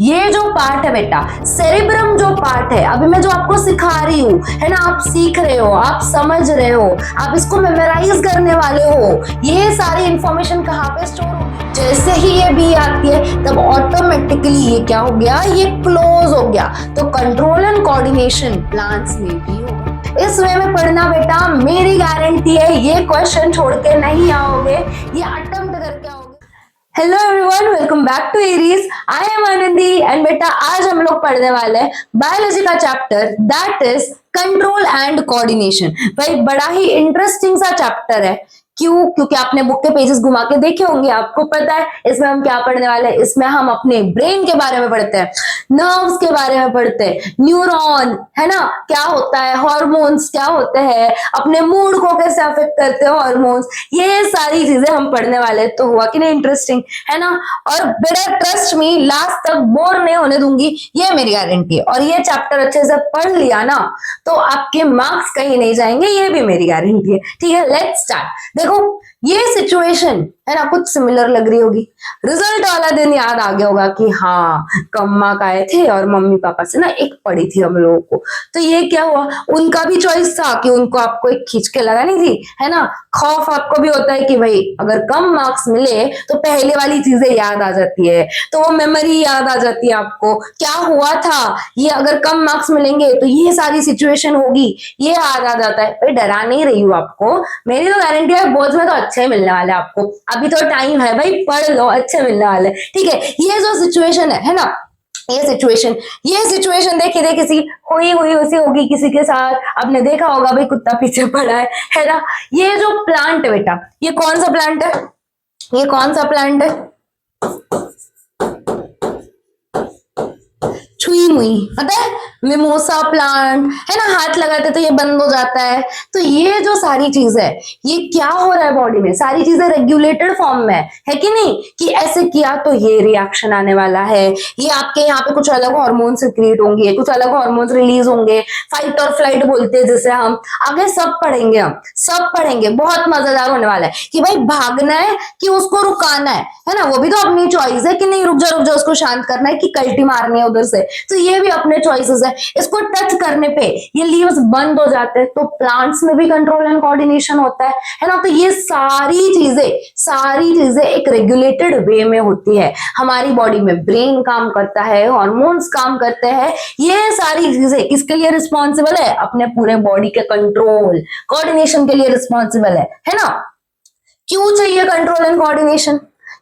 ये जो पार्ट है बेटा, सेरिब्रम जो पार्ट है, अभी मैं जो आपको सिखा रही हूँ, है ना, आप सीख रहे हो, आप समझ रहे हो, आप इसको मेमोराइज करने वाले हो, ये सारी इंफॉर्मेशन कहाँ पे स्टोर हो? जैसे ही ये बी आती है तब ऑटोमेटिकली ये क्या हो गया, ये क्लोज हो गया। तो कंट्रोल एंड कोऑर्डिनेशन प्लांट्स में भी होगा। इस वे में पढ़ना बेटा, मेरी गारंटी है ये क्वेश्चन छोड़ के नहीं आओगे, ये अटेम्प्ट करके आओगे। Hello everyone, welcome back to Aries. I am Anandi and बेटा आज हम लोग पढ़ने वाले हैं बायोलॉजी का chapter that is control and coordination. भाई बड़ा ही इंटरेस्टिंग सा चैप्टर है। क्यों? क्योंकि आपने बुक के पेजेस घुमा के देखे होंगे, आपको पता है इसमें हम क्या पढ़ने वाले हैं। इसमें हम अपने ब्रेन के बारे में पढ़ते हैं, नर्व्स के बारे में पढ़ते हैं, न्यूरॉन है ना, क्या होता है, हार्मोन्स क्या होते हैं, अपने मूड को कैसे अफेक्ट करते हैं हार्मोन्स, ये सारी चीजें हम पढ़ने वाले हैं। तो हुआ कि नहीं इंटरेस्टिंग, है ना। और बेटा ट्रस्ट मी, लास्ट तक बोर नहीं होने दूंगी, ये मेरी गारंटी है। और ये चैप्टर अच्छे से पढ़ लिया ना तो आपके मार्क्स कहीं नहीं जाएंगे, ये भी मेरी गारंटी है। ठीक है, लेट्स स्टार्ट। देखो ये सिचुएशन है ना, कुछ सिमिलर लग रही होगी। रिजल्ट वाला दिन याद आ गया होगा कि हाँ कम्मा का आए थे और मम्मी पापा से ना एक पड़ी थी हम लोगों को। तो ये क्या हुआ, उनका भी चॉइस था कि उनको आपको एक खींच के लगानी थी, है ना। खौफ आपको भी होता है कि भाई अगर कम मार्क्स मिले तो पहले वाली चीजें याद आ जाती है, तो वो मेमोरी याद आ जाती है आपको, क्या हुआ था ये, अगर कम मार्क्स मिलेंगे तो ये सारी सिचुएशन होगी, ये याद आ जाता है। भाई डरा नहीं रही हूँ आपको, मेरी तो गारंटी है बोर्ड में तो अच्छे मिलने वाले आपको, अभी तो टाइम है भाई, पढ़ लो, अच्छे मिलने वाले। ठीक है, ये जो सिचुएशन है ना, ये सिचुएशन देखिए किसी हुई उसी होगी किसी के साथ, आपने देखा होगा भाई कुत्ता पीछे पड़ा है ना। ये जो प्लांट है बेटा, ये कौन सा प्लांट है, ये कौन सा प्लांट है, छुई मुई, पता है, मिमोसा प्लांट है ना, हाथ लगाते तो ये बंद हो जाता है। तो ये जो सारी चीज है, ये क्या हो रहा है बॉडी में, सारी चीजें रेगुलेटेड फॉर्म में है कि नहीं, कि ऐसे किया तो ये रिएक्शन आने वाला है, ये आपके यहाँ पे कुछ अलग हार्मोन क्रिएट होंगे, कुछ अलग हार्मोन्स रिलीज होंगे, फाइट और फ्लाइट बोलते हैं जिसे हम आगे सब पढ़ेंगे, हम सब पढ़ेंगे। बहुत मजेदार होने वाला है कि भाई भागना है कि उसको रुकाना है ना, वो भी तो अपनी चॉइस है कि नहीं रुक जा उसको शांत करना है कि कल्टी मारनी है उधर से, तो ये भी अपने चॉइसेस है। इसको टच करने पे ये लीव्स बंद हो जाते हैं, तो प्लांट्स में भी कंट्रोल एंड कोऑर्डिनेशन होता है ना। तो ये सारी चीजें एक रेगुलेटेड वे में होती है। हमारी बॉडी में ब्रेन काम करता है, हार्मोन्स काम करते हैं, ये सारी चीजें किसके लिए रिस्पॉन्सिबल है, अपने पूरे बॉडी के कंट्रोल कोऑर्डिनेशन के लिए रिस्पॉन्सिबल है ना। क्यों चाहिए कंट्रोल एंड कोऑर्डिनेशन,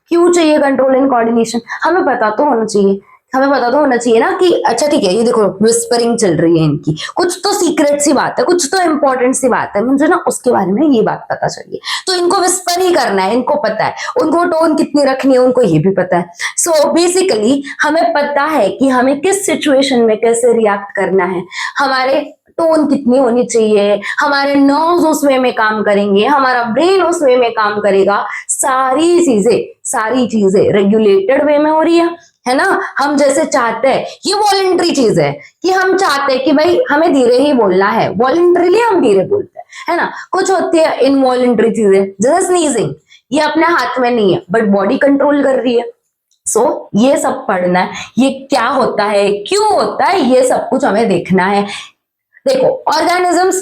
क्यों चाहिए कंट्रोल एंड कोऑर्डिनेशन, हमें पता तो होना चाहिए, हमें पता तो होना चाहिए ना कि अच्छा ठीक है, ये देखो विस्परिंग चल रही है इनकी, कुछ तो सीक्रेट सी बात है, कुछ तो इंपॉर्टेंट सी बात है, मुझे ना उसके बारे में ये बात पता चलिए। तो इनको विस्पर ही करना है, इनको पता है, उनको टोन कितनी रखनी है उनको ये भी पता है। सो बेसिकली हमें पता है कि हमें किस सिचुएशन में कैसे रिएक्ट करना है, हमारे टोन कितनी होनी चाहिए, हमारे नर्व्स उस वे में काम करेंगे, हमारा ब्रेन उस वे में काम करेगा, सारी चीजें रेगुलेटेड वे में हो रही है ना। हम जैसे चाहते हैं, ये वॉलंटरी चीज है कि हम चाहते हैं कि भाई हमें धीरे ही बोलना है, वॉलंटरीली हम धीरे बोलते हैं, है ना। कुछ होती है इनवॉलंटरी चीजें जैसे स्नीजिंग, ये अपने हाथ में नहीं है बट बॉडी कंट्रोल कर रही है। सो ये सब पढ़ना है, ये क्या होता है, क्यों होता है, ये सब कुछ हमें देखना है। देखो ऑर्गेनिजम्स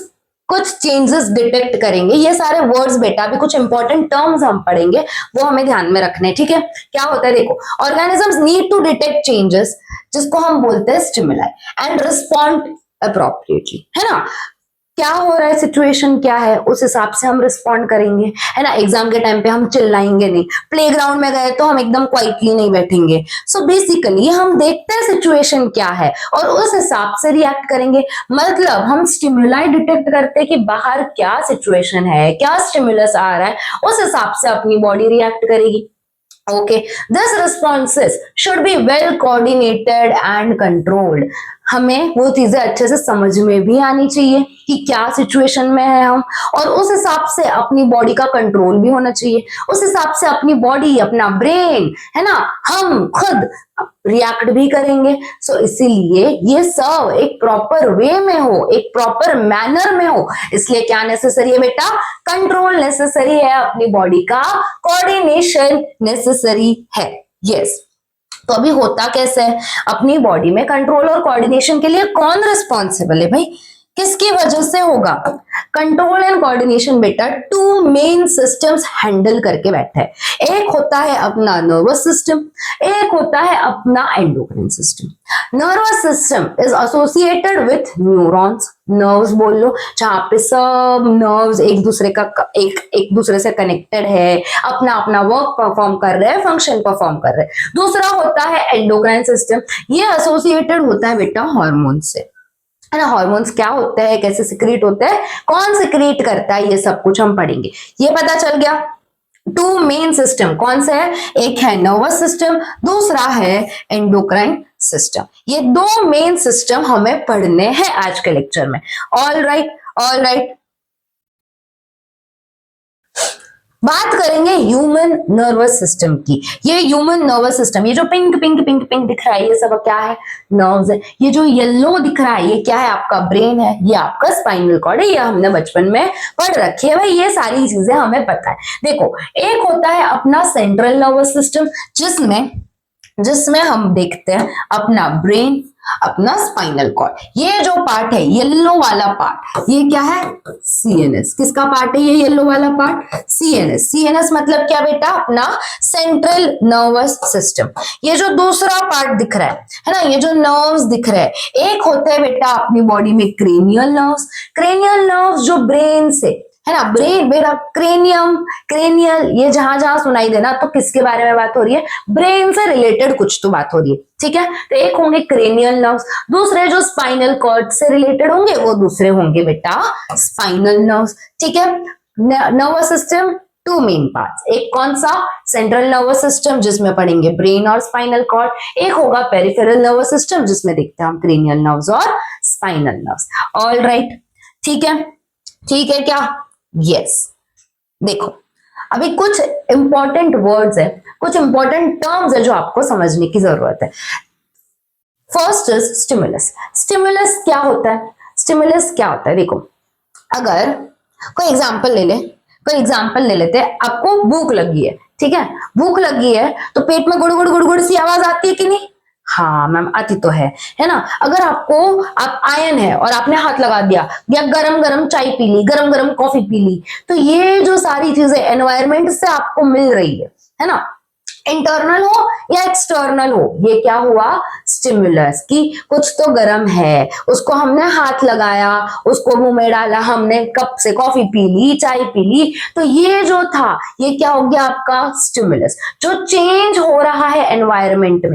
कुछ चेंजेस डिटेक्ट करेंगे, ये सारे वर्ड्स बेटा, अभी कुछ इंपॉर्टेंट टर्म्स हम पढ़ेंगे वो हमें ध्यान में रखने, ठीक है। क्या होता है देखो, organisms need to detect changes जिसको हम बोलते हैं स्टिमुलाई एंड रिस्पॉन्ड अप्रोप्रिएटली, है ना। क्या हो रहा है, सिचुएशन क्या है, उस हिसाब से हम रिस्पॉन्ड करेंगे, है ना। एग्जाम के टाइम पे हम चिल्लाएंगे नहीं, प्लेग्राउंड में गए तो हम एकदम क्वाइटली नहीं बैठेंगे। सो बेसिकली हम देखते हैं सिचुएशन क्या है और उस हिसाब से रिएक्ट करेंगे। मतलब हम स्टिमुलाई डिटेक्ट करते हैं कि बाहर क्या सिचुएशन है, क्या स्टिमुलस आ रहा है, उस हिसाब से अपनी बॉडी रिएक्ट करेगी। Okay, this responses should be well coordinated and controlled. हमें वो चीजें अच्छे से समझ में भी आनी चाहिए कि क्या सिचुएशन में है हम, और उस हिसाब से अपनी बॉडी का कंट्रोल भी होना चाहिए, उस हिसाब से अपनी बॉडी, अपना ब्रेन, है ना, हम खुद रिएक्ट भी करेंगे। सो इसीलिए ये सब एक प्रॉपर वे में हो, एक प्रॉपर मैनर में हो, इसलिए क्या नेसेसरी है बेटा, कंट्रोल नेसेसरी है, अपनी बॉडी का कोऑर्डिनेशन नेसेसरी है। यस, तो अभी होता कैसे है, अपनी बॉडी में कंट्रोल और कोऑर्डिनेशन के लिए कौन रिस्पॉन्सिबल है भाई, किसकी वजह से होगा, कंट्रोल एंड कोऑर्डिनेशन बेटा टू मेन सिस्टम्स हैंडल करके बैठा है। एक होता है अपना नर्वस सिस्टम, एक होता है अपना endocrine system. Nervous system is associated with neurons, nerves बोल लो, जहां पे सब नर्व्स एक दूसरे से कनेक्टेड है, अपना अपना वर्क परफॉर्म कर रहे हैं, फंक्शन परफॉर्म कर रहे हैं। दूसरा होता है एंडोक्राइन सिस्टम, ये एसोसिएटेड होता है बेटा हार्मोन से, है ना। हार्मोन्स क्या होते हैं, कैसे सिक्रीट होते हैं, कौन सिक्रीट करता है, ये सब कुछ हम पढ़ेंगे। ये पता चल गया। टू मेन सिस्टम कौन से है, एक है नर्वस सिस्टम, दूसरा है एंडोक्राइन सिस्टम। ये दो मेन सिस्टम हमें पढ़ने हैं आज के लेक्चर में। All right, all right. बात करेंगे ह्यूमन नर्वस सिस्टम की। ये ह्यूमन नर्वस सिस्टम, ये जो पिंक पिंक पिंक पिंक दिख रहा है, ये सब क्या है, नर्व्स है। ये जो येलो दिख रहा है, ये क्या है, आपका ब्रेन है, ये आपका स्पाइनल कॉर्ड है, ये हमने बचपन में पढ़ रखी है भाई, ये सारी चीजें हमें पता है। देखो, एक होता है अपना सेंट्रल नर्वस सिस्टम, जिसमें हम देखते हैं अपना ब्रेन, अपना स्पाइनल कॉर्ड। ये जो पार्ट है, येलो वाला पार्ट, ये क्या है, सीएनएस। किसका पार्ट है ये येलो वाला पार्ट, सीएनएस। सीएनएस मतलब क्या बेटा, अपना सेंट्रल नर्वस सिस्टम। ये जो दूसरा पार्ट दिख रहा है ना, ये जो नर्व्स दिख रहे हैं, एक होता है बेटा अपनी बॉडी में क्रेनियल नर्व्स। क्रेनियल नर्व्स जो ब्रेन से, है ना, ब्रेन बेटा, क्रेनियम, क्रेनियल, ये जहां जहां सुनाई देना तो किसके बारे में बात हो रही है, ब्रेन से रिलेटेड कुछ तो बात हो रही है, ठीक है। तो एक होंगे क्रेनियल नर्व्स, दूसरे जो स्पाइनल कॉर्ड से रिलेटेड होंगे वो दूसरे होंगे बेटा स्पाइनल नर्व्स, ठीक है। Nervous system two main parts, एक कौन सा, सेंट्रल नर्वस सिस्टम जिसमें पढ़ेंगे ब्रेन और स्पाइनल कॉर्ड, एक होगा पेरिफेरल नर्वस सिस्टम जिसमें देखते हैं हम क्रेनियल नर्व्स और स्पाइनल नर्व्स। ऑल राइट, ठीक है, ठीक है क्या, यस। देखो, अभी कुछ इंपॉर्टेंट वर्ड्स है, कुछ इंपॉर्टेंट टर्म्स है जो आपको समझने की जरूरत है। First is stimulus. स्टिमुलस क्या होता है, स्टिमुलस क्या होता है, देखो, अगर कोई एग्जांपल ले लेते हैं, आपको भूख लगी है, ठीक है, भूख लगी है तो पेट में गुड़ गुड़ गुड़ गुड़ सी आवाज आती है कि नहीं, हाँ मैम आती तो है ना। अगर आप आयन है और आपने हाथ लगा दिया या गरम गरम चाय पी ली, गरम गरम कॉफी पी ली, तो ये जो सारी चीजें एनवायरमेंट से आपको मिल रही है ना, इंटरनल हो या एक्सटर्नल हो, ये क्या हुआ, स्टिमुलस। की कुछ तो गर्म है, उसको हमने हाथ लगाया, उसको मुंह में डाला, हमने कप से कॉफी पी ली, चाय पी ली, तो ये जो था ये क्या हो गया आपका स्टिमुलस। जो चेंज हो रहा है एनवायरमेंट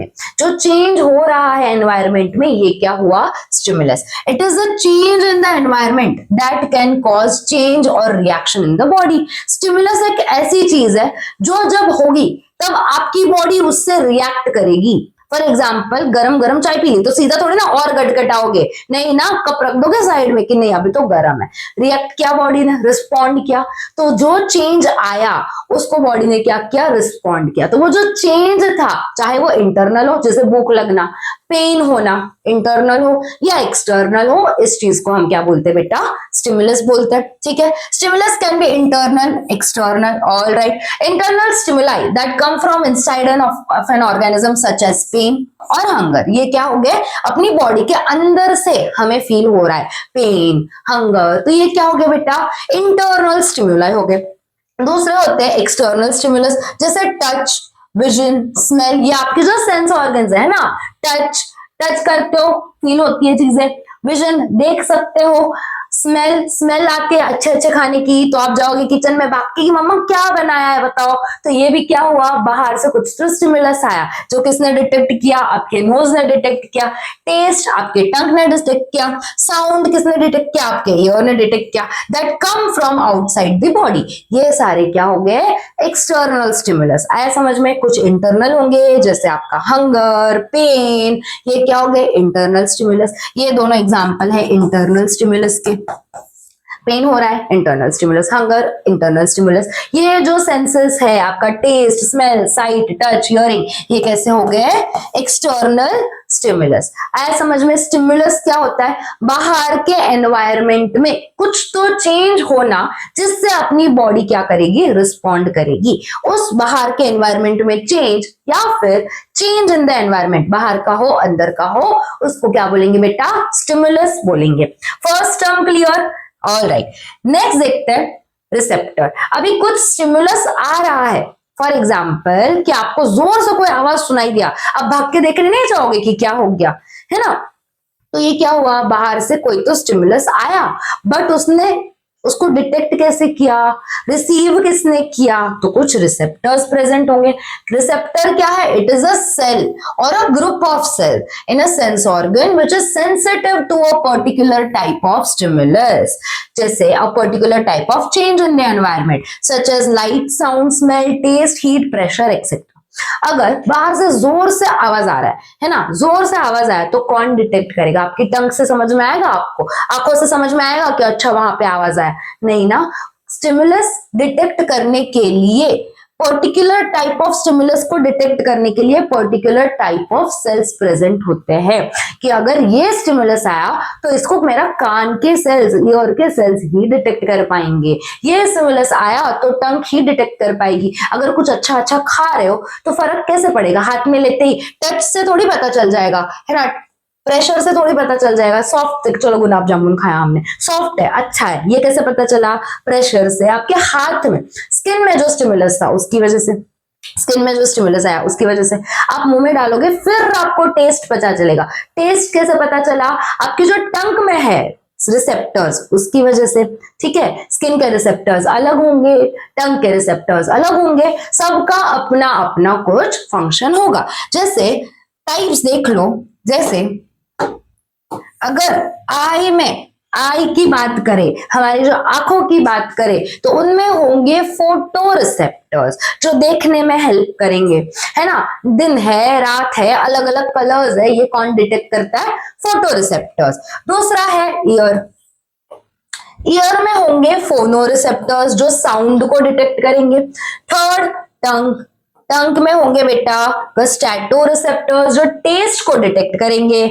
में, ये क्या हुआ, stimulus. It is a change in the environment that can cause change और reaction in the body. Stimulus एक ऐसी चीज है जो जब होगी तब आपकी बॉडी उससे रिएक्ट करेगी। फॉर एग्जाम्पल, गरम गरम चाय पी ली तो सीधा थोड़ी ना और गटगटाओगे, नहीं ना, कप रख दोगे साइड में कि नहीं अभी तो गर्म है, रिएक्ट किया बॉडी ने, रिस्पॉन्ड किया, तो जो चेंज आया उसको बॉडी ने क्या किया, रिस्पॉन्ड किया। तो वो जो चेंज था, चाहे वो इंटरनल हो, जैसे भूख लगना, पेन होना, इंटरनल हो या एक्सटर्नल हो, इस चीज को हम क्या बोलते हैं बेटा, स्टिमुलस बोलते हैं, ठीक है। Stimulus can be internal, external. All right, internal stimuli that come from inside of an organism such as pain और हंगर, ये क्या हो गए, अपनी बॉडी के अंदर से हमें फील हो रहा है पेन, हंगर, तो ये क्या हो गया बेटा, इंटरनल स्टिमुलाई हो गए। दूसरे होते हैं एक्सटर्नल स्टिमुलस, जैसे टच, विजन, स्मेल, ये आपके जो सेंस ऑर्गन्स है ना, टच करते हो, फील होती है चीजें, विजन देख सकते हो, स्मेल आती है अच्छे अच्छे खाने की, तो आप जाओगे किचन में भाग के कि मम्मा क्या बनाया है बताओ, तो ये भी क्या हुआ, बाहर से कुछ तो स्टिमुलस आया, जो किसने डिटेक्ट किया, आपके नोज ने डिटेक्ट किया, टेस्ट आपके टंग ने डिटेक्ट किया, साउंड किसने डिटेक्ट किया, आपके ईयर ने डिटेक्ट किया, that come from outside the body. ये सारे क्या हो गए, एक्सटर्नल स्टिमुलस। आया समझ में। कुछ इंटरनल होंगे जैसे आपका हंगर, पेन, ये क्या हो गए, इंटरनल स्टिमुलस। ये दोनों एग्जाम्पल है इंटरनल स्टिमुलस के। पेन हो रहा है, internal stimulus, hunger, internal stimulus. ये जो सेंसेस है आपका taste, smell, sight, touch, hearing, ये कैसे हो गए, एक्सटर्नल स्टिमुलस। आया समझ में? स्टिमुलस क्या होता है, बाहर के एनवायरमेंट में कुछ तो चेंज होना जिससे अपनी बॉडी क्या करेगी, रिस्पॉन्ड करेगी। उस बाहर के एनवायरमेंट में चेंज या फिर चेंज इन द एनवायरमेंट, बाहर का हो अंदर का हो, उसको क्या बोलेंगे बेटा, स्टिमुलस बोलेंगे। First term clear? Alright, next देखते हैं रिसेप्टर। अभी कुछ स्टिमुलस आ रहा है, फॉर एग्जाम्पल कि आपको जोर से कोई आवाज सुनाई दिया, अब भाग के देखने नहीं जाओगे कि क्या हो गया, है ना? तो ये क्या हुआ, बाहर से कोई तो स्टिमुलस आया, बट उसने उसको डिटेक्ट कैसे किया, रिसीव किसने किया, तो कुछ रिसेप्टर्स प्रेजेंट होंगे। रिसेप्टर क्या है, इट इज अ सेल और a group of cell in a sense organ which is sensitive to a particular type of stimulus, जैसे a particular type of change in the environment such as light, sound, smell, taste, heat, pressure etcetera. अगर बाहर से जोर से आवाज आ रहा है ना, जोर से आवाज आया तो कौन डिटेक्ट करेगा, आपकी टंग से समझ में आएगा, आपको आंखों से समझ में आएगा कि अच्छा वहां पे आवाज आया, नहीं ना। स्टिमुलस डिटेक्ट करने के लिए, पर्टिकुलर टाइप ऑफ स्टिमुलस को डिटेक्ट करने के लिए particular type of cells present होते हैं, कि अगर ये स्टिमुलस आया तो इसको मेरा कान के सेल्स, ईयर के सेल्स ही डिटेक्ट कर पाएंगे, ये स्टिमुलस आया तो टंग ही डिटेक्ट कर पाएगी। अगर कुछ अच्छा अच्छा खा रहे हो तो फर्क कैसे पड़ेगा, हाथ में लेते ही टच से थोड़ी पता चल जाएगा, है ना, प्रेशर से थोड़ी पता चल जाएगा। सॉफ्ट, चलो गुलाब जामुन खाया हमने, सॉफ्ट है, अच्छा है, ये कैसे पता चला, प्रेशर से। आपके हाथ में, स्किन में जो स्टिमुलस था उसकी वजह से, स्किन में जो स्टिमुलस आया उसकी वजह से, आप मुंह में डालोगे फिर आपको टेस्ट पता चलेगा। टेस्ट कैसे पता चला, आपकी जो टंग में है रिसेप्टर्स, उसकी वजह से, ठीक है। स्किन के रिसेप्टर्स अलग होंगे, टंग के रिसेप्टर्स अलग होंगे, सबका अपना अपना कुछ फंक्शन होगा। जैसे टाइप्स देख लो, जैसे अगर आई में, आई की बात करें, हमारी जो आंखों की बात करें, तो उनमें होंगे फोटो रिसेप्टर्स जो देखने में हेल्प करेंगे, है ना। दिन है, रात है, अलग अलग कलर्स है, ये कौन डिटेक्ट करता है, फोटो रिसेप्टर्स। दूसरा है ईयर, ईयर में होंगे फोनो रिसेप्टर्स जो साउंड को डिटेक्ट करेंगे। थर्ड टंग, टंग में होंगे बेटा गस्टैटो रिसेप्टर्स जो टेस्ट को डिटेक्ट करेंगे।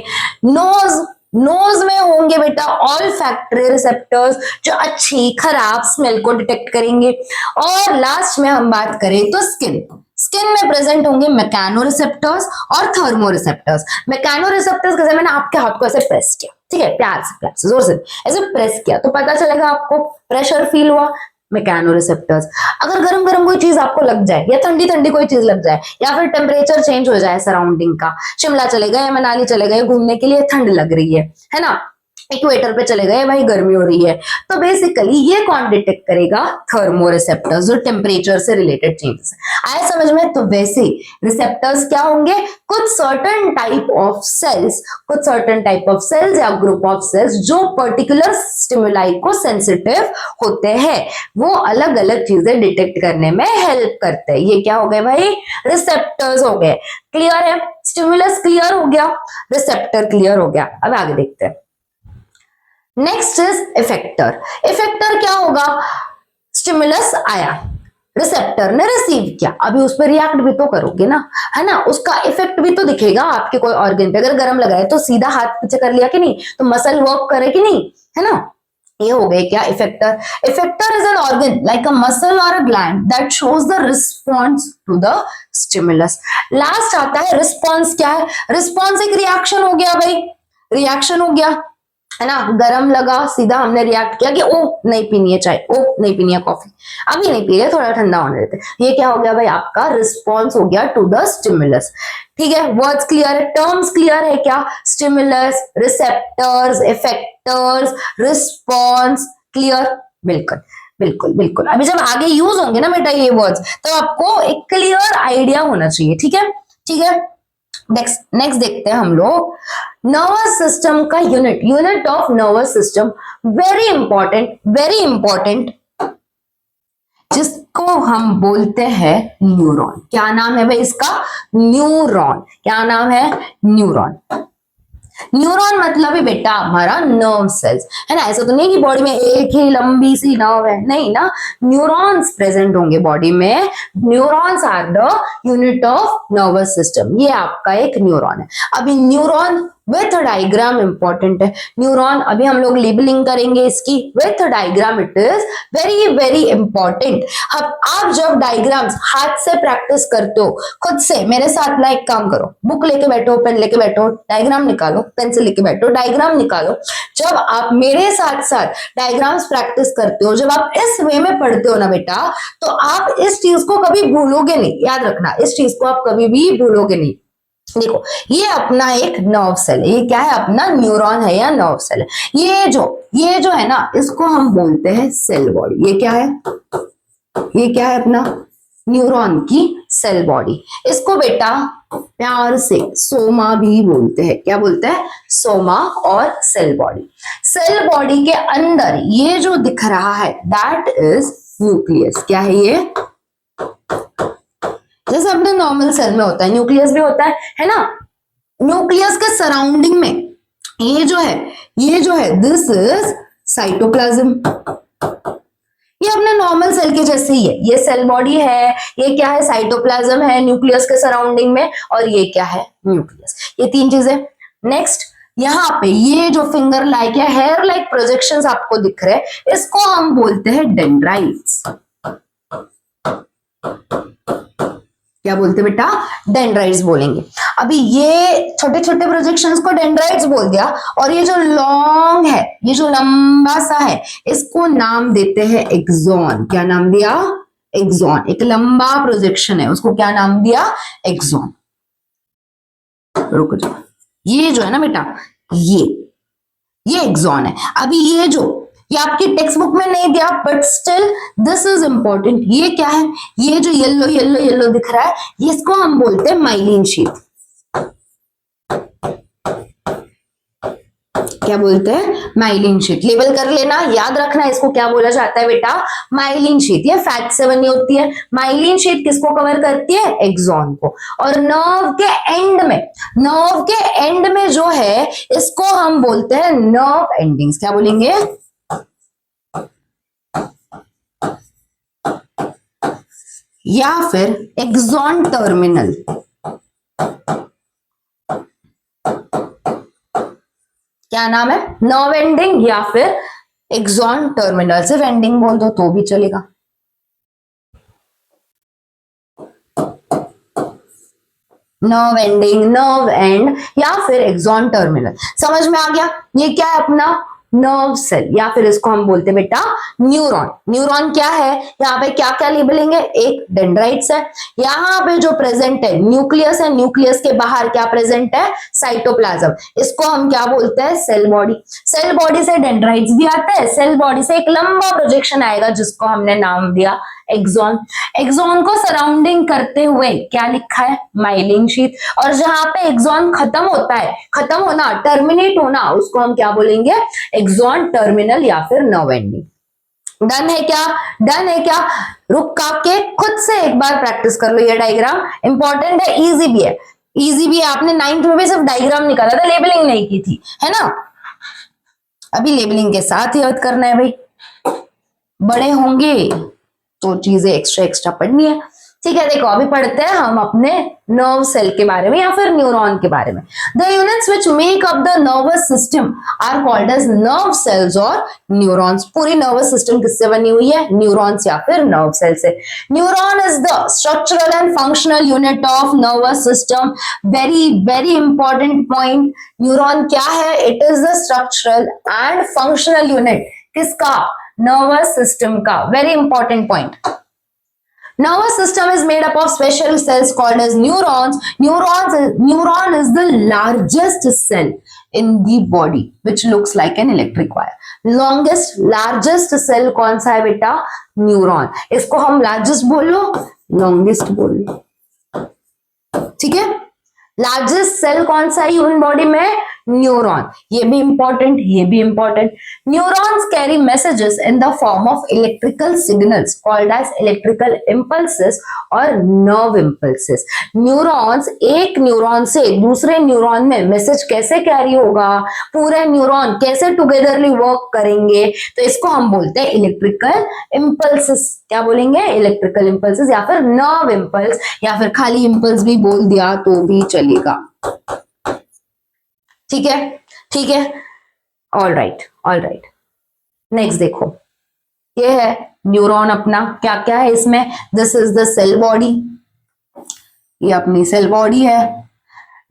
नोज, नोज में होंगे बेटा ऑल्फैक्टरी रिसेप्टर्स जो अच्छी खराब स्मेल को डिटेक्ट करेंगे। और लास्ट में हम बात करें तो स्किन, स्किन में प्रेजेंट होंगे मैकेनो रिसेप्टर्स और थर्मो रिसेप्टर्स। मैकेनो रिसेप्टर्स कैसे, मैंने आपके हाथ को ऐसे प्रेस किया, ठीक है, प्यार से जोर से ऐसे प्रेस किया तो पता चलेगा आपको, प्रेशर फील हुआ, मैकेनो रिसेप्टर्स। अगर गरम गरम कोई चीज आपको लग जाए या ठंडी ठंडी कोई चीज लग जाए या फिर टेम्परेचर चेंज हो जाए सराउंडिंग का, शिमला चले गए, मनाली चले गए घूमने के लिए, ठंड लग रही है ना, इक्वेटर पे चले गए भाई गर्मी हो रही है, तो बेसिकली ये कौन डिटेक्ट करेगा, थर्मो रिसेप्टर्स जो टेम्परेचर से रिलेटेड चेंजेस आए समझ में। तो वैसे रिसेप्टर्स क्या होंगे, कुछ सर्टेन टाइप ऑफ सेल्स, कुछ सर्टेन टाइप ऑफ सेल्स या ग्रुप ऑफ सेल्स जो पर्टिकुलर स्टिमुलाई को सेंसिटिव होते हैं, वो अलग अलग चीजें डिटेक्ट करने में हेल्प करते हैं। ये क्या हो गए भाई, रिसेप्टर्स हो गए। क्लियर है, स्टिमुलस क्लियर हो गया, रिसेप्टर क्लियर हो गया। अब आगे देखते हैं। Next is effector. इफेक्टर क्या होगा, स्टिमुलस आया, रिसेप्टर ने रिसीव किया, अभी उस पर रिएक्ट भी तो करोगे ना, है ना, उसका इफेक्ट भी तो दिखेगा आपके कोई ऑर्गन पे। अगर गर्म लगा है तो सीधा हाथ पीछे कर लिया कि नहीं, तो मसल वर्क करे कि नहीं, है ना। ये हो गए क्या effector. Effector is an organ like a muscle और a gland that shows the response to the stimulus. Last आता है रिस्पॉन्स। क्या है रिस्पॉन्स, एक रिएक्शन हो गया भाई, रिएक्शन हो गया, है ना, गरम लगा, सीधा हमने रिएक्ट किया कि ओ नहीं पीनी है चाय, ओ नहीं पीनी है कॉफी, अभी नहीं पी रहे, थोड़ा ठंडा होने देते। ये क्या हो गया भाई, आपका रिस्पॉन्स हो गया टू द स्टिमुलस। ठीक है, वर्ड्स क्लियर है, टर्म्स क्लियर है क्या, stimulus, receptors, effectors, response, clear, बिल्कुल बिल्कुल बिल्कुल। अभी जब आगे यूज होंगे ना बेटा ये वर्ड्स, तो आपको एक क्लियर आइडिया होना चाहिए। ठीक है, ठीक है। नेक्स्ट देखते हैं हम लोग नर्वस सिस्टम का unit, unit of nervous system, very important, जिसको हम बोलते हैं न्यूरॉन। क्या नाम है भाई इसका, न्यूरॉन। क्या नाम है, न्यूरॉन। न्यूरॉन मतलब है बेटा हमारा नर्व सेल्स, है ना। ऐसा तो नहीं कि बॉडी में एक ही लंबी सी नर्व है, नहीं ना, न्यूरॉन्स प्रेजेंट होंगे बॉडी में। Neurons are the unit of nervous system. ये आपका एक न्यूरॉन है। अभी न्यूरॉन विथ डायग्राम इंपॉर्टेंट है। न्यूरॉन अभी हम लोग लेबलिंग करेंगे इसकी with diagram, it is very very important. अब आप जब डायग्राम्स हाथ से प्रैक्टिस करते हो खुद से, मेरे साथ ना एक काम करो, बुक लेके बैठो, पेन लेके बैठो, डायग्राम निकालो, पेंसिल लेके बैठो, डायग्राम निकालो। जब आप मेरे साथ साथ डायग्राम्स प्रैक्टिस करते हो, जब आप इस वे में पढ़ते हो ना बेटा, तो आप इस चीज को कभी भूलोगे नहीं। याद रखना, इस चीज को आप कभी भी भूलोगे नहीं। देखो ये अपना एक नर्व सेल है, ये क्या है, अपना न्यूरॉन है या नर्व सेल है। ये जो है ना, इसको हम बोलते हैं सेल बॉडी। ये क्या है, ये क्या है, अपना न्यूरॉन की सेल बॉडी। इसको बेटा प्यार से सोमा भी बोलते हैं। क्या बोलते हैं, सोमा और सेल बॉडी। सेल बॉडी के अंदर ये जो दिख रहा है दैट इज न्यूक्लियस। क्या है ये, जैसे अपने नॉर्मल सेल में होता है न्यूक्लियस भी होता है ना। न्यूक्लियस के सराउंडिंग में ये जो है दिस इज साइटोप्लाज्म। ये अपने नॉर्मल सेल के जैसे ही है। ये सेल बॉडी है, ये क्या है, साइटोप्लाज्म है न्यूक्लियस के सराउंडिंग में, और ये क्या है, न्यूक्लियस। ये तीन चीजें। नेक्स्ट यहाँ पे ये जो फिंगर लाइक या हेयर लाइक प्रोजेक्शंस आपको दिख रहे हैं, इसको हम बोलते हैं डेंड्राइट्स। क्या बोलते बेटा, डेंड्राइट्स बोलेंगे। अभी ये छोटे छोटे प्रोजेक्शंस को डेंड्राइट्स बोल दिया, और ये जो लॉन्ग है, ये जो लंबा सा है, इसको नाम देते हैं एक्सॉन। क्या नाम दिया, एक्सॉन। एक लंबा प्रोजेक्शन है, उसको क्या नाम दिया, एक्सॉन। रुको जाओ, ये जो है ना बेटा, ये एक्सॉन है। अभी ये आपकी टेक्स्ट बुक में नहीं दिया, but still this is important. ये क्या है, ये जो येलो येलो येलो दिख रहा है, इसको हम बोलते हैं माइलिन शीट। क्या बोलते हैं, माइलिन शीट। लेबल कर लेना, याद रखना इसको क्या बोला जाता है बेटा, माइलिन शीट। ये फैट से बनी होती है। माइलिन शीट किसको कवर करती है, एक्सॉन को। और नर्व के एंड में जो है, इसको हम बोलते हैं नर्व एंडिंग्स। क्या बोलेंगे, या फिर एक्सॉन टर्मिनल। क्या नाम है, नर्व एंडिंग या फिर एक्सॉन टर्मिनल। सिर्फ एंडिंग बोल दो तो भी चलेगा। नर्व एंडिंग, नर्व एंड या फिर एक्सॉन टर्मिनल। समझ में आ गया। ये क्या है, अपना नर्व सेल, या फिर इसको हम बोलते हैं बेटा न्यूरॉन। न्यूरॉन क्या है, यहाँ पे क्या क्या लेबलिंग है, एक डेंड्राइट्स है, यहाँ पे जो प्रेजेंट है न्यूक्लियस है, न्यूक्लियस के बाहर क्या प्रेजेंट है, साइटोप्लाज्म। इसको हम क्या बोलते हैं, सेल बॉडी। सेल बॉडी से डेंड्राइट्स भी आते हैं, सेल बॉडी से एक लंबा प्रोजेक्शन आएगा जिसको हमने नाम दिया एक्सॉन। एक्सॉन को सराउंडिंग करते हुए क्या लिखा है, माइलिन शीट। और जहां पे एक्सॉन खत्म होता है, खत्म होना, टर्मिनेट होना, उसको हम क्या बोलेंगे, एक्सॉन टर्मिनल या फिर नर्व एंडिंग। डन है क्या, डन है क्या। रुक के खुद से एक बार प्रैक्टिस कर लो। ये डायग्राम इंपॉर्टेंट है, इजी भी है, इजी भी है। आपने 9th में भी सिर्फ डायग्राम निकाला था, लेबलिंग नहीं की थी, है ना। अभी लेबलिंग के साथ याद करना है भाई, बड़े होंगे तो चीजें एक्स्ट्रा पढ़नी है, ठीक है। देखो अभी पढ़ते हैं हम अपने नर्व सेल के बारे में या फिर न्यूरॉन के बारे में। The units which make up the nervous system are called as nerve cells और न्यूरॉन्स। पूरी नर्वस सिस्टम किससे बनी हुई है, न्यूरॉन्स या फिर नर्व सेल से। Neuron is the structural and functional unit of nervous system. Very very important point. Neuron क्या है, it is the structural and functional unit किसका, नर्वस सिस्टम का। Very important point. Nervous system is made up of special cells called as neurons. Neuron is the largest cell in the body which looks like an electric wire. largest cell कौन सा है बेटा, neuron. इसको हम largest बोलो, longest बोलो, ठीक है। लार्जेस्ट सेल कौन सा है ह्यूमन बॉडी में, न्यूरॉन, ये भी इंपॉर्टेंट, ये भी important. Neurons carry messages in the form of electrical signals called as electrical impulses और नर्व इंपल्सेस। न्यूरॉन्स एक न्यूरॉन से दूसरे न्यूरॉन में मैसेज कैसे कैरी होगा, पूरे न्यूरॉन कैसे टुगेदरली वर्क करेंगे, तो इसको हम बोलते हैं इलेक्ट्रिकल इंपल्सेस। क्या बोलेंगे? इलेक्ट्रिकल इंपल्सेस या फिर नर्व इंपल्स, या फिर खाली इंपल्स भी बोल दिया तो भी चलेगा। ठीक है, ठीक है, all right, all right. Next देखो, ये है न्यूरॉन अपना, क्या क्या है इसमें? This is the cell body, ये अपनी सेल बॉडी है।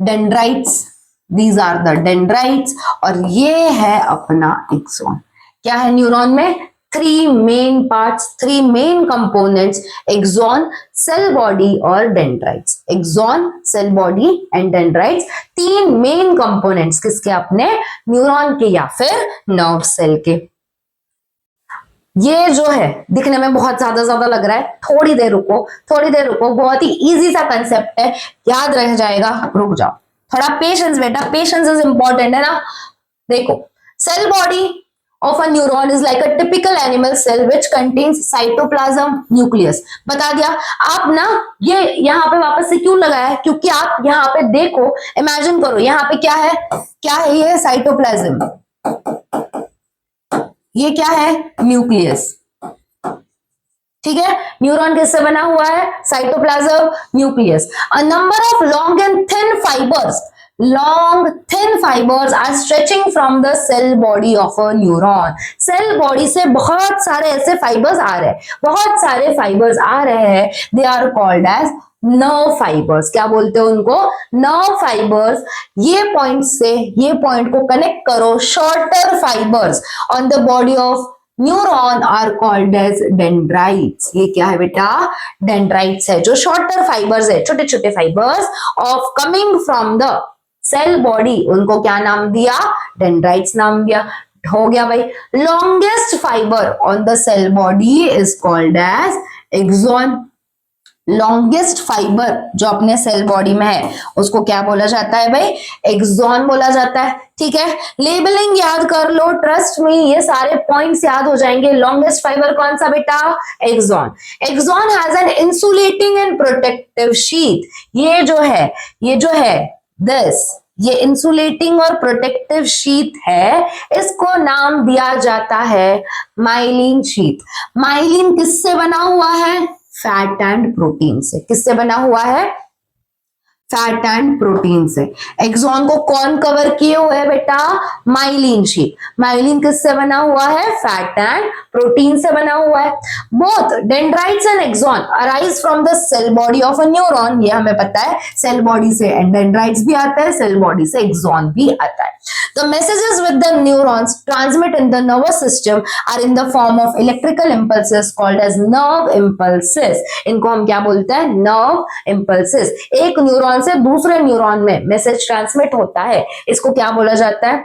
Dendrites, these are the dendrites, और ये है अपना एक्सॉन। क्या है न्यूरॉन में? Three main parts, three main components, axon, cell body और dendrites. Axon, cell body and dendrites, तीन मेन कंपोनेंट्स किसके? अपने न्यूरॉन के या फिर नर्व सेल के। ये जो है दिखने में बहुत ज्यादा लग रहा है, थोड़ी देर रुको, थोड़ी देर रुको, बहुत ही इजी सा कंसेप्ट है, याद रह जाएगा, रुक जाओ थोड़ा। पेशेंस बेटा, पेशेंस इज इंपॉर्टेंट है ना। देखो, cell body of a neuron is like a typical animal cell which contains cytoplasm nucleus। बता दिया आप ना। ये यहाँ पे वापस से क्यों लगाया है? क्योंकि आप यहाँ पे देखो, इमेजिन करो, यहाँ पे क्या है? क्या है ये? साइटोप्लाज्म। ये क्या है? न्यूक्लियस। ठीक है, न्यूरॉन किससे बना हुआ है? Cytoplasm, nucleus. A number of long and thin fibres, long thin fibers are stretching from the cell body of a neuron। Cell body से बहुत सारे ऐसे फाइबर्स आ रहे हैं, बहुत सारे फाइबर्स आ रहे हैं, they are called as nerve fibres. क्या बोलते हैं उनको? Nerve fibres. ये पॉइंट से ये पॉइंट को कनेक्ट करो, shorter fibres on the body of neuron are called as dendrites. ये क्या है बेटा? डेंड्राइट्स है, जो शॉर्टर फाइबर्स है, छोटे छोटे fibres of coming from the cell body, उनको क्या नाम दिया? डेंड्राइट्स नाम दिया। हो गया भाई। Longest fibre on the cell body is called as axon. Longest fibre जो अपने सेल बॉडी में है उसको क्या बोला जाता है भाई? एक्सॉन बोला जाता है। ठीक है, लेबलिंग याद कर लो, ट्रस्ट मी, ये सारे पॉइंट्स याद हो जाएंगे। लॉन्गेस्ट फाइबर कौन सा बेटा? Axon. Axon has an insulating and protective sheath. ये जो है दिस, ये इंसुलेटिंग और प्रोटेक्टिव शीथ है, इसको नाम दिया जाता है माइलिन शीथ। माइलिन किससे बना हुआ है? फैट एंड प्रोटीन से। किससे बना हुआ है? फैट एंड प्रोटीन से। एक्सॉन को कौन कवर किए हुए है बेटा? Myelin sheath. माइलिन किससे बना हुआ है? फैट एंड प्रोटीन से बना हुआ है। Both dendrites and axon arise from the cell body of a neuron. ये हमें पता है, सेल बॉडी से डेंड्राइट्स भी आता है, सेल बॉडी से एक्सॉन भी आता है। The messages with the neurons transmit in the nervous system are in the form of electrical impulses called as nerve impulses। इनको हम क्या बोलते हैं? nerve impulses। एक न्यूरॉन से दूसरे न्यूरॉन में मैसेज ट्रांसमिट होता है, इसको क्या बोला जाता है?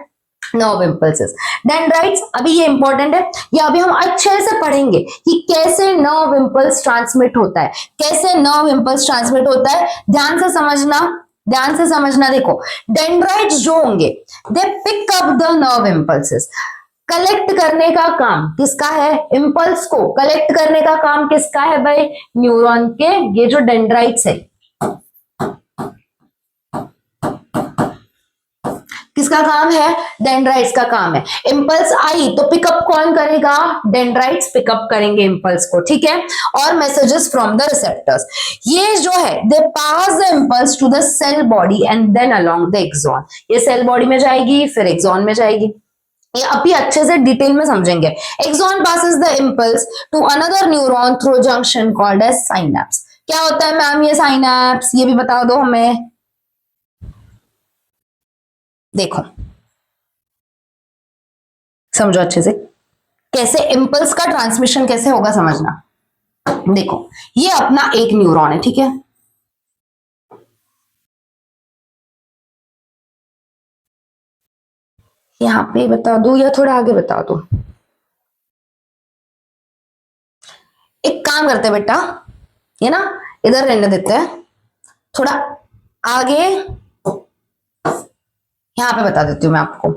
Nerve impulses. डेंड्राइट्स, अभी ये इंपॉर्टेंट है, ये अभी हम अच्छे से पढ़ेंगे कि कैसे नर्व इंपल्स ट्रांसमिट होता है, कैसे नर्व इंपल्स ट्रांसमिट होता है। ध्यान से समझना, ध्यान से समझना। देखो, डेंड्राइट्स जो होंगे, they pick up the nerve impulses. Collect करने का काम किसका है? इंपल्स को कलेक्ट करने का काम किसका है भाई? न्यूरॉन के। ये जो डेंड्राइट्स है, किसका काम है? डेंड्राइट्स का काम है। इंपल्स आई तो पिकअप कौन करेगा? डेंड्राइट्स पिकअप करेंगे इंपल्स को। ठीक है, और मैसेजेस फ्रॉम द रिसेप्टर्स। ये जो है, they pass the impulse to the cell body and then along the axon. ये सेल बॉडी में जाएगी, फिर एक्सॉन में जाएगी। ये अभी अच्छे से डिटेल में समझेंगे। Axon passes the impulse to another neuron through junction called as synapse. क्या होता है मैम ये साइनैप्स? ये भी बता दो हमें। देखो, समझो अच्छे से, कैसे इंपल्स का ट्रांसमिशन कैसे होगा समझना। देखो, ये अपना एक न्यूरॉन है, ठीक है, यहां पे बता दो या थोड़ा आगे बता दो। एक काम करते हैं बेटा, ये ना इधर रहने देते हैं, थोड़ा आगे यहाँ पे बता देती हूँ मैं आपको।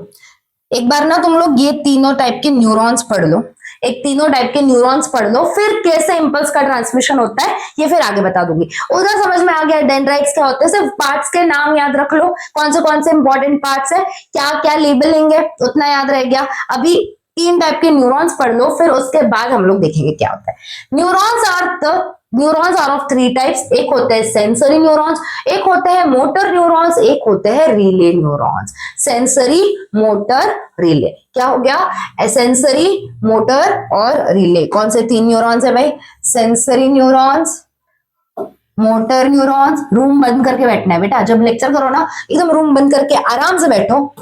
एक बार ना तुम लोग ये तीनों टाइप के न्यूरॉन्स पढ़ लो, एक तीनों टाइप के न्यूरॉन्स पढ़ लो, फिर कैसे इंपल्स का ट्रांसमिशन होता है ये फिर आगे बता दूंगी। उधर समझ में आ गया डेंड्राइट्स क्या होते हैं, सिर्फ पार्ट्स के नाम याद रख लो, कौन से इंपॉर्टेंट पार्ट्स है, क्या क्या लेबलिंग है, उतना याद रह गया। अभी तीन टाइप के न्यूरॉन्स पढ़ लो, फिर उसके बाद हम लोग देखेंगे क्या होता है। Neurons are of three types, एक होते हैं सेंसरी न्यूरॉन्स, एक होते हैं मोटर न्यूरॉन्स, एक होते हैं relay neurons. Sensory, motor, relay, क्या हो गया, सेंसरी, मोटर और रिले। कौन से तीन न्यूरॉन्स है भाई, sensory neurons, motor neurons. Room बंद करके बैठना है बेटा, जब लेक्चर करो ना एकदम रूम बंद करके आराम से बैठो।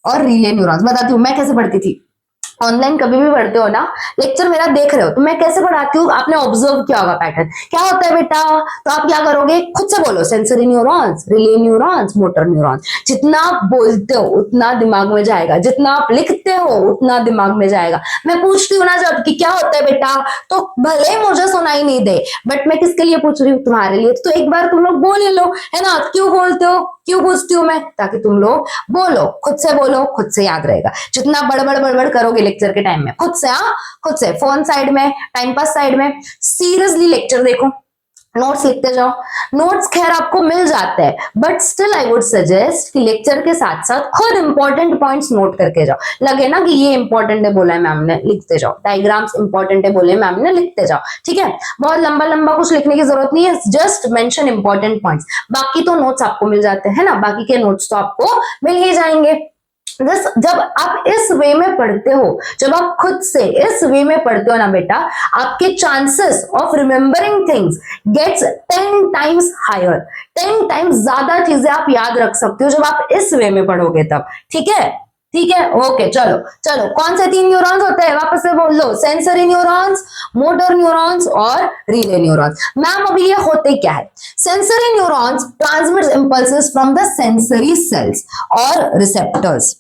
और रिले न्यूरॉन्स बताती हूँ मैं कैसे पढ़ती थी। ऑनलाइन कभी भी पढ़ते हो ना, लेक्चर मेरा देख रहे हो तो मैं कैसे पढ़ाती हूँ, आपने ऑब्जर्व किया होगा पैटर्न क्या होता है बेटा। तो आप क्या करोगे, खुद से बोलो sensory neurons, relay neurons, motor neurons. जितना आप बोलते हो उतना दिमाग में जाएगा, जितना आप लिखते हो उतना दिमाग में जाएगा। मैं पूछती हूँ ना जब कि क्या होता है बेटा, तो भले ही मुझे सुनाई नहीं दे, बट मैं किसके लिए पूछ रही हूँ, तुम्हारे लिए। तो एक बार तुम लोग बोल ही लो, है ना। क्यों बोलते हो, क्यों पूछती हूँ मैं, ताकि तुम लोग बोलो, खुद से बोलो, खुद से याद रहेगा। जितना बड़बड़ बड़बड़ करोगे लेक्चर के टाइम में, खुद से, हाँ खुद से, फोन साइड में, टाइम पास साइड में, सीरियसली लेक्चर देखो, नोट्स लिखते जाओ। नोट्स खैर आपको मिल जाते हैं, but still I would suggest कि लेक्चर के साथ साथ खुद इंपॉर्टेंट पॉइंट्स नोट करके जाओ। लगे ना कि ये इंपॉर्टेंट है बोला है मैम ने, लिखते जाओ। डायग्राम्स इंपॉर्टेंट है बोले मैम ने, लिखते जाओ, ठीक है। बहुत लंबा लंबा कुछ लिखने की जरूरत नहीं है, जस्ट मेंशन इंपॉर्टेंट पॉइंट्स। बाकी तो नोट्स आपको मिल जाते हैं ना, बाकी के नोट्स तो आपको मिल ही जाएंगे। जब आप इस वे में पढ़ते हो, जब आप खुद से इस वे में पढ़ते हो ना बेटा, आपके chances of remembering things gets 10 times higher. 10 times ज्यादा चीजें आप याद रख सकते हो जब आप इस वे में पढ़ोगे तब, ठीक है। ठीक है, ओके, चलो चलो। कौन से तीन न्यूरॉन्स होते हैं वापस से बोल लो, सेंसरी न्यूरॉन्स, मोटर न्यूरॉन्स और रिले न्यूरॉन्स। मैम अभी ये होते क्या है, sensory neurons transmits impulses from the sensory sales और रिसेप्टर्स।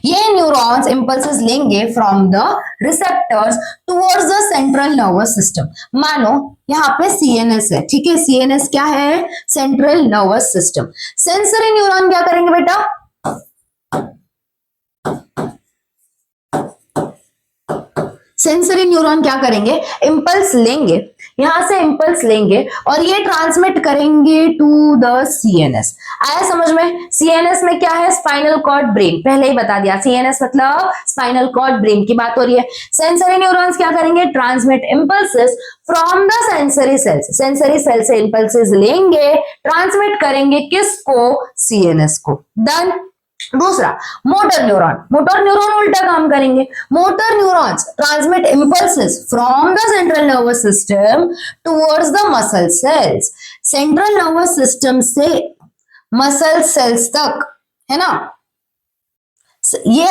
ये न्यूरॉन्स इंपल्सेस लेंगे from the receptors towards the central nervous system. मानो यहाँ पे सीएनएस है, ठीक है। सीएनएस क्या है, central nervous system. Sensory neuron क्या करेंगे बेटा, सेंसरी न्यूरॉन क्या करेंगे, इंपल्स लेंगे, यहां से इंपल्स लेंगे और ये ट्रांसमिट करेंगे टू द सीएनएस। आया समझ में। सीएनएस में क्या है, स्पाइनल कॉर्ड ब्रेन, पहले ही बता दिया, सीएनएस मतलब स्पाइनल कॉर्ड ब्रेन की बात हो रही है। सेंसरी न्यूरॉन्स क्या करेंगे, transmit impulses from the sensory cells. Sensory cell से इंपल्सेस लेंगे, ट्रांसमिट करेंगे किसको, सीएनएस को। डन। दूसरा मोटर न्यूरॉन, मोटर न्यूरॉन उल्टा काम करेंगे। Motor neurons transmit impulses from the central nervous system towards the muscle cells. Central nervous system से मसल सेल्स तक, है ना, ये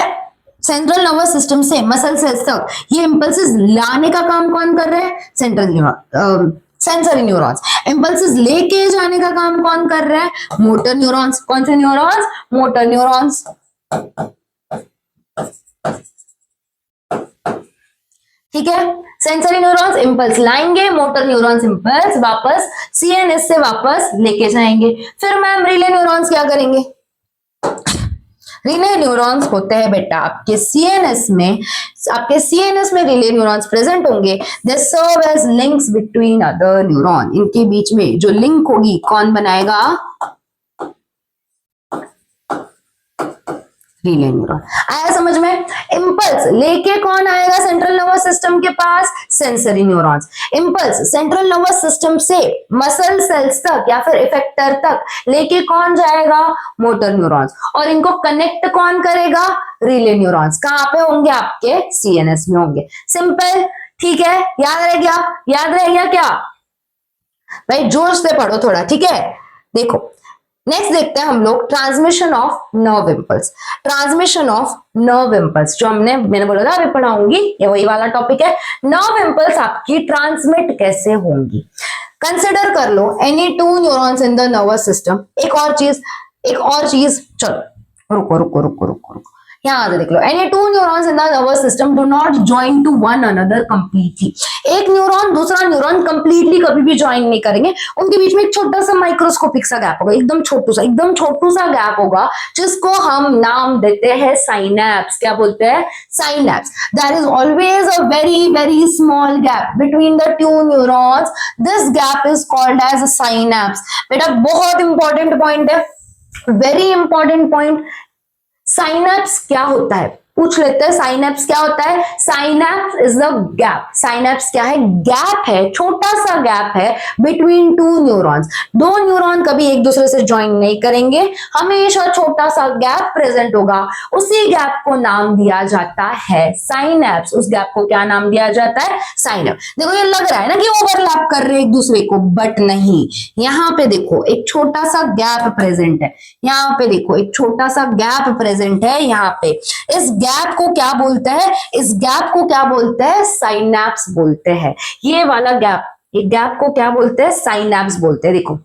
सेंट्रल नर्वस सिस्टम से मसल सेल्स तक ये इंपल्सेस लाने का काम कौन कर रहे हैं, central neuron, sensory neurons. Impulses लेके जाने का काम कौन कर रहा है, मोटर न्यूरॉन्स। कौन से न्यूरॉन्स, मोटर न्यूरॉन्स, ठीक है। सेंसरी न्यूरॉन्स इंपल्स लाएंगे, मोटर न्यूरॉन्स इंपल्स वापस सीएनएस से वापस लेके जाएंगे। फिर मैम रिले न्यूरॉन्स क्या करेंगे, रिले न्यूरॉन्स होते हैं बेटा आपके सीएनएस में, आपके सीएनएस में रिले न्यूरॉन्स प्रेजेंट होंगे। They serve as links between other neuron. इनके बीच में जो लिंक होगी कौन बनाएगा, रिले न्यूरॉन। आया समझ में। इंपल्स लेके कौन आएगा सेंट्रल नर्वस सिस्टम के पास, sensory neurons. Impulse central nervous system से मसल सेल्स तक या फिर इफेक्टर तक लेके कौन जाएगा, मोटर न्यूरॉन्स। और इनको कनेक्ट कौन करेगा, रिले न्यूरॉन्स। कहां पे होंगे, आपके सीएनएस में होंगे। सिंपल, ठीक है। याद रह गया, याद रह गया क्या भाई, जोश से पढ़ो थोड़ा, ठीक है। देखो नेक्स्ट देखते हैं हम लोग transmission of nerve impulse. Transmission of nerve impulse जो मैंने बोला था अभी पढ़ाऊंगी, ये वही वाला टॉपिक है। नर्व इंपल्स आपकी ट्रांसमिट कैसे होंगी, कंसिडर कर लो any two neurons in the nervous system. एक और चीज, चलो रुको रुको रुको रुको रुको, यहाँ से देख लो, any two neurons in the nervous system do not join to one another completely. एक न्यूरॉन दूसरा न्यूरॉन कंप्लीटली कभी भी ज्वाइन नहीं करेंगे, उनके बीच में एक छोटा सा माइक्रोस्कोपिक सा गैप होगा, एकदम छोटू सा गैप होगा, जिसको हम नाम देते हैं साइनैप्स। क्या बोलते हैं? Synapse. There is always a very very small gap between the two neurons, this gap is called as a synapse. बेटा बहुत इंपॉर्टेंट पॉइंट है, वेरी इंपॉर्टेंट पॉइंट। साइनैप्स क्या होता है पूछ लेते हैं। साइनैप्स क्या होता है? Synapse is the gap. Synapse क्या है? गैप है, छोटा सा गैप है बिटवीन टू न्यूरॉन्स। दो न्यूरॉन कभी एक दूसरे से ज्वाइन नहीं करेंगे, हमेशा छोटा सा गैप प्रेजेंट होगा, उसी गैप को नाम दिया जाता है साइनैप्स। उस गैप को क्या नाम दिया जाता है? साइनैप्स। देखो ये लग रहा है ना कि ओवरलैप कर रहे हैं एक दूसरे को, बट नहीं। यहाँ पे देखो एक छोटा सा गैप प्रेजेंट है, यहाँ पे देखो एक छोटा सा गैप प्रेजेंट है, यहाँ पे इस गैप को क्या बोलते हैं? इस गैप को क्या बोलते हैं? साइनैप्स बोलते हैं। ये वाला गैप, ये गैप को क्या बोलते हैं? साइनैप्स बोलते हैं। देखो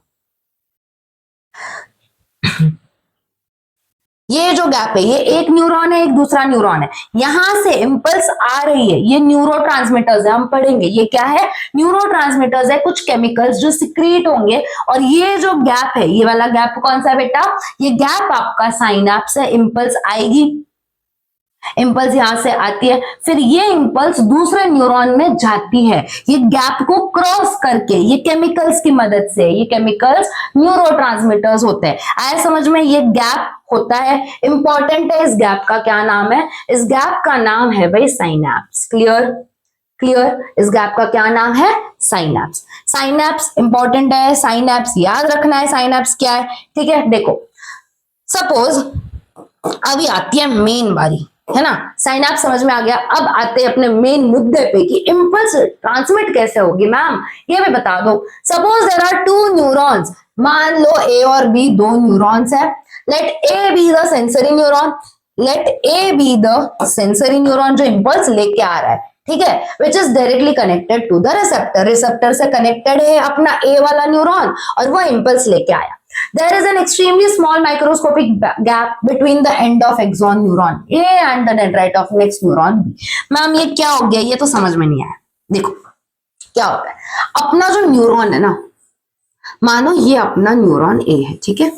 ये जो गैप है, ये एक न्यूरॉन है, एक दूसरा न्यूरॉन है, यहां से इंपल्स आ रही है, ये न्यूरोट्रांसमीटर्स है, हम पढ़ेंगे ये क्या है? न्यूरोट्रांसमीटर्स है, कुछ केमिकल्स जो सिक्रीट होंगे। और ये जो गैप है, ये वाला गैप कौन सा है बेटा? ये गैप आपका साइनैप्स है। इंपल्स आएगी, इंपल्स यहां से आती है, फिर ये इंपल्स दूसरे न्यूरॉन में जाती है, ये गैप को क्रॉस करके, ये केमिकल्स की मदद से। ये केमिकल्स न्यूरोट्रांसमीटर्स होते हैं। आए समझ में? ये गैप होता है, इंपॉर्टेंट है। इस गैप का क्या नाम है? इस गैप का नाम है भाई साइनैप्स। क्लियर? क्लियर? इस गैप का क्या नाम है? साइनैप्स। साइनैप्स इंपॉर्टेंट है, साइनैप्स याद रखना है। साइनैप्स क्या है? ठीक है, देखो सपोज अभी आती है मेन बारी, है ना? साइनैप्स समझ में आ गया। अब आते हैं अपने मेन मुद्दे पे कि इंपल्स ट्रांसमिट कैसे होगी मैम, ये भी बता दो। Suppose there are two neurons, मान लो ए और बी दो न्यूरॉन्स है। Let A be the sensory neuron, let A be the sensory neuron जो इंपल्स लेके आ रहा है, ठीक है, which is directly connected to the receptor. Receptor से कनेक्टेड है अपना ए वाला न्यूरॉन और वो इंपल्स लेके आया। There is an extremely small microscopic gap between the end of axon neuron A and the dendrite of next neuron B. Ma'am ये क्या हो गया? ये तो समझ में नहीं आया। देखो क्या होता है, अपना जो न्यूरॉन है ना, मानो ये अपना न्यूरॉन A है, ठीक है,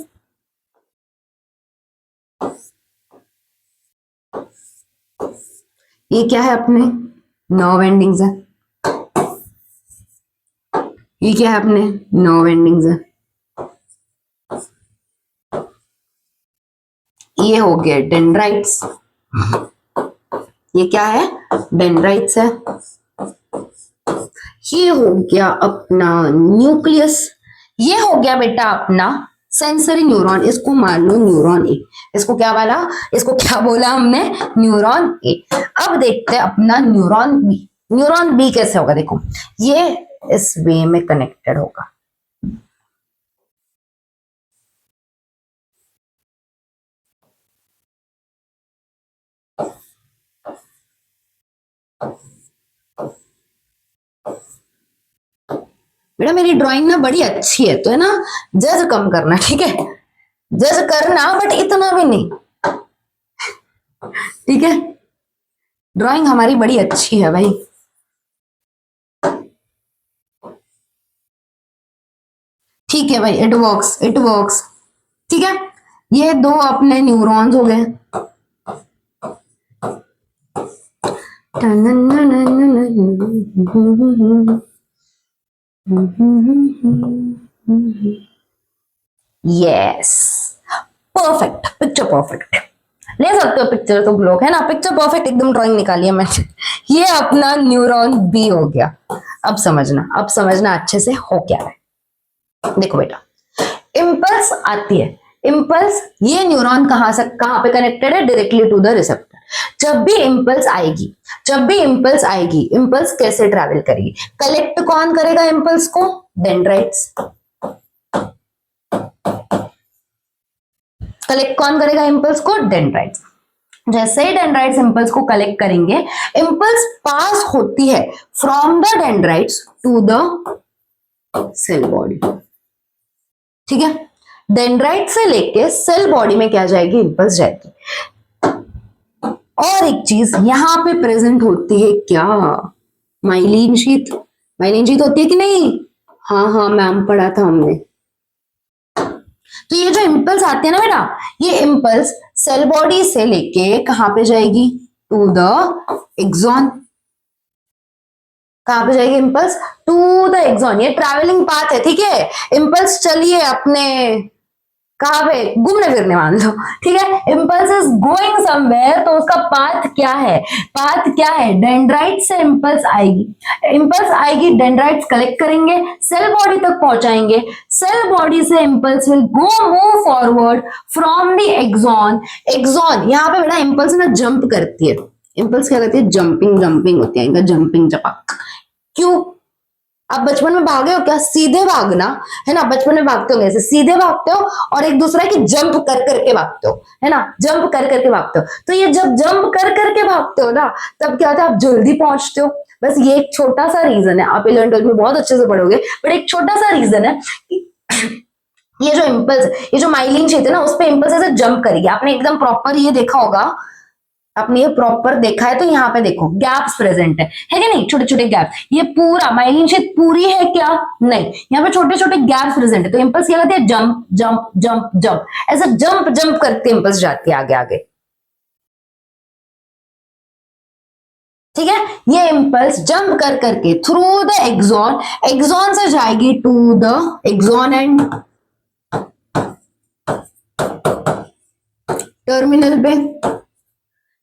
ये क्या है? अपने नर्व एंडिंग्स है। ये क्या है? अपने नर्व एंडिंग्स है। ये हो गया डेंड्राइट्स। ये क्या है? डेंड्राइट्स है। ये हो गया अपना न्यूक्लियस। ये हो गया बेटा अपना सेंसरी न्यूरॉन। इसको मान लो न्यूरॉन ए। इसको क्या बोला? इसको क्या बोला हमने? न्यूरॉन ए। अब देखते हैं अपना न्यूरॉन बी। न्यूरॉन बी कैसे होगा? देखो ये इस वे में कनेक्टेड होगा, बेटा मेरी ड्राइंग ना बड़ी अच्छी है, तो है ना, जज कम करना, ठीक है, जज करना बट इतना भी नहीं, ठीक है। ड्राइंग हमारी बड़ी अच्छी है भाई। ठीक है भाई, इट वर्क्स, इट वर्क्स। ठीक है, ये दो अपने न्यूरॉन्स हो गए। Yes, perfect, picture perfect. ले सकते हो पिक्चर तुम लोग, है ना, पिक्चर परफेक्ट एकदम ड्राइंग निकाली है मैंने। ये अपना न्यूरॉन बी हो गया। अब समझना अच्छे से हो क्या है। देखो बेटा, इम्पल्स आती है, इम्पल्स, ये न्यूरॉन कहां पे कनेक्टेड है? Directly to the receptor. जब भी इम्पल्स आएगी, इम्पल्स कैसे ट्रैवल करेगी? कलेक्ट कौन करेगा इम्पल्स को? डेंड्राइट्स। कलेक्ट कौन करेगा इम्पल्स को? डेंड्राइट्स। जैसे ही डेंड्राइट्स इम्पल्स को कलेक्ट करेंगे, इम्पल्स पास होती है from the dendrites to the cell body. ठीक है, डेंड्राइट से लेके सेल बॉडी में क्या जाएगी? इम्पल्स जाएगी। और एक चीज यहाँ पे प्रेजेंट होती है क्या, माइलिन शीथ। माइलिन शीथ होती है कि नहीं? हाँ हाँ मैम, पढ़ा था हमने। तो ये जो इम्पल्स आते हैं ना बेटा, ये इम्पल्स सेल बॉडी से लेके कहां पे जाएगी, टू द एक्सॉन। कहां पे जाएगी इम्पल्स, टू द एक्सॉन। ये ट्रैवलिंग पाथ है, ठीक है। इम्पल्स चलिए अपने कहां पे, घूमने फिरने मान लो, ठीक है। इम्पल्स इज गोइंग समवेयर, तो उसका पाथ क्या है, पाथ क्या है, डेंड्राइट से इम्पल्स आएगी। इम्पल्स आएगी, डेंड्राइट्स कलेक्ट करेंगे, सेल बॉडी तक पहुंचाएंगे। सेल बॉडी से impulse will go move forward from the axon. Axon यहाँ पे बेटा इम्पल्स ना जंप करती है। इम्पल्स क्या करती है, जंपिंग जंपिंग होती है इनका, जंपिंग जपक। क्यों? आप बचपन में भागे हो क्या, सीधे भागना है ना, बचपन में भागते हो ऐसे सीधे भागते हो, और एक दूसरा की जंप कर करके भागते हो, है ना, जंप कर करके भागते हो। तो ये जब जंप कर करके भागते हो ना, तब क्या होता है, आप जल्दी पहुंचते हो। बस ये एक छोटा सा रीजन है, आप 11th-12th में बहुत अच्छे से पढ़ोगे, बट एक छोटा सा रीजन है कि ये जो इम्पल्स, ये जो माइलिन क्षेत्र है ना, उस पर इम्पल्स ऐसे जंप करेगी। आपने एकदम प्रॉपर ये देखा होगा, आपने ये प्रॉपर देखा है, तो यहाँ पे देखो गैप्स प्रेजेंट है कि नहीं, छोटे छोटे गैप। ये पूरा माइलिन क्षेत्र पूरी है क्या, नहीं, यहाँ पे छोटे छोटे गैप्स प्रेजेंट है। तो इम्पल्स क्या करती है, जंप जंप जंप जंप, ऐसा जंप जंप करते इम्पल्स जाती है आगे आगे, ठीक है। ये इम्पल्स जंप कर करके थ्रू द एक्सॉन, एक्सॉन से जाएगी to the axon end terminal पे,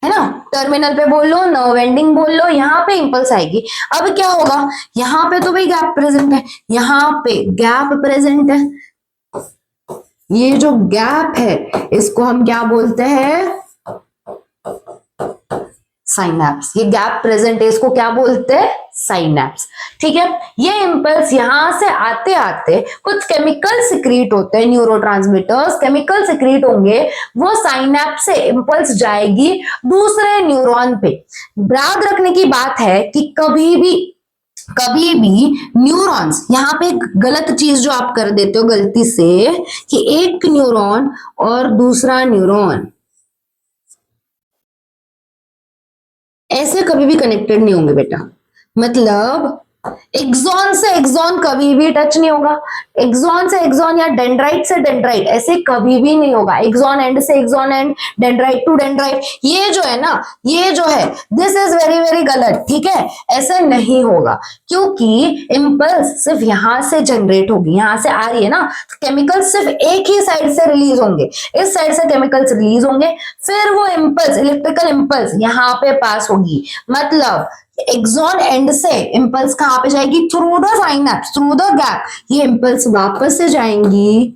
है ना, टर्मिनल पे बोल लो, नर्व एंडिंग बोल लो, यहाँ पे इंपल्स आएगी। अब क्या होगा, यहाँ पे तो भाई गैप प्रेजेंट है, यहाँ पे गैप प्रेजेंट है। ये जो गैप है इसको हम क्या बोलते हैं, साइनैप्स। ये गैप प्रेजेंट है, इसको क्या बोलते हैं, साइनैप्स, ठीक है। ये इंपल्स यहां से आते आते कुछ केमिकल सिक्रीट होते हैं, न्यूरोट्रांसमीटर्स केमिकल सिक्रीट होंगे, वो साइनैप्स से इंपल्स जाएगी दूसरे न्यूरॉन पे। याद रखने की बात है कि कभी भी न्यूरॉन्स, यहाँ पे गलत चीज जो आप कर देते हो गलती से, कि एक न्यूरॉन और दूसरा न्यूरॉन ऐसे कभी भी कनेक्टेड नहीं होंगे बेटा। मतलब एक्सॉन से एक्सॉन कभी भी टच नहीं होगा, एक्सॉन से एक्सॉन या डेंड्राइट से डेंड्राइट ऐसे कभी भी नहीं होगा, एक्सॉन एंड से axon end, dendrite to dendrite, ये जो है ना, ये जो है दिस इज वेरी वेरी गलत, ठीक है। ऐसे नहीं होगा, क्योंकि इंपल्स सिर्फ यहां से जनरेट होगी, यहां से आ रही है ना, केमिकल सिर्फ एक ही साइड से रिलीज होंगे, इस साइड से केमिकल्स रिलीज होंगे, फिर वो इंपल्स, इलेक्ट्रिकल इंपल्स यहाँ पे पास होगी। मतलब एक्सॉन एंड से इंपल्स कहां पे जाएगी, through the synapse, through the gap, ये इंपल्स वापस से जाएंगी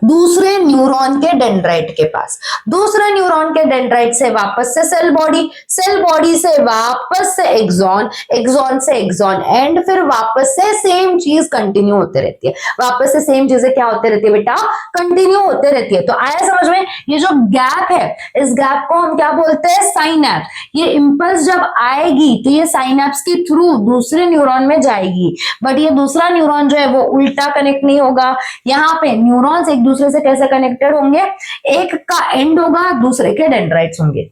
दूसरे न्यूरॉन के डेंड्राइट के पास, दूसरे न्यूरॉन के डेंड्राइट से वापस से सेल बॉडी, सेल बॉडी से वापस से एक्सॉन, एक्सॉन से एक्सॉन एंड, फिर वापस से सेम चीज कंटिन्यू होते रहती है, वापस से सेम चीजें क्या होते रहती है बेटा, कंटिन्यू होते रहती है। तो आया समझ में, ये जो गैप है, इस गैप को हम क्या बोलते हैं, साइनैप्स। ये इंपल्स जब आएगी तो ये साइनैप्स के थ्रू दूसरे न्यूरॉन में जाएगी, बट ये दूसरा न्यूरॉन जो है वो उल्टा कनेक्ट नहीं होगा। यहाँ पे न्यूरॉन्स एक दूसरे से कैसे कनेक्टेड होंगे, एक का एंड होगा, दूसरे के डेंड्राइट्स होंगे।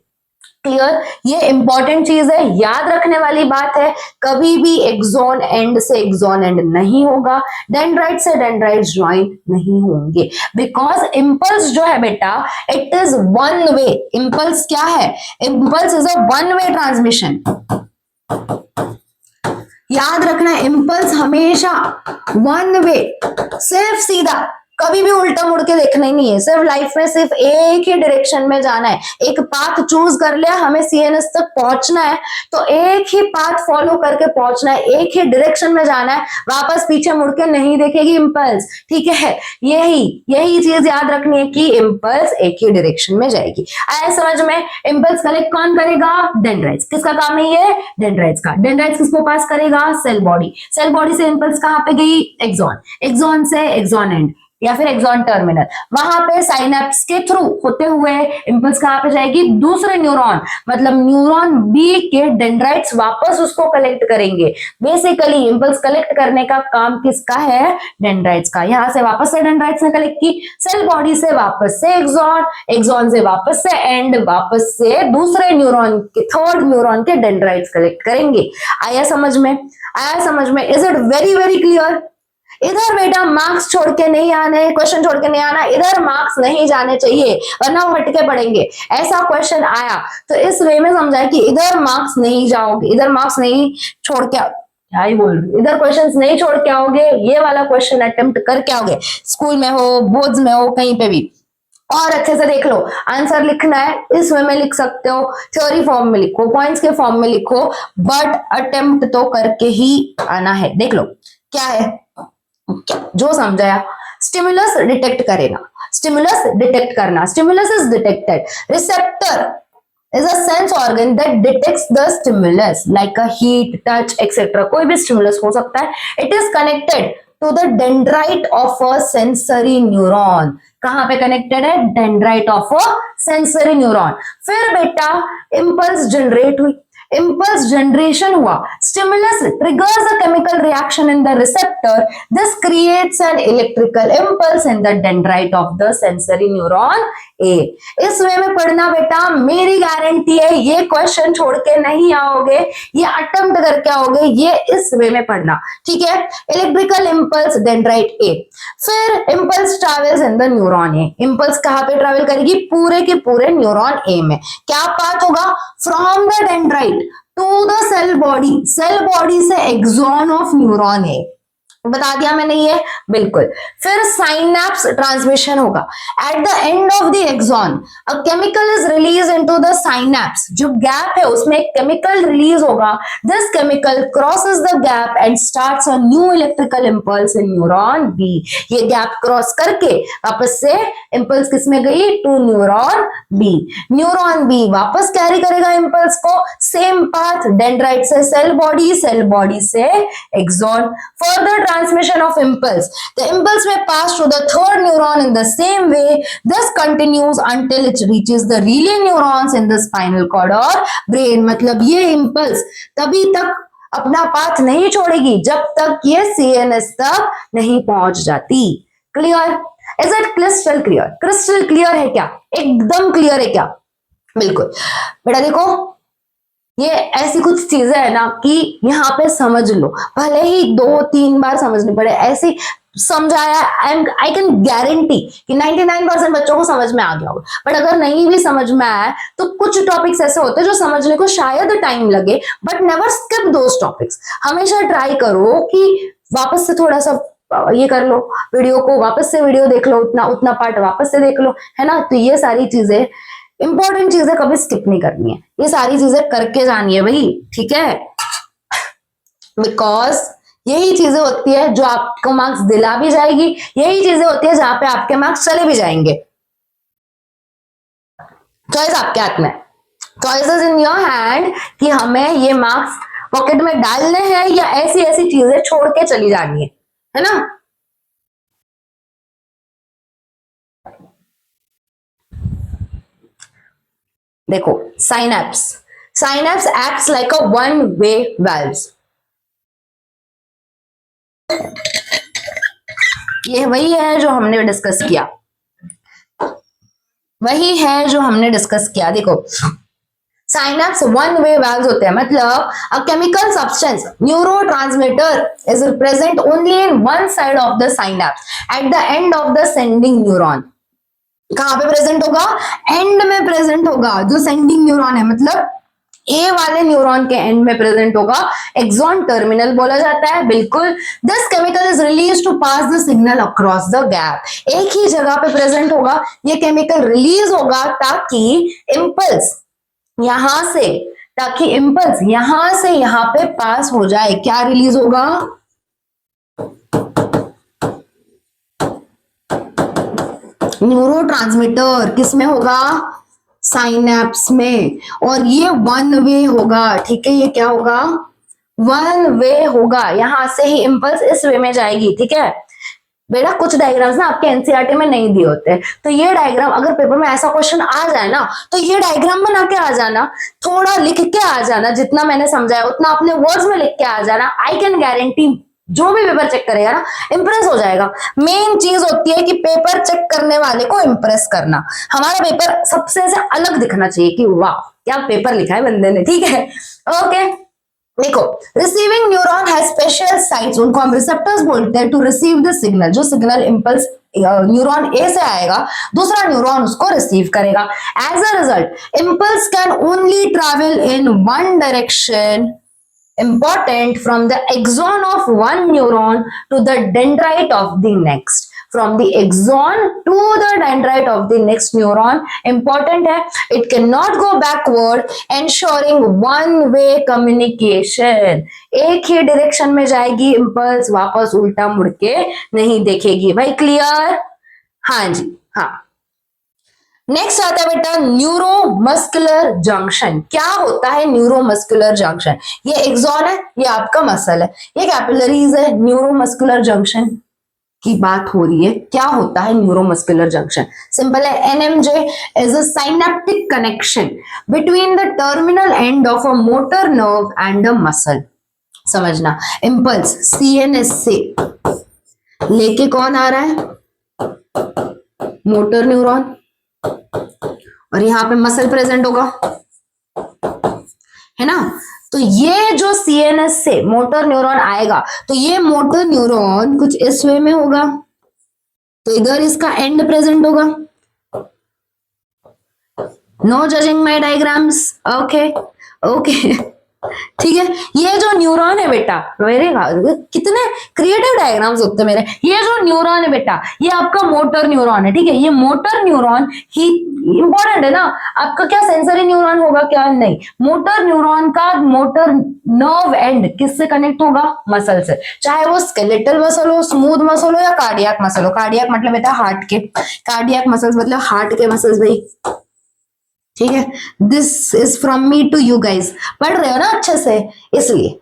क्लियर, ये इंपॉर्टेंट चीज है, याद रखने वाली बात है, कभी भी एक्सॉन एंड से एक्सॉन एंड नहीं होगा, डेंड्राइट से डेंड्राइट्स ज्वाइन नहीं होंगे, बिकॉज इंपल्स जो है बेटा it is one way. Impulse क्या है, impulse is a one way transmission. याद रखना, इंपल्स हमेशा वन वे, सिर्फ सीधा, कभी भी उल्टा मुड़ के देखना ही नहीं है, सिर्फ लाइफ में सिर्फ एक ही डायरेक्शन में जाना है। एक पाथ चूज कर लिया, हमें सीएनएस तक पहुंचना है तो एक ही पाथ फॉलो करके पहुंचना है, एक ही डायरेक्शन में जाना है, वापस पीछे मुड़ के नहीं देखेगी इंपल्स, ठीक है। यही चीज याद रखनी है कि इंपल्स एक ही डायरेक्शन में जाएगी। आया समझ में, इंपल्स कलेक्ट कौन करेगा, डेंड्राइट्स। किसका काम है ये, डेंड्राइट्स का। डेंड्राइट्स किसको पास करेगा, सेल बॉडी। सेल बॉडी से इंपल्स कहां पे गई, एक्सॉन, एक्सॉन से एक्सॉन एंड, या फिर एक्सॉन टर्मिनल, वहां पे साइनेप्स के थ्रू होते हुए इंपल्स कहां पे जाएगी, दूसरे न्यूरॉन मतलब न्यूरॉन बी के डेंड्राइट्स वापस उसको कलेक्ट करेंगे। बेसिकली इंपल्स कलेक्ट करने का काम किसका है, डेंड्राइट्स का। यहां से वापस से डेंड्राइट्स ने कलेक्ट की, सेल बॉडी से वापस से एक्सॉन, एक्सॉन से वापस से एंड, वापस से दूसरे न्यूरॉन के, थर्ड न्यूरॉन के डेंड्राइट्स कलेक्ट करेंगे। आया समझ में, आया समझ में? Is it very very clear? इधर बेटा मार्क्स छोड़ के नहीं आने, क्वेश्चन छोड़ के नहीं आना, इधर मार्क्स नहीं जाने चाहिए वरना वो हटके पड़ेंगे। ऐसा क्वेश्चन आया तो इस वे में समझाए कि इधर मार्क्स नहीं जाओगे, इधर मार्क्स नहीं छोड़ के, क्या ही बोल रही, इधर क्वेश्चंस नहीं छोड़ के आओगे, ये वाला क्वेश्चन अटेम्प्ट करके आओगे, स्कूल में हो, बोर्ड्स में हो, कहीं पे भी। और अच्छे से देख लो, आंसर लिखना है इस वे में लिख सकते हो, थ्योरी फॉर्म में लिखो, पॉइंट्स के फॉर्म में लिखो, बट अटेम्प्ट तो करके ही आना है। देख लो क्या है, जो समझाया, स्टिमुलस डिटेक्ट करेगा, स्टिमुलस डिटेक्ट करना, stimulus is detected, receptor is a sense organ that detects the stimulus like a heat, touch, etc. कोई भी stimulus हो सकता है। It is connected to the dendrite of a sensory neuron। कहां पे connected है, dendrite of a sensory neuron। फिर बेटा impulse generate हुई, impulse generation हुआ, stimulus triggers a chemical reaction in the receptor, this creates an electrical impulse in the dendrite of the sensory neuron A। इस वे में पढ़ना बेटा, मेरी गारंटी है ये क्वेश्चन छोड़ के नहीं आओगे, ये अटेम्प्ट करके आओगे, ये इस वे में पढ़ना, ठीक है। इलेक्ट्रिकल इंपल्स डेंड्राइट ए, फिर impulse travels in the neuron A. Impulse कहां पे ट्रैवल करेगी, पूरे के पूरे न्यूरॉन ए में। क्या पाथ होगा, from the dendrite to the cell body, cell body से एक्सॉन ऑफ न्यूरॉन ए, बता दिया मैंने ये, बिल्कुल। फिर साइनेप्स ट्रांसमिशन होगा, at the end of the axon a chemical is release into the synapse, जो गैप है उसमें एक केमिकल रिलीज होगा, this chemical crosses the gap and starts a new electrical impulse in neuron B. ये gap cross करके वापस से impulse किसमें गई, to neuron B. Neuron B वापस कैरी करेगा इंपल्स को, सेम पाथ, डेंड्राइट से सेल बॉडी, सेल बॉडी से axon. Further transmission of impulse, the impulse may pass to the third neuron in the same way, this continues until it reaches the relay neurons in the spinal cord और brain। मतलब ये impulse तभी तक अपना path नहीं छोड़ेगी जब तक ये CNS तक नहीं पहुंच जाती। Clear? Is it crystal clear? Crystal clear है क्या, एकदम क्लियर है क्या? बिल्कुल बेटा देखो, ये ऐसी कुछ चीजें है ना कि यहाँ पे समझ लो, भले ही 2-3 बार समझनी पड़े, ऐसी समझाया, आई कैन गारंटी कि 99% बच्चों को समझ में आ गया होगा। बट अगर नहीं भी समझ में आया तो कुछ टॉपिक्स ऐसे होते हैं जो समझने को शायद टाइम लगे, but never skip those topics. हमेशा ट्राई करो कि वापस से थोड़ा सा ये कर लो, वीडियो को वापस से वीडियो देख लो, उतना पार्ट वापस से देख लो, है ना। तो ये सारी चीजें, इंपॉर्टेंट चीजें कभी स्किप नहीं करनी है, ये सारी चीजें करके जानी है भाई, ठीक है। बिकॉज यही चीजें होती है जो आपको मार्क्स दिला भी जाएगी, यही चीजें होती है जहां पे आपके मार्क्स चले भी जाएंगे। चॉइस आपके हाथ में, चॉइसेस इन योर हैंड कि हमें ये मार्क्स पॉकेट में डालने हैं या ऐसी ऐसी चीजें छोड़ के चली जानी है ना। देखो synapse, synapse acts like a one way valves. ये वही है जो हमने डिस्कस किया, वही है जो हमने डिस्कस किया। देखो साइनेप्स वन वे वाल्व्स होते हैं, मतलब a chemical substance neurotransmitter is present only in one side of the synapse eight the end of the sending neuron. कहां पे प्रेजेंट होगा, एंड में प्रेजेंट होगा, जो सेंडिंग न्यूरॉन है, मतलब ए वाले न्यूरॉन के एंड में प्रेजेंट होगा, एक्सॉन टर्मिनल बोला जाता है, बिल्कुल। This chemical is release to pass the signal across the gap. एक ही जगह पे प्रेजेंट होगा, ये केमिकल रिलीज होगा ताकि इंपल्स यहां से, ताकि इंपल्स यहां से यहां पे पास हो जाए। क्या रिलीज होगा, न्यूरोट्रांसमीटर किसमें होगा, साइनेप्स में, और ये वन वे होगा, ठीक है। ये क्या होगा, वन वे होगा, यहां से ही इंपल्स इस वे में जाएगी, ठीक है। बेटा कुछ डायग्राम्स ना आपके एनसीईआरटी में नहीं दिए होते, तो ये डायग्राम अगर पेपर में ऐसा क्वेश्चन आ जाए ना तो ये डायग्राम बना के आ जाना, थोड़ा लिख के आ जाना, जितना मैंने समझाया उतना अपने वर्ड्स में लिख के आ जाना। आई कैन गारंटी जो भी पेपर चेक करेगा ना इंप्रेस हो जाएगा। मेन चीज होती है कि पेपर चेक करने वाले को इंप्रेस करना। हमारा पेपर सबसे से अलग दिखना चाहिए कि वाह क्या पेपर लिखा है बंदे ने, ठीक है। ओके देखो, receiving neuron has special sites, उनको हम रिसेप्टर्स बोलते हैं, टू रिसीव द सिग्नल। जो सिग्नल इंपल्स न्यूरॉन ए से आएगा दूसरा न्यूरॉन उसको रिसीव करेगा। As a result impulse can only travel in one direction, important, from the axon of one neuron to the dendrite of the next, from the axon to the dendrite of the next neuron, important है, it cannot go backward, ensuring one way communication, एक ही direction में जाएगी impulse, वापस उल्टा मुड़ के नहीं देखेगी। भाई क्लियर? हाँ जी हाँ। नेक्स्ट आता है बेटा न्यूरोमस्कुलर जंक्शन। क्या होता है न्यूरोमस्कुलर जंक्शन? ये एक्सॉन है, ये आपका मसल है, ये कैपिलरीज है। न्यूरोमस्कुलर जंक्शन की बात हो रही है। क्या होता है न्यूरोमस्कुलर जंक्शन? सिंपल है, NMJ is a synaptic connection between the terminal end of a motor nerve and a muscle. समझना, इंपल्स सीएनएस से लेके कौन आ रहा है? मोटर न्यूरॉन, और यहाँ पे मसल प्रेजेंट होगा, है ना। तो ये जो सीएनएस से मोटर न्यूरॉन आएगा तो ये मोटर न्यूरॉन कुछ इस वे में होगा, तो इधर इसका एंड प्रेजेंट होगा। No judging my diagrams, okay okay ठीक है। ये जो न्यूरॉन है बेटा, मेरे कितने क्रिएटिव डायग्राम्स होते हैं मेरे। ये जो न्यूरॉन है बेटा ये आपका मोटर न्यूरॉन है, ठीक है। ये मोटर न्यूरॉन ही इंपॉर्टेंट है ना। आपका क्या सेंसरी न्यूरॉन होगा क्या? नहीं, मोटर न्यूरॉन का मोटर नर्व एंड किससे कनेक्ट होगा? मसल से, चाहे वो स्केलेटल मसल हो, स्मूथ मसल हो या कार्डियक मसल हो। कार्डियक मतलब बेटा हार्ट के, कार्डियक मसल्स मतलब हार्ट के मसल्स भाई, ठीक है। This is from me to you guys. पढ़ रहे हो ना अच्छे से? इसलिए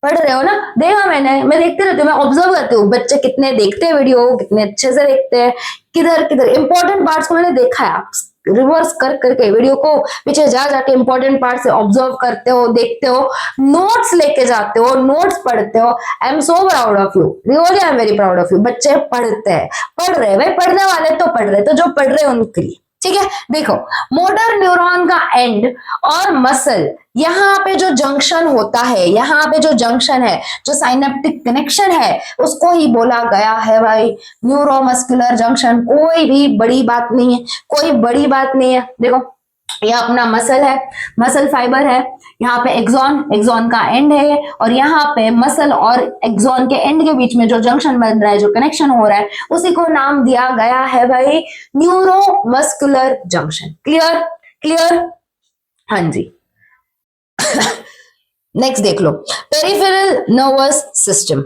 पढ़ रहे हो ना? देखा मैं देखते रहती हूँ, मैं ऑब्जर्व करती हूँ बच्चे कितने देखते हैं वीडियो, कितने अच्छे से देखते हैं, किधर किधर इंपॉर्टेंट पार्ट्स को मैंने देखा है। आप रिवर्स कर करके वीडियो को पीछे जा जाके इंपॉर्टेंट पार्ट से ऑब्जर्व करते हो, देखते हो, नोट्स लेके जाते हो, नोट्स पढ़ते हो। I am so proud of you, really I am very proud of you. बच्चे पढ़ते हैं, पढ़ रहे भाई, पढ़ने वाले तो पढ़ रहे, तो जो पढ़ रहे हैं उनके लिए, ठीक है। देखो, मोटर न्यूरॉन का एंड और मसल, यहाँ पे जो जंक्शन होता है, यहाँ पे जो जंक्शन है, जो साइनेप्टिक कनेक्शन है, उसको ही बोला गया है भाई न्यूरोमस्कुलर जंक्शन। कोई भी बड़ी बात नहीं है, कोई बड़ी बात नहीं है। देखो ये अपना मसल है, मसल फाइबर है, यहाँ पे एक्सॉन, एक्सॉन का एंड है, और यहाँ पे मसल और एक्सॉन के एंड के बीच में जो जंक्शन बन रहा है, जो कनेक्शन हो रहा है, उसी को नाम दिया गया है भाई न्यूरोमस्कुलर जंक्शन। क्लियर? क्लियर? हाँ जी नेक्स्ट देख लो, peripheral nervous system.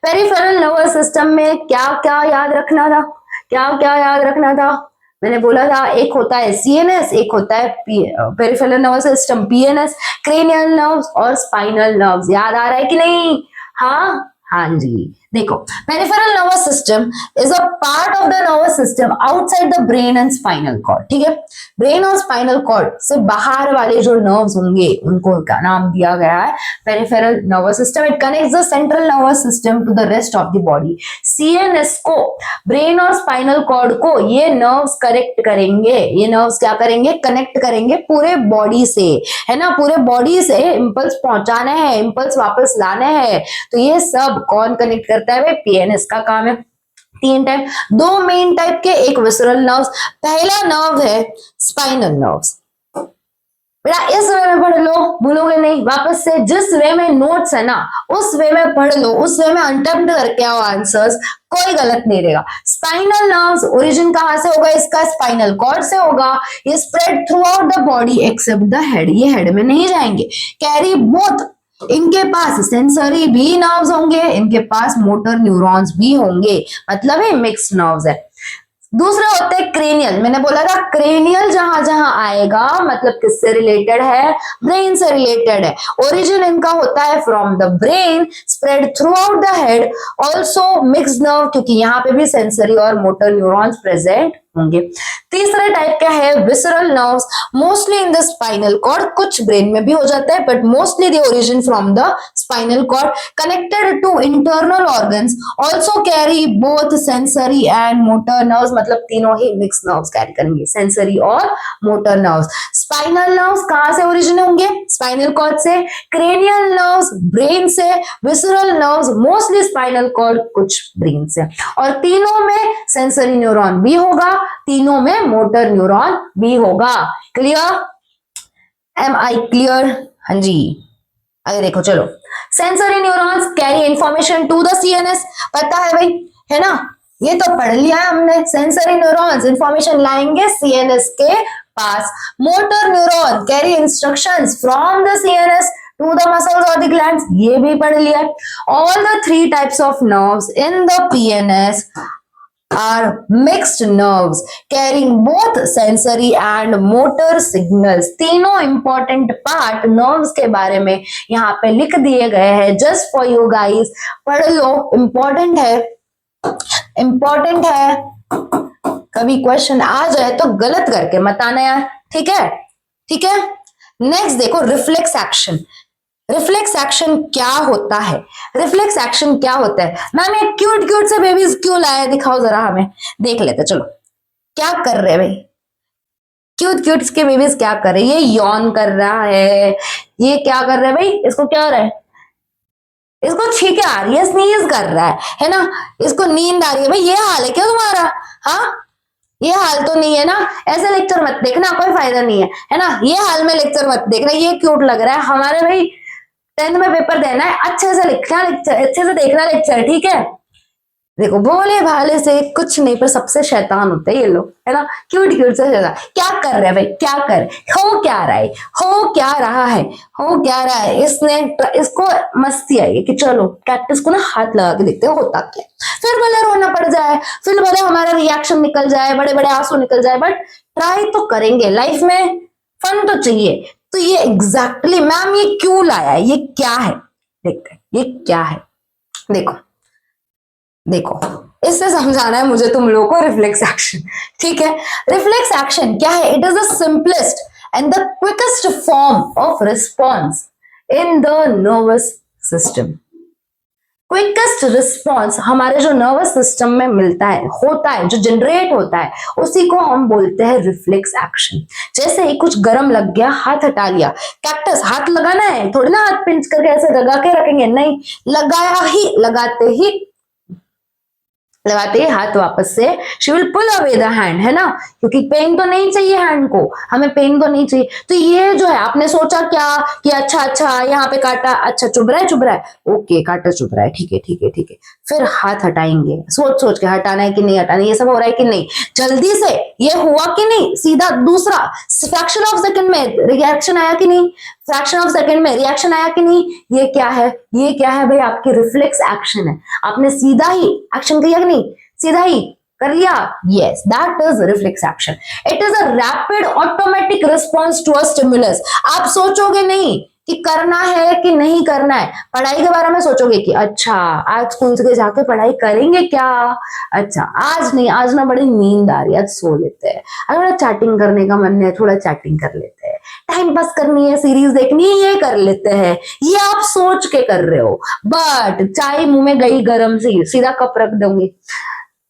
Peripheral nervous system में क्या क्या याद रखना था? क्या क्या याद रखना था? मैंने बोला था एक होता है सीएनएस, एक होता है peripheral nervous system PNS, cranial nerves और स्पाइनल नर्व्स। याद आ रहा है कि नहीं? हाँ हाँ जी। देखो, peripheral nervous system is a part of the nervous system outside the brain and spinal cord, ठीक है। ब्रेन और स्पाइनल कॉर्ड से बाहर वाले जो नर्व्स होंगे उनको का नाम दिया गया है peripheral nervous system. It connects the central nervous system to the rest of the body. CNS को, ब्रेन और स्पाइनल कॉर्ड को ये नर्व्स कनेक्ट करेंगे, ये नर्व्स क्या करेंगे? कनेक्ट करेंगे पूरे बॉडी से, है ना। पूरे बॉडी से इंपल्स पहुंचाने हैं, इंपल्स वापस लाने हैं, तो ये सब कौन कनेक्ट करता है? पीएनएस का काम है। 3 टाइप, 2 मेन टाइप के, एक विसरल नर्व्स। पहला नर्व है स्पाइनल नर्व्स। बेटा इस वे में पढ़ लो, भूलोगे नहीं। वापस से जिस वे में नोट्स है ना उस वे में पढ़ लो, उस वे में अटेम्प्ट करके आओ आंसर्स, कोई गलत नहीं रहेगा। स्पाइनल नर्व्स ओरिजिन कहां से होगा? इसका स्पाइनल कॉर्ड से होगा। ये spread throughout the body except the head, ये हेड में नहीं जाएंगे। कैरी बोथ, इनके पास सेंसरी भी नर्व्स होंगे, इनके पास मोटर न्यूरॉन्स भी होंगे, मतलब है मिक्स नर्व्स है। दूसरे होते हैं क्रेनियल। मैंने बोला था क्रेनियल जहां जहां आएगा मतलब किससे रिलेटेड है, ब्रेन से रिलेटेड है। ओरिजिन इनका होता है from the brain, spread throughout the head, also mix nerve, क्योंकि यहाँ पे भी सेंसरी और मोटर न्यूरॉन्स प्रेजेंट होंगे। तीसरा टाइप क्या है, visceral nerves, mostly in the spinal cord, कुछ ब्रेन में भी हो जाता है but mostly the origin from the spinal cord, connected to internal organs, also carry both sensory and motor nerves, मतलब तीनों ही मिक्स नर्व्स कैरी करेंगे, सेंसरी और मोटर नर्व्स। स्पाइनल नर्व्स कहां से ओरिजिन होंगे, स्पाइनल कॉर्ड से, क्रेनियल नर्व्स ब्रेन से, visceral nerves mostly spinal cord, कुछ ब्रेन से, और तीनों में सेंसरी न्यूरॉन भी होगा, तीनों में मोटर न्यूरॉन भी होगा। Clear, am I clear? हाँ जी। आगे देखो, चलो, sensory neurons carry information to the CNS, पता है भाई, है ना, ये तो पढ़ लिया है हमने। सेंसरी न्यूरॉन्स इंफॉर्मेशन लाएंगे सीएनएस के पास। Motor neuron carry instructions from the CNS to the muscles और द ग्लैंड्स, ये भी पढ़ लिया है। All the three types of nerves in the PNS are mixed nerves carrying both sensory and motor signals। तीनों important part nerves के बारे में यहाँ पे लिख दिए गए हैं जस्ट फॉर यू गाइस, पढ़ लो, इंपॉर्टेंट है, इंपॉर्टेंट है। कभी क्वेश्चन आ जाए तो गलत करके मत आना यार, ठीक है, ठीक है। नेक्स्ट देखो, रिफ्लेक्स एक्शन। रिफ्लेक्स एक्शन क्या होता है, रिफ्लेक्स एक्शन क्या होता है? मैम ये क्यूट क्यूट से बेबीज क्यों लाए, दिखाओ जरा हमें, देख लेते। चलो, क्या कर रहे हैं भाई, क्यूट क्यूट के बेबीज क्या कर रहे हैं? ये यॉन कर रहा है, ये क्या कर रहा है भाई, इसको क्या हो रहा है, इसको छींके आ रही है, स्नीज कर रहा है ना, इसको नींद आ रही है। भाई ये हाल है क्या तुम्हारा? हाँ, ये हाल तो नहीं है ना, ऐसे लेक्चर मत देखना, कोई फायदा नहीं है ना, ये हाल में लेक्चर मत देखना, ये क्यूट लग रहा है हमारे भाई 10th में पेपर देना है, अच्छे से लिखना लेक्चर, अच्छे से देखना लेक्चर, ठीक है। देखो, भोले भाले से कुछ नहीं, पर सबसे शैतान होते हैं ये लोग, है ना, क्यूट क्यूट से शैतान। क्या कर रहे हैं भाई, क्या कर, हो क्या रहा है, हो क्या रहा है, हो क्या रहा है? इसने, इसको मस्ती आई है कि चलो कैक्टस को ना हाथ लगा के देखते हो होता क्या, फिर भले रोना पड़ जाए, फिर भले हमारा रिएक्शन निकल जाए, बड़े बड़े आंसू निकल जाए, बट ट्राई तो करेंगे, लाइफ में फन तो चाहिए। तो ये एग्जैक्टली मैम ये क्यों लाया है, ये क्या है, देखते हैं ये क्या है। देखो देखो, इससे समझाना है मुझे तुम लोगों को रिफ्लेक्स एक्शन, ठीक है। रिफ्लेक्स एक्शन क्या है? It is the simplest and the quickest form of response in the nervous system. Quickest response हमारे जो नर्वस सिस्टम में मिलता है, होता है, जो जनरेट होता है, उसी को हम बोलते हैं रिफ्लेक्स एक्शन। जैसे ही कुछ गर्म लग गया, हाथ हटा लिया, कैक्टस हाथ लगाना है, थोड़ी ना हाथ पिंच करके ऐसे लगा के रखेंगे, नहीं, लगाया ही, लगाते ही हाथ वापस से she will pull away the hand, है ना, क्योंकि पेन तो नहीं चाहिए हैंड को, हमें पेन तो नहीं चाहिए। तो ये जो है, आपने सोचा क्या कि अच्छा यहाँ पे काटा, अच्छा चुभ रहा है, ओके काटा चुभ रहा है, ठीक है ठीक है ठीक है, फिर हाथ हटाएंगे, सोच सोच के हटाना है कि नहीं हटाना, ये सब हो रहा है कि नहीं, जल्दी से ये हुआ कि नहीं, सीधा दूसरा फ्रैक्शन ऑफ सेकंड में रिएक्शन आया कि नहीं, फ्रैक्शन ऑफ सेकंड में रिएक्शन आया कि नहीं, ये क्या है, ये क्या है भाई, आपकी रिफ्लेक्स एक्शन है। आपने सीधा ही एक्शन किया कि नहीं, सीधा ही कर लिया, yes, that is reflex action. It is a rapid automatic response to a stimulus. आप सोचोगे नहीं कि करना है कि नहीं करना है, पढ़ाई के बारे में सोचोगे कि अच्छा आज स्कूल से जाके पढ़ाई करेंगे क्या, अच्छा आज नहीं, आज ना बड़ी नींद आ रही है, आज सो लेते हैं, अगर चैटिंग करने का मन है थोड़ा चैटिंग कर लेते हैं, टाइम पास करनी है, सीरीज देखनी है, ये कर लेते हैं, ये आप सोच के कर रहे हो। बट चाय मुंह में गई गरम सी, सीधा कप रख दोगे,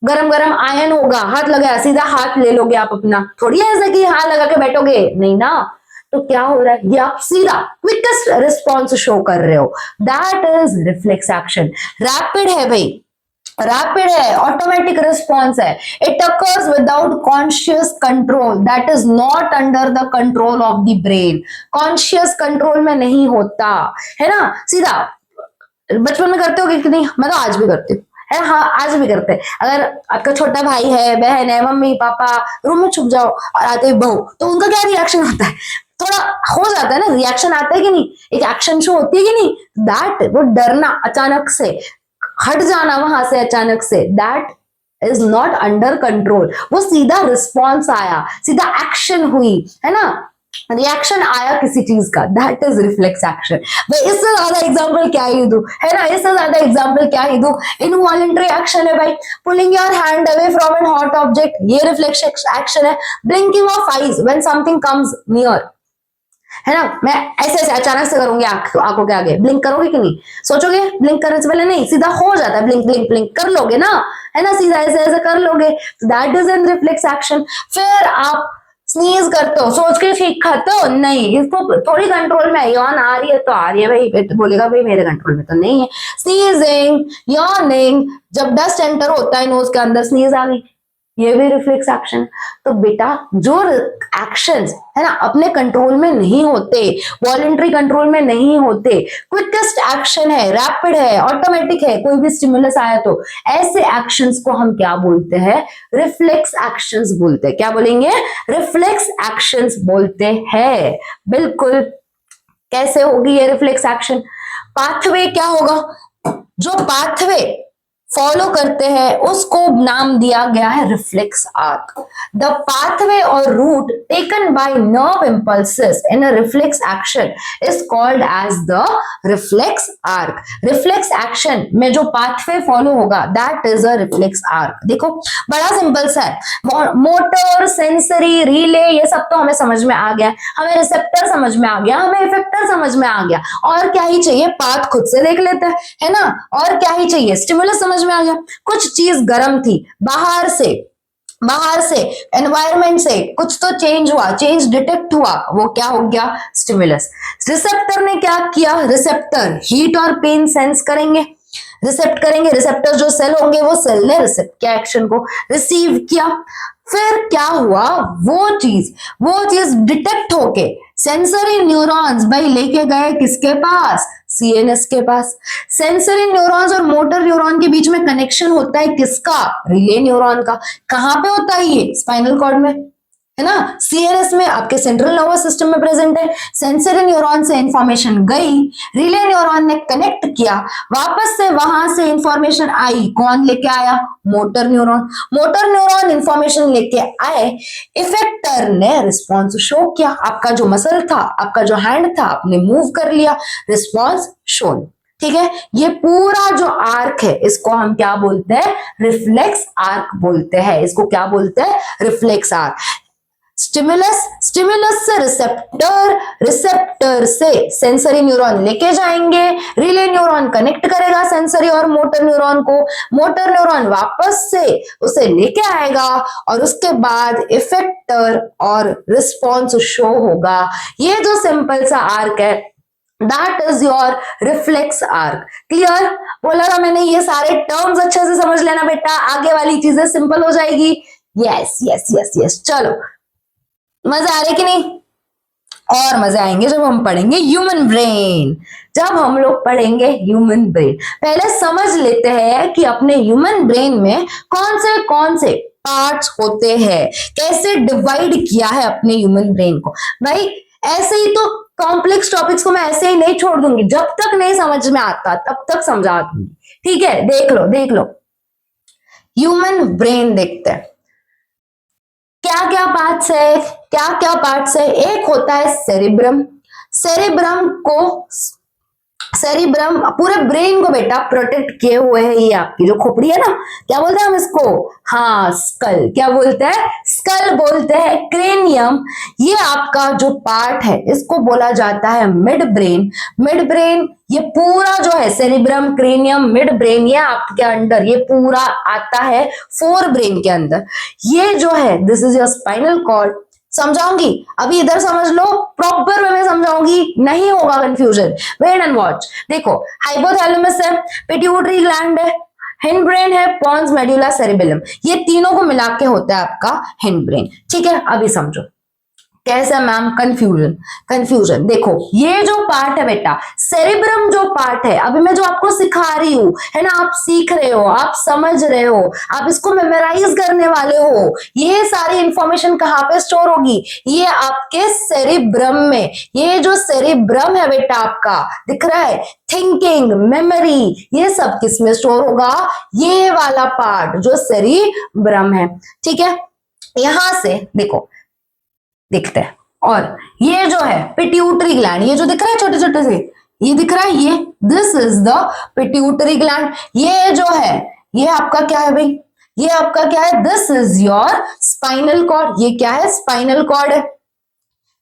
गरम गरम आयन होगा, हाथ लगाया, सीधा हाथ ले लोगे आप अपना, थोड़ी ऐसा कि हाथ लगा के बैठोगे, नहीं ना। तो क्या हो रहा है, ये आप सीधा क्विकेस्ट रिस्पॉन्स शो कर रहे हो, that is reflex action. Rapid है भाई, रैपिड है, ऑटोमेटिक रिस्पॉन्स है, it occurs without conscious control, that is not under the control of the brain. Conscious control में नहीं होता, है ना, सीधा। बचपन में करते हो कि नहीं, मैं तो आज भी करती हूँ, है, हाँ आज भी करते हैं। अगर आपका छोटा भाई है, बहन है, मम्मी पापा रूम में छुप जाओ और आते बहू, तो उनका क्या रिएक्शन होता है, थोड़ा हो जाता है ना, रिएक्शन आता है कि नहीं, एक एक्शन शो होती है कि नहीं, दैट, वो डरना, अचानक से हट जाना वहां से, अचानक से, that is not under control, वो सीधा रिस्पॉन्स आया, सीधा एक्शन हुई, है ना, रिएक्शन आया किसी चीज का, दैट इज रिफ्लेक्स एक्शन। भाई इससे ज्यादा एग्जांपल क्या ही दूं, है ना, इससे ज्यादा एग्जांपल क्या ही दूं। इनवॉलंटरी एक्शन है भाई, pulling your hand away from an hot object, ये रिफ्लेक्स एक्शन है। Blinking of eyes when something comes near, है ना, मैं ऐसे ऐसे अचानक से करूंगी आंखों के आगे, ब्लिंक करोगे कि नहीं, सोचोगे ब्लिंक करने से पहले, नहीं, सीधा हो जाता है, ब्लिंक ब्लिंक ब्लिंक कर लोगे ना, है ना, सीधा ऐसे ऐसे कर लोगे, that is an reflex action. फिर आप स्नीज करते हो, सोच के ठीक खाते हो, नहीं, इसको थोड़ी कंट्रोल में यौन आ रही है तो आ रही है भाई, तो बोलेगा भाई मेरे कंट्रोल में तो नहीं है। स्नीजिंग, यॉर्निंग, जब डस्ट एंटर होता है नोज के अंदर, स्नीज आ गई, ये भी रिफ्लेक्स एक्शन। तो बेटा जो एक्शंस है ना अपने कंट्रोल में नहीं होते, वॉलंटरी कंट्रोल में नहीं होते, क्विकेस्ट एक्शन है, रैपिड है, ऑटोमेटिक है, कोई भी स्टिमुलस आया तो ऐसे एक्शंस को हम क्या बोलते हैं, रिफ्लेक्स एक्शंस बोलते हैं। क्या बोलेंगे, रिफ्लेक्स एक्शंस बोलते हैं, बिल्कुल। कैसे होगी ये रिफ्लेक्स एक्शन, पाथवे क्या होगा, जो पाथवे फॉलो करते हैं उसको नाम दिया गया है रिफ्लेक्स आर्क। द पाथवे और route taken by nerve impulses in a reflex action is called as the reflex arc. Reflex action में जो पाथवे फॉलो होगा that is a reflex arc. देखो बड़ा सिंपल सा है, मोटर, सेंसरी, रिले, ये सब तो हमें समझ में आ गया, हमें रिसेप्टर समझ में आ गया, हमें इफेक्टर समझ में आ गया, और क्या ही चाहिए, पाथ खुद से देख लेते हैं, है ना, और क्या ही चाहिए, स्टिमुलस समझ में आ गया, कुछ चीज गर्म थी, बाहर से एनवायरमेंट से कुछ तो चेंज हुआ, चेंज डिटेक्ट हुआ, वो क्या हो गया, स्टिमुलस। रिसेप्टर ने क्या किया, रिसेप्टर हीट और पेन सेंस करेंगे, रिसेप्ट करेंगे, रिसेप्टर जो सेल होंगे वो सेल ने रिसेप्ट किया, एक्शन को रिसीव किया, फिर क्या हुआ, वो चीज डिटेक्ट होके सेंसरी न्यूरॉन्स भाई लेके गए किसके पास, सीएनएस के पास। सेंसरी न्यूरॉन्स और मोटर न्यूरॉन के बीच में कनेक्शन होता है किसका, रिले न्यूरॉन का। कहां पे होता है ये, स्पाइनल कॉर्ड में, है ना, सीएनएस में, आपके सेंट्रल नर्वस सिस्टम में प्रेजेंट है। सेंसरी न्यूरॉन से इंफॉर्मेशन गई, रिले न्यूरॉन ने कनेक्ट किया, वापस से वहां से इंफॉर्मेशन आई, कौन लेके आया, मोटर न्यूरॉन इंफॉर्मेशन लेके आए, इफेक्टर ने रिस्पॉन्स शो किया, आपका जो मसल था, आपका जो हैंड था, आपने मूव कर लिया, रिस्पॉन्स शोन। ठीक है, ये पूरा जो आर्क है इसको हम क्या बोलते हैं, रिफ्लेक्स आर्क बोलते हैं, इसको क्या बोलते हैं, रिफ्लेक्स आर्क। स्टिमुलस से रिसेप्टर से सेंसरी न्यूरॉन लेके जाएंगे, रिले न्यूरॉन कनेक्ट करेगा सेंसरी और मोटर न्यूरॉन को, मोटर न्यूरॉन वापस से उसे लेके आएगा, और उसके बाद इफेक्टर और रिस्पॉन्स शो होगा। ये जो सिंपल सा आर्क है that is your reflex arc. Clear, बोला था मैंने, ये सारे टर्म्स अच्छे से समझ लेना बेटा, आगे वाली चीजें सिंपल हो जाएगी। यस यस यस यस, चलो मजा आ रहा है कि नहीं, और मजे आएंगे जब हम पढ़ेंगे ह्यूमन ब्रेन। जब हम लोग पढ़ेंगे ह्यूमन ब्रेन, पहले समझ लेते हैं कि अपने ह्यूमन ब्रेन में कौन से पार्ट्स होते हैं, कैसे डिवाइड किया है अपने ह्यूमन ब्रेन को। भाई ऐसे ही तो कॉम्प्लेक्स टॉपिक्स को मैं ऐसे ही नहीं छोड़ दूंगी, जब तक नहीं समझ में आता तब तक समझा दूंगी। ठीक है, देख लो ह्यूमन ब्रेन देखते हैं, क्या क्या पार्ट्स है। एक होता है सेरिब्रम पूरे ब्रेन को बेटा प्रोटेक्ट किए हुए है, ये आपकी जो खोपड़ी है ना, क्या बोलते हैं हम इसको, हाँ स्कल, क्या बोलते हैं, स्कल बोलते हैं। क्रेनियम, ये आपका जो पार्ट है इसको बोला जाता है मिड ब्रेन। ये पूरा जो है सेरिब्रम, क्रेनियम, मिड ब्रेन, ये आपके अंडर ये पूरा आता है फोर ब्रेन के अंदर। ये जो है this is your spinal cord. समझाऊंगी, अभी इधर समझ लो, प्रॉपर वे में समझाऊंगी, नहीं होगा कंफ्यूजन, वेट एंड वॉच। देखो हाइपोथैलेमस है, पिट्यूटरी ग्लैंड है, हिंड ब्रेन है, पॉन्स मेडुला सेरिबेलम, ये तीनों को मिला के होता है आपका हिंड ब्रेन। ठीक है, अभी समझो, कैसा मैम? कंफ्यूजन। कंफ्यूजन देखो, ये जो पार्ट है बेटा, सेरिब्रम जो पार्ट है, अभी मैं जो आपको सिखा रही हूं, है ना, आप सीख रहे हो, आप समझ रहे हो, आप इसको मेमोराइज करने वाले हो, ये सारी इंफॉर्मेशन कहाँ पे स्टोर होगी? ये आपके सेरिब्रम में। ये जो सेरिब्रम है बेटा आपका, दिख रहा है, थिंकिंग, मेमोरी, ये सब किस में स्टोर होगा? ये वाला पार्ट जो सेरिब्रम है, ठीक है। यहां से देखो, दिखते हैं। और ये जो है पिट्यूटरी ग्लैंड, ये जो दिख रहा है छोटे छोटे से, ये दिख रहा है, ये this is the pituitary gland. ये जो है, ये आपका क्या है भाई? ये आपका क्या है? This is your spinal cord. ये क्या है? स्पाइनल कॉर्ड है।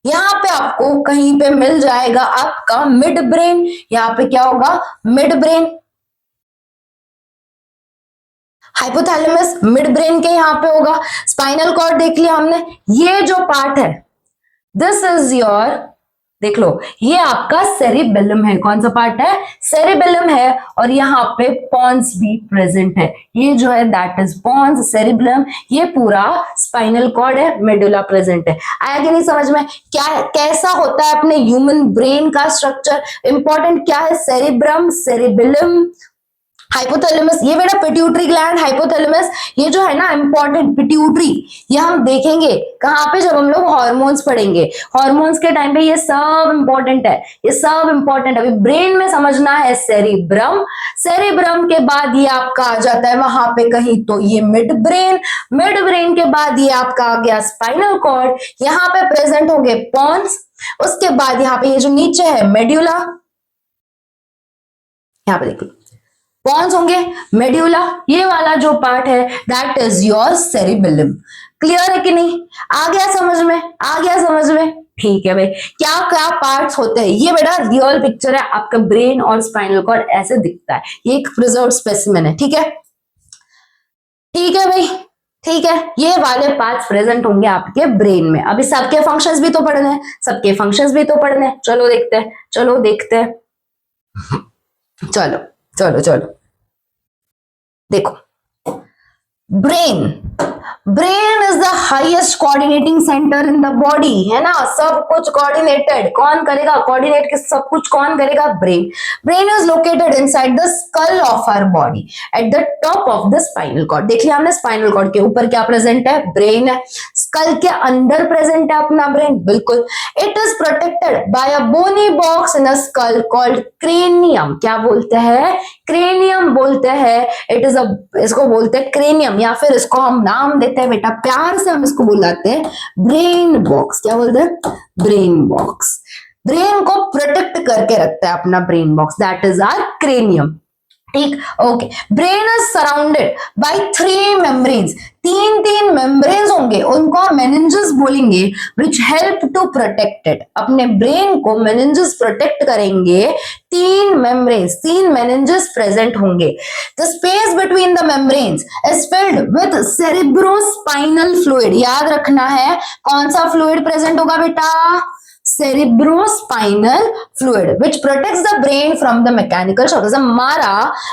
यहां पे आपको कहीं पे मिल जाएगा आपका मिड ब्रेन। यहां पे क्या होगा? Mid brain. Hypothalamus mid brain के यहां पे होगा। स्पाइनल कॉर्ड देख लिया हमने। ये जो पार्ट है, दिस इज योर, देख लो, ये आपका सेरिबेलम है। कौन सा पार्ट है? सेरिबेलम है। और यहाँ पे पॉन्स भी प्रेजेंट है। ये जो है दैट इज पॉन्स, सेरिबेलम, ये पूरा स्पाइनल कॉर्ड है, मेडुला प्रेजेंट है। आया कि नहीं समझ में? क्या है, कैसा होता है अपने ह्यूमन ब्रेन का स्ट्रक्चर? इंपॉर्टेंट क्या है? सेरिब्रम, सेरिबेलम, हाइपोथैलेमस, ये बेटा पिट्यूटरी ग्लैंड, हाइपोथैलेमस, ये जो है ना इंपॉर्टेंट पिट्यूटरी, ये हम देखेंगे कहां पे? जब हम लोग हॉर्मोन्स पढ़ेंगे। हॉर्मोन्स के टाइम पे ये सब इंपॉर्टेंट है, ये सब इंपॉर्टेंट है। अभी ब्रेन में समझना है सेरिब्रम। सेरिब्रम के बाद ये आपका आ जाता है वहां पे कहीं तो ये मिड ब्रेन। मिड ब्रेन के बाद ये आपका आ गया स्पाइनल कॉर्ड। यहाँ पे प्रेजेंट हो गए पॉन्स। उसके बाद यहाँ पे ये जो नीचे है मेड्यूला, यहाँ पे देखो पॉन्स होंगे, मेड्यूला, ये वाला जो पार्ट है that is your cerebellum. Clear है कि नहीं? आ गया समझ में? आ गया समझ में? ठीक है भाई। क्या क्या पार्ट्स होते हैं? ये बेटा रियल पिक्चर है, आपका ब्रेन और स्पाइनल कॉर्ड ऐसे दिखता है। ये एक प्रिजर्व स्पेसिमेन है, ठीक है? ठीक है भाई, ठीक है। ये वाले पार्ट्स प्रेजेंट होंगे आपके ब्रेन में। अभी सबके फंक्शंस भी तो पढ़ने हैं, सबके फंक्शंस भी तो पढ़ने हैं। चलो देखते हैं, चलो देखते हैं, चलो चलो चलो देखो। Brain, brain is the highest coordinating centre in the body, है ना? सब कुछ कोऑर्डिनेटेड कौन करेगा? कोऑर्डिनेट के सब कुछ कौन करेगा? Brain. Brain is located inside the skull of our body at the top of the spinal cord. देख लिया हमने, स्पाइनल कॉर्ड के ऊपर क्या प्रेजेंट है? ब्रेन है। स्कल के अंदर प्रेजेंट है अपना ब्रेन, बिल्कुल। It is protected by a bony box in a skull called cranium. क्या बोलते हैं? क्रेनियम बोलते हैं। इट इज अ, इसको बोलते हैं क्रेनियम, या फिर इसको हम नाम देते हैं बेटा, प्यार से हम इसको बुलाते हैं ब्रेन बॉक्स। क्या बोलते हैं? Brain box. ब्रेन को प्रोटेक्ट करके रखता है अपना brain box, that is our cranium. ठीक, okay. Brain is surrounded by 3 membranes. तीन मेम्ब्रेन्स होंगे, उनको हम मेनिंजेस बोलेंगे, which help to protect it. अपने ब्रेन को मेनिंजेस प्रोटेक्ट करेंगे। 3 मेम्ब्रेन्स, 3 मेनिंजेस प्रेजेंट होंगे। The space between the membranes is filled with cerebrospinal fluid. याद रखना है, कौन सा फ्लूइड प्रेजेंट होगा बेटा? cerebrospinal fluid which protects the brain from the mechanical shock। जैसे मारा,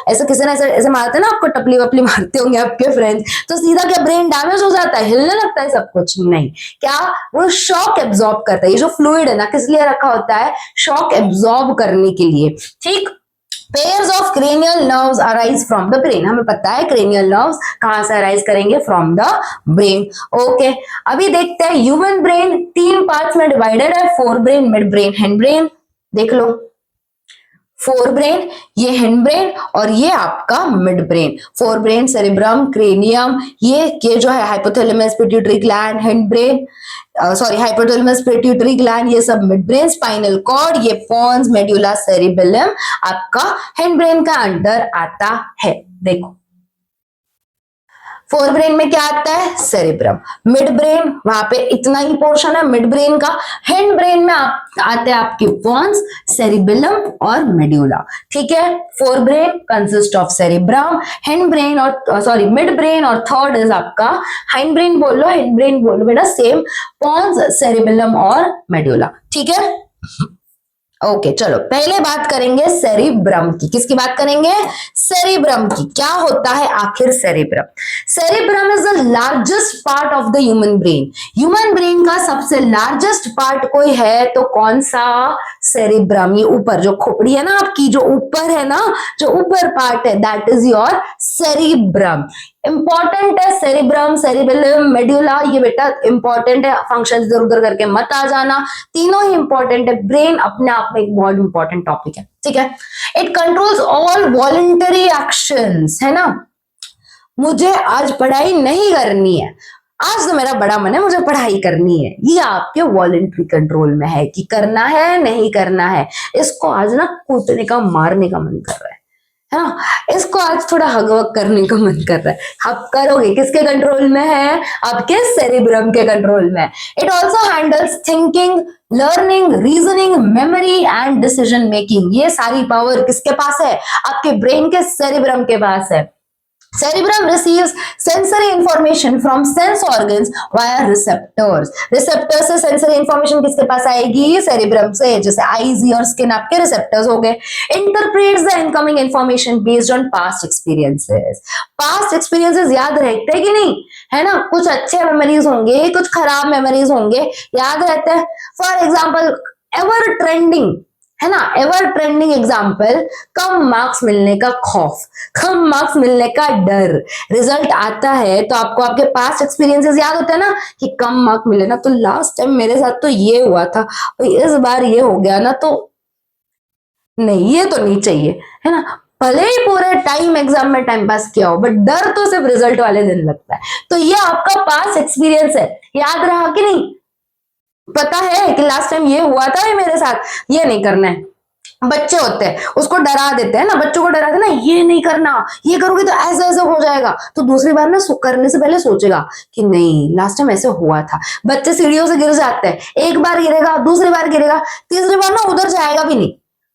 ऐसे किसी ने ऐसे मारते हैं ना आपको, टपली वपली मारते होंगे आपके फ्रेंड्स, तो सीधा क्या ब्रेन डैमेज हो जाता है? हिलने लगता है सब कुछ? नहीं, क्या वो शॉक एब्जॉर्ब करता है। ये जो फ्लूइड है ना, किस लिए रखा होता है? शॉक एब्जॉर्ब करने के लिए। ठीक। Pairs of cranial nerves arise from the brain। हमें पता है cranial nerves कहां से arise करेंगे? From the brain। Okay, अभी देखते हैं ह्यूमन ब्रेन 3 पार्ट्स में डिवाइडेड है, fore brain, mid brain, hind brain. देख लो, फोर ब्रेन, ये हैंड ब्रेन और ये आपका mid brain. Fore brain, cerebrum, cranium, ये जो है hypothalamus, pituitary gland, hind brain, sorry hypothalamus, pituitary gland, ये सब मिड ब्रेन, स्पाइनल कॉर्ड, ये पॉन्स, मेड्यूला, सेरिबेलम आपका हैंड ब्रेन का अंडर आता है। देखो, फोर ब्रेन में क्या आता है? सेरिब्रम। मिड ब्रेन, वहां पे इतना ही पोर्शन है मिड ब्रेन का। हैंड ब्रेन में आते हैं आपके पॉन्स, सेरिबेलम और मेड्यूला। ठीक है, fore brain consist of cerebrum, hind brain और सॉरी मिड ब्रेन, और थर्ड इज आपका हैंड ब्रेन बोलो, हैंड ब्रेन बोलो बेटा, सेम, पॉन्स, सेरिबेलम और मेड्यूला। ठीक है, ओके चलो पहले बात करेंगे सेरिब्रम की। किसकी बात करेंगे? सेरिब्रम की। क्या होता है आखिर cerebrum? Cerebrum is the largest part of the human brain. Human brain का सबसे लार्जेस्ट पार्ट कोई है तो कौन सा? सेरिब्रम। ये ऊपर जो खोपड़ी है ना आपकी, जो ऊपर है ना, जो ऊपर पार्ट है, that is your cerebrum. Important है सेरिब्रम, सेरिबेलम, मेडुला, ये बेटा इंपॉर्टेंट है। फंक्शन इधर उधर करके मत आ जाना, तीनों ही इंपॉर्टेंट है। ब्रेन अपने आप में एक बहुत इंपॉर्टेंट टॉपिक है, ठीक है। It controls all voluntary actions, है ना। मुझे आज पढ़ाई नहीं करनी है, आज तो मेरा बड़ा मन है, मुझे पढ़ाई करनी है, ये आपके वॉलंटरी कंट्रोल में है कि करना है नहीं करना है। इसको आज ना कूटने का, मारने का मन कर रहा है ना, इसको आज थोड़ा हगवक करने का मन कर रहा है। आप करोगे, किसके कंट्रोल में है? आपके सेरिब्रम के कंट्रोल में। It also handles thinking, learning, reasoning, memory and decision making. ये सारी पावर किसके पास है? आपके ब्रेन के सेरिब्रम के पास है। Cerebrum receives sensory information from sense organs via receptors. Receptors से sensory information किसके पास आएगी? सेरिब्रम से। जैसे आईज, ईयर, स्किन आपके रिसेप्टर्स हो गए। Interprets the incoming information based on past experiences. Past experiences याद रहते हैं कि नहीं? है ना, कुछ अच्छे मेमोरीज होंगे, कुछ खराब मेमोरीज होंगे, याद रहते हैं। फॉर एग्जाम्पल एवर ट्रेंडिंग, है ना, एवर ट्रेंडिंग एग्जाम्पल, कम मार्क्स मिलने का खौफ, कम मार्क्स मिलने का डर। रिजल्ट आता है तो आपको आपके पास्ट एक्सपीरियंसेस याद होते हैं ना, कि कम मार्क मिले ना तो लास्ट टाइम मेरे साथ तो ये हुआ था, इस बार ये हो गया ना, तो नहीं, ये तो नहीं चाहिए, है ना। भले ही पूरे टाइम एग्जाम में टाइम पास किया हो, बट डर तो सिर्फ रिजल्ट वाले दिन लगता है। तो ये आपका पास्ट एक्सपीरियंस है, याद रहा कि नहीं? पता है कि लास्ट टाइम ये हुआ था, ये मेरे साथ, ये नहीं करना है। बच्चे होते हैं, उसको डरा देते हैं ना, बच्चों को डराते हैं ना, ये नहीं करना, ये करोगे तो ऐसा ऐसा हो जाएगा, तो दूसरी बार ना करने से पहले सोचेगा कि नहीं, लास्ट टाइम ऐसे हुआ था। बच्चे सीढ़ियों से गिर जाते हैं, एक बार गिरेगा, दूसरी बार गिरेगा, तीसरी बार ना उधर जाएगा भी नहीं,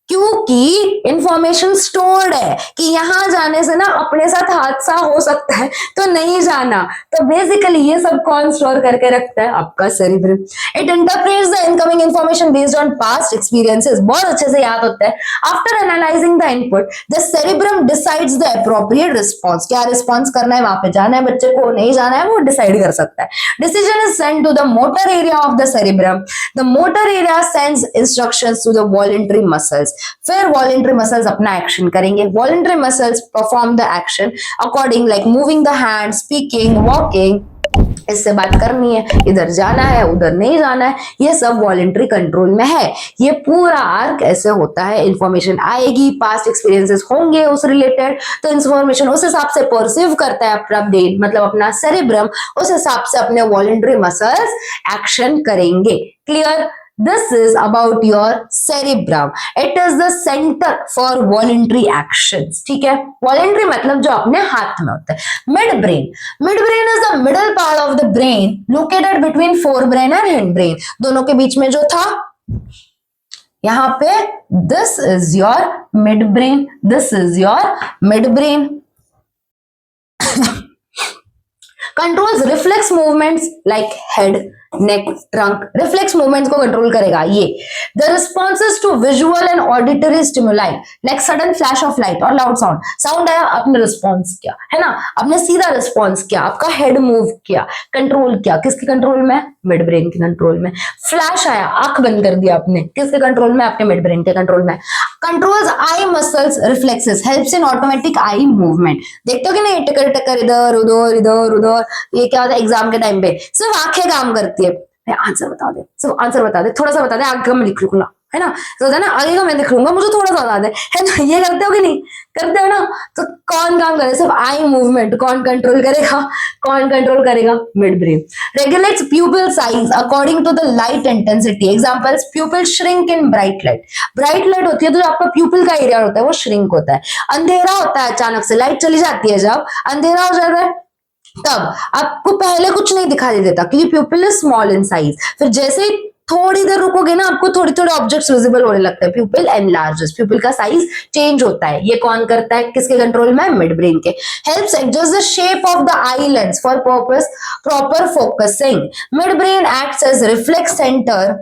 क्योंकि इंफॉर्मेशन स्टोर्ड है कि यहां जाने से ना अपने साथ हादसा हो सकता है, तो नहीं जाना। तो बेसिकली ये सब कौन स्टोर करके रखता है? आपका cerebrum. It interprets the incoming information based on past experiences. बहुत अच्छे से याद होता है। After analysing the input, the cerebrum decides the appropriate response. क्या रिस्पॉन्स करना है, वहां पे जाना है बच्चे को, नहीं जाना है, वो डिसाइड कर सकता है। Decision is send to the motor area of the cerebrum. The motor area sends instructions to the voluntary muscles. फिर वॉलंटरी मसल्स अपना एक्शन करेंगे। Voluntary muscles perform the action according, like moving the hand, speaking, walking, इससे बात करनी है, इधर जाना है, उधर नहीं जाना है, ये सब वॉलंटरी कंट्रोल में है। ये पूरा आर्क ऐसे होता है। इंफॉर्मेशन आएगी, पास्ट एक्सपीरियंसेस होंगे उस रिलेटेड, तो इंफॉर्मेशन उस हिसाब से परसीव करता है अपना ब्रेन, मतलब अपना सेरिब्रम, उस हिसाब से अपने वॉलंटरी मसल्स एक्शन करेंगे। Clear? This is about your cerebrum. It is the center for voluntary actions. ठीक है, voluntary मतलब जो अपने हाथ में होता है। Mid brain. Mid brain is the middle part of the brain located between forebrain and hindbrain. दोनों के बीच में जो था, यहाँ पे this is your midbrain. This is your midbrain. Controls reflex movements like head, neck, trunk. Reflex movements को control करेगा ये। The responses to visual and auditory stimuli, like sudden flash of light और लाउड साउंड। साउंड आया, आपने response किया, है ना, आपने सीधा रिस्पॉन्स किया, आपका हेड मूव किया, कंट्रोल किया। किसके कंट्रोल में? मिड ब्रेन के कंट्रोल में। फ्लैश आया, आंख बंद कर दिया आपने, किसके कंट्रोल में? आपके मिड ब्रेन के कंट्रोल में। Controls eye muscles reflexes, helps in automatic eye movement. देखते हो कि नहीं, टकर टकर, इधर उधर इधर उधर, ये क्या होता है एग्जाम के टाइम पे? सिर्फ आंखें काम करती है। आंसर बता दे, सिर्फ आंसर बता दे, थोड़ा सा बता दे, आगे का मैं लिख लूंगा, है ना, तो ना आगे का मैं लिख लूंगा, मुझे थोड़ा सा बता दे, है ना। ये करते हो कि नहीं करते हो ना? तो कौन काम करे? सिर्फ आई मूवमेंट कौन कंट्रोल करेगा? कौन कंट्रोल करेगा? Midbrain. Regulates pupil size according to the light intensity. Examples, pupil shrink in bright light. Bright light होती है तो जो आपका प्यूपिल का एरिया होता है वो श्रिंक होता है। अंधेरा होता है, अचानक से लाइट चली जाती है, जब अंधेरा हो जाता है तब आपको पहले कुछ नहीं दिखाई देता, क्योंकि प्यूपिल इज स्मॉल इन साइज। फिर जैसे ही थोड़ी देर रुकोगे ना, आपको थोड़ी थोड़ी ऑब्जेक्ट्स विजिबल होने लगते हैं। प्यूपिल एनलार्जेस, प्यूपिल का साइज चेंज होता है। ये कौन करता है? किसके कंट्रोल में? मिड ब्रेन के। Helps adjust the shape of the eye lens for purpose proper focusing. Midbrain acts as reflex center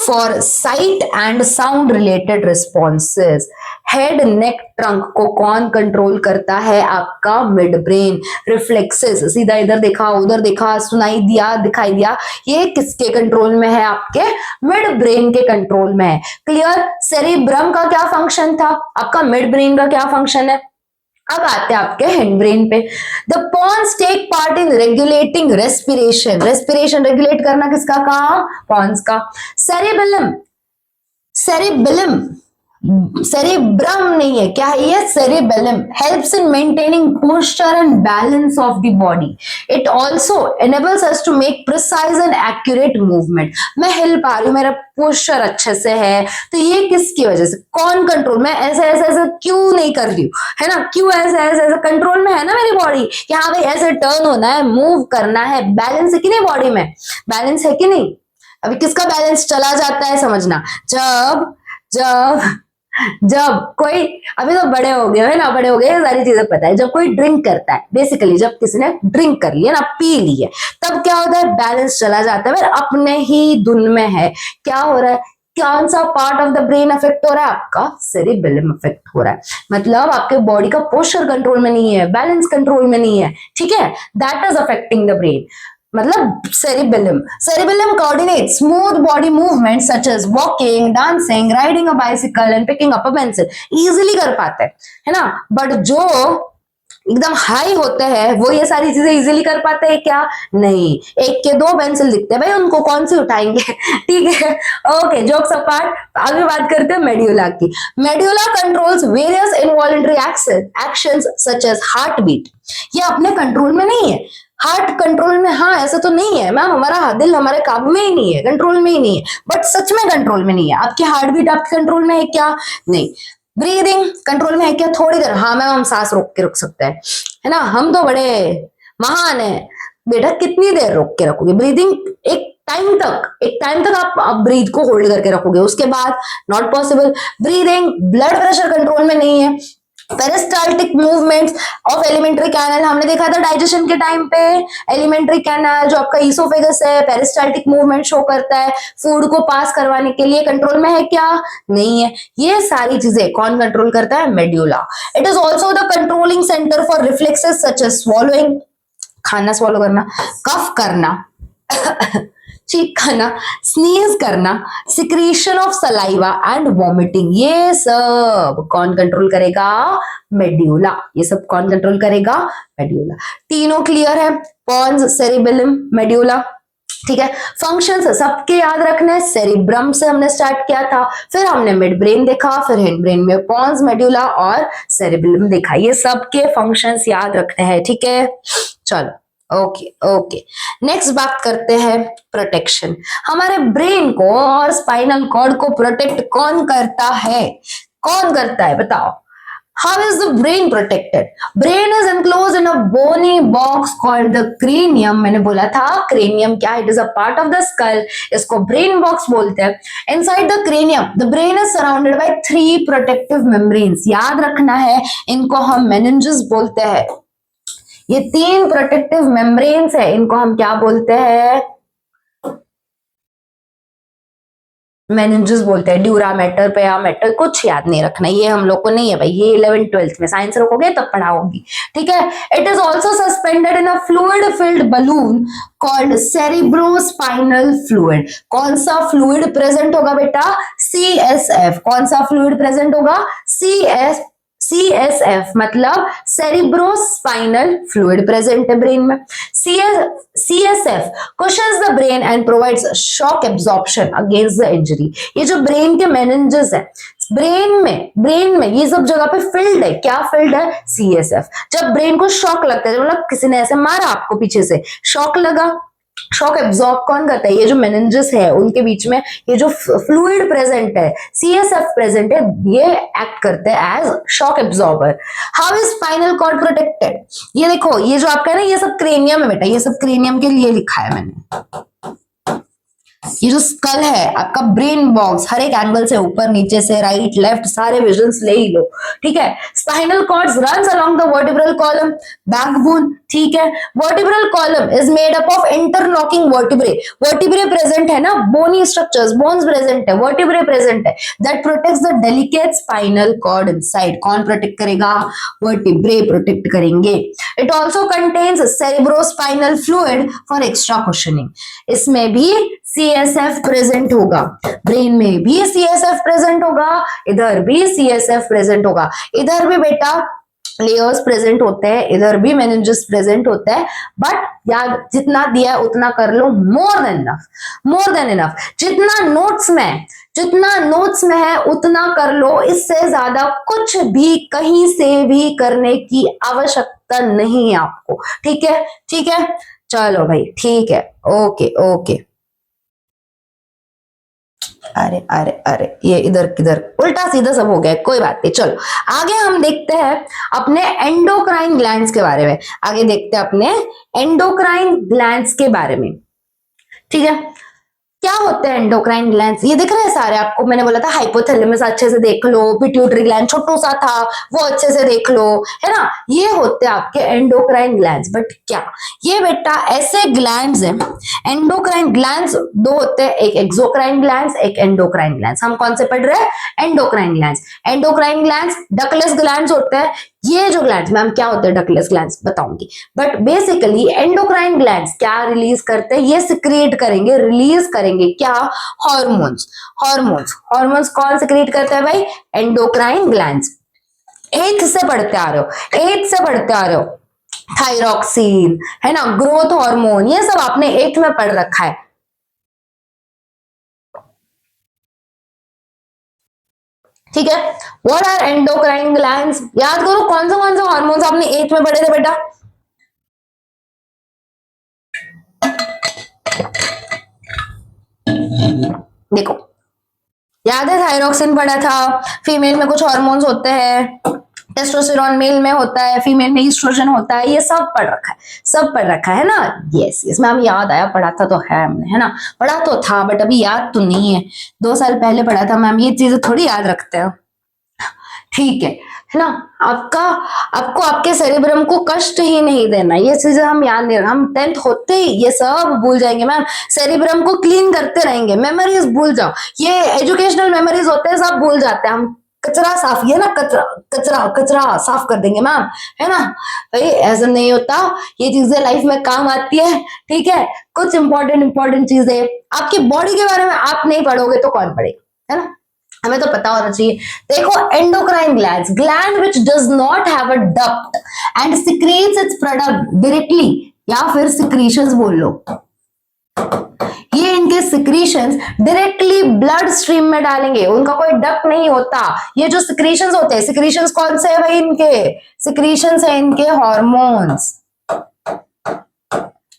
for sight and sound related responses. Head neck trunk को कौन कंट्रोल करता है? आपका mid brain. Reflexes, सीधा इधर देखा उधर देखा, सुनाई दिया दिखाई दिया, ये किसके कंट्रोल में है? आपके मिड ब्रेन के कंट्रोल में है। क्लियर? सेरिब्रम का क्या फंक्शन था? आपका मिड ब्रेन का क्या फंक्शन है? अब आते हैं आपके हिंड ब्रेन पे। The pons take part in regulating respiration. Respiration regulate करना किसका काम? पॉन्स का। सेरिबेलम, सेरिबेलम, सेरिब्रम नहीं है, क्या है ये? Cerebellum helps in maintaining posture and balance of the body. It also enables us to make precise and accurate movement। मैं हिल पा रही हूँ, मेरा पोस्चर अच्छे से है, तो ये किसकी वजह से? कौन कंट्रोल? मैं ऐसे ऐसे ऐसे क्यों नहीं कर रही हूँ, है ना? क्यों ऐसे ऐसे ऐसे कंट्रोल में है ना मेरी बॉडी कि हाँ भाई ऐसे टर्न होना है, मूव करना है, बैलेंस है कि नहीं बॉडी में? बैलेंस है कि नहीं? अभी किसका बैलेंस चला जाता है समझना, जब जब जब कोई, अभी तो बड़े हो गए है ना, बड़े हो गए, सारी चीजें पता है। जब कोई ड्रिंक करता है, बेसिकली जब किसी ने ड्रिंक कर लिया ना, पी ली है, तब क्या होता है? बैलेंस चला जाता है, फिर अपने ही धुन में है। क्या हो रहा है? कौन सा part of the brain affect हो रहा है? आपका सेरिबेलम अफेक्ट हो रहा है। मतलब आपके बॉडी का पोस्चर कंट्रोल में नहीं है, बैलेंस कंट्रोल में नहीं है, ठीक है? That is affecting the brain. मतलब cerebellum, cerebellum coordinate smooth body movement such as walking, dancing, riding a bicycle and picking up a pencil. Easily कर पाते हैं, है ना? बट जो एकदम हाई होते हैं वो ये सारी चीजें इजीली कर पाते हैं क्या? नहीं। एक के दो पेंसिल दिखते हैं भाई, उनको कौन सी उठाएंगे? ठीक है, ओके, जोक्स अपार्ट। आगे बात करते हैं मेड्यूला की। Medulla controls various involuntary actions such as heart beat. ये अपने कंट्रोल में नहीं है। हार्ट कंट्रोल में, हाँ ऐसा तो नहीं है मैम, हमारा दिल हमारे काबू में ही नहीं है, कंट्रोल में ही नहीं है, बट सच में कंट्रोल में नहीं है। आपकी हार्ट बीट आपके कंट्रोल में है क्या? नहीं। ब्रीदिंग कंट्रोल में है क्या? थोड़ी देर, हाँ मैम हम सांस रोक के रख सकते हैं, है ना, हम तो बड़े महान है। बेटा कितनी देर रोक के रखोगे ब्रीदिंग? एक टाइम तक आप ब्रीथ को होल्ड करके रखोगे, उसके बाद not possible. Breathing, blood pressure control में नहीं है। Peristaltic movements of alimentary canal, हमने देखा था डाइजेशन के टाइम पे, एलिमेंट्री कैनल जो आपका ईसोफेगस है, पेरिस्टाल्टिक मूवमेंट शो करता है फूड को पास करवाने के लिए। कंट्रोल में है क्या? नहीं है। ये सारी चीजें कौन कंट्रोल करता है? Medulla. It is also the controlling center for reflexes such as swallowing, खाना स्वॉलो करना, कफ करना, चीख खाना, स्नीज करना, secretion of saliva and vomiting. ये सब कौन कंट्रोल करेगा? मेड्यूला। ये सब कौन कंट्रोल करेगा? मेड्यूला। तीनों क्लियर है? पॉन्स, सेरिबेलम, मेड्यूला, ठीक है। फंक्शंस सबके याद रखना है। सेरिब्रम से हमने स्टार्ट किया था, फिर हमने मिड ब्रेन देखा, फिर हिंड ब्रेन में पॉन्स, मेड्यूला और सेरिबेलम देखा। ये सबके फंक्शंस याद रखने हैं, ठीक है। चलो ओके ओके, नेक्स्ट बात करते हैं प्रोटेक्शन। हमारे ब्रेन को और स्पाइनल कॉर्ड को प्रोटेक्ट कौन करता है? कौन करता है बताओ? How is the brain protected? Brain is enclosed in a bony box called the cranium। मैंने बोला था cranium क्या? It is a part of the skull। इसको brain box बोलते हैं। Inside the cranium, the brain is surrounded by 3 protective membranes। याद रखना है, इनको हम meninges बोलते हैं। ये 3 प्रोटेक्टिव मेम्ब्रेन्स है, इनको हम क्या बोलते हैं? मेनिंजेस बोलते हैं। ड्यूरामेटर पे या मेटर, कुछ याद नहीं रखना, ये हम लोग को नहीं है भाई, ये 11th 12th में साइंस रखोगे तब पढ़ाओगी, ठीक है। It is also suspended in a fluid filled balloon called cerebrospinal fluid. कौन सा फ्लूइड प्रेजेंट होगा बेटा? CSF। कौन सा फ्लूइड प्रेजेंट होगा? CSF मतलब सेरिब्रोस्पाइनल फ्लूइड प्रेजेंट है ब्रेन में। CSF cushions the brain and provides shock absorption against the injury। ये जो ब्रेन के मेनिंजेस है, ब्रेन में ये सब जगह पे फिल्ड है। क्या फिल्ड है? CSF। जब ब्रेन को शॉक लगता है, मतलब किसी ने ऐसे मारा आपको पीछे से, शॉक लगा, शॉक एब्जॉर्ब कौन करता है? ये जो मेनिंजेस है उनके बीच में ये जो फ्लूइड प्रेजेंट है, CSF प्रेजेंट है, ये एक्ट करते हैं as shock absorber. How is spinal cord protected? ये देखो, ये जो आपका है ना, ये सब क्रेनियम है बेटा, ये सब क्रेनियम के लिए लिखा है मैंने। ये जो स्कल है आपका ब्रेन बॉक्स, हर एक एंगल से, ऊपर नीचे से, राइट लेफ्ट, सारे विजन्स ले ही लो, ठीक है। Spinal cords runs along the vertebral column, backbone, ठीक है। Vertebral column is made up of interlocking vertebrae, vertebrae present है ना, बोनी स्ट्रक्चर्स, बोन्स प्रेजेंट है, वर्टिब्रे प्रेजेंट है, that protects the delicate spinal cord inside. कौन protect करेगा? Vertebrae protect करेंगे। It also contains cerebrospinal fluid for extra cushioning, इसमें भी CSF present होगा, ब्रेन में भी CSF प्रेजेंट होगा, इधर भी CSF प्रेजेंट होगा, इधर भी बेटा लेयर्स प्रेजेंट होते हैं, इधर भी मेनिंजेस प्रेजेंट होते हैं, बट याद जितना दिया है उतना कर लो, more than enough, more than enough. जितना नोट्स में है उतना कर लो, इससे ज्यादा कुछ भी कहीं से भी करने की आवश्यकता नहीं है आपको, ठीक है, ठीक है। चलो भाई ठीक है, ओके ओके। अरे अरे अरे ये इधर किधर उल्टा सीधा सब हो गया, कोई बात नहीं। चलो आगे हम देखते हैं अपने एंडोक्राइन ग्लैंड्स के बारे में, आगे देखते हैं अपने एंडोक्राइन ग्लैंड्स के बारे में, ठीक है। क्या होते हैं एंडोक्राइन ग्लैंड्स? ये दिख रहे हैं सारे आपको, मैंने बोला था हाइपोथैलेमस अच्छे से देख लो, पिट्यूटरी ग्लैंड छोटू सा था वो अच्छे से देख लो, है ना। ये होते हैं आपके एंडोक्राइन ग्लैंड्स। बट क्या ये बेटा ऐसे ग्लैंड्स हैं, एंडोक्राइन ग्लैंड्स दो होते हैं, एक एक्सोक्राइन ग्लैंड्स, एक एंडोक्राइन ग्लैंड्स। हम कौन से पढ़ रहे हैं? Endocrine glands. Endocrine glands ductless glands होते हैं। ये जो ग्लैंड्स, मैम क्या होते हैं डकलेस ग्लैंड्स बताऊंगी, बट बेसिकली एंडोक्राइन ग्लैंड्स क्या रिलीज करते हैं? ये सिक्रिएट करेंगे, रिलीज करेंगे क्या? हार्मोन्स। हार्मोन्स, हार्मोन्स कौन सिक्रिएट करते हैं भाई? Endocrine glands. 8th से पढ़ते आ रहे हो, 8th से पढ़ते आ रहे हो, थायरॉक्सिन है ना, ग्रोथ हार्मोन, ये सब आपने 8th में पढ़ रखा है, ठीक है। What are endocrine glands? याद करो कौन से हार्मोन्स आपने 8th में पढ़े थे बेटा? देखो याद है थायरॉक्सिन पढ़ा था, फीमेल में कुछ हार्मोन्स होते हैं, टेस्टोस्टेरोन मेल में होता है, फीमेल में ईस्ट्रोजन होता है, ये सब पढ़ रखा है, सब पढ़ रखा है ना। यस यस मैम याद आया, पढ़ा था तो है हमने, है ना, पढ़ा तो था बट अभी याद तो नहीं है, 2 साल पहले पढ़ा था मैम, ये चीजें थोड़ी याद रखते हैं, ठीक है ना। आपको आपके सेरेब्रम को कष्ट ही नहीं देना, ये चीजें हम याद नहीं, हम 10th होते ही ये सब भूल जाएंगे मैम, सेरेब्रम को क्लीन करते रहेंगे, मेमोरीज भूल जाओ, ये एजुकेशनल मेमोरीज होते हैं, सब भूल जाते हैं हम, कचरा साफ, ये ना कचरा साफ कर देंगे मैम, है ना भाई, ऐसा नहीं होता, ये चीजें लाइफ में काम आती है, ठीक है। कुछ इंपॉर्टेंट चीजें आपकी बॉडी के बारे में आप नहीं पढ़ोगे तो कौन पढ़ेगा, है ना, हमें तो पता होना चाहिए। देखो endocrine glands, gland which does not have a duct and secretes it's product directly, या फिर सिक्रीशंस बोल लो, ये इनके सिक्रीशंस डायरेक्टली ब्लड स्ट्रीम में डालेंगे, उनका कोई डक्ट नहीं होता। ये जो सिक्रीशंस होते हैं, सिक्रीशंस कौन से है भाई? इनके सिक्रीशंस है इनके हार्मोन्स,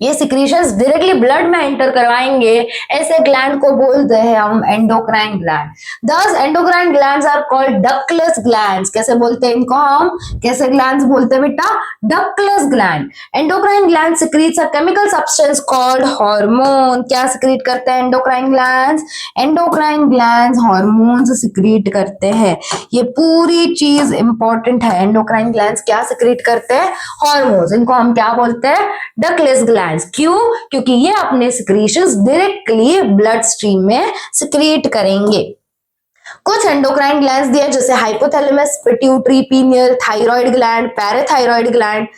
ये सिक्रीशंस डायरेक्टली ब्लड में एंटर करवाएंगे, ऐसे ग्लैंड को बोलते हैं हम endocrine gland. Thus endocrine glands are called ductless glands. कैसे बोलते हैं इनको हम? कैसे ग्लैंड्स बोलते हैं बेटा? Ductless gland. Endocrine gland secretes a chemical substance called hormone. क्या सिक्रीट करते हैं endocrine glands? Endocrine glands hormones secrete करते हैं। ये पूरी चीज इंपॉर्टेंट है। एंडोक्राइन ग्लैंड्स क्या सिक्रीट करते हैं? हार्मोन्स। इनको हम क्या बोलते हैं? Ductless gland. क्यों? क्योंकि ये अपने सिक्रीशंस डायरेक्टली ब्लड स्ट्रीम में सिक्रीट करेंगे। कुछ एंडोक्राइन ग्लैंड्स दिए जैसे hypothalamus, pituitary, pineal, thyroid gland, parathyroid gland.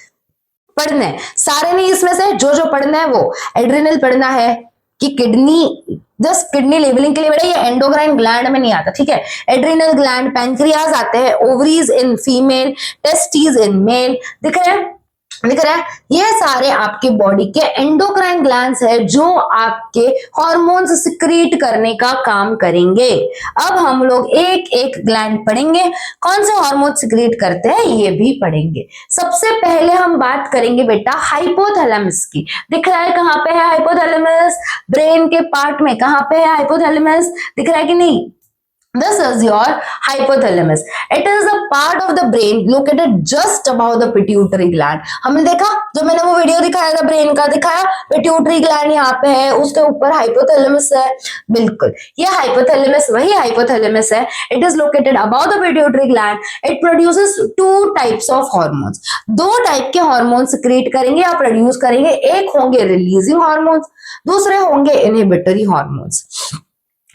पढ़ना है सारे नहीं, इसमें से जो जो पढ़ना है वो। एड्रिनल पढ़ना है कि किडनी, जस्ट किडनी लेवलिंग के लिए बेटा ये एंडोक्राइन ग्लैंड में नहीं आता, ठीक है। एड्रिनल ग्लैंड, पैंक्रियाज आते हैं, ovaries in female, testis in male. दिख रहा है? दिख रहा है? ये सारे आपके बॉडी के एंडोक्राइन ग्लैंड्स है जो आपके हार्मोन्स सिक्रीट करने का काम करेंगे। अब हम लोग एक एक ग्लैंड पढ़ेंगे, कौन से हार्मोन सिक्रीट करते हैं ये भी पढ़ेंगे। सबसे पहले हम बात करेंगे बेटा हाइपोथैलेमस की। दिख रहा है कहां पे है हाइपोथैलेमस? ब्रेन के पार्ट में। कहां पे है हाइपोथैलेमस? दिख रहा है कि नहीं? This is your hypothalamus. It is a part of the brain located just above the pituitary gland. हमने देखा, जो मैंने वो वीडियो दिखाया था ब्रेन का, दिखाया पिट्यूटरी ग्लैंड यहाँ पे है, उसके ऊपर हाइपोथैलेमस है. बिल्कुल, ये हाइपोथैलेमस वही हाइपोथैलेमस है. It is located above the pituitary gland. It produces two types of hormones. दो टाइप के हार्मोन सिक्रेट करेंगे या प्रोड्यूस करेंगे. एक होंगे रिलीजिंग हार्मोन्स, दूसरे होंगे इनहिबिटरी हार्मोन्स.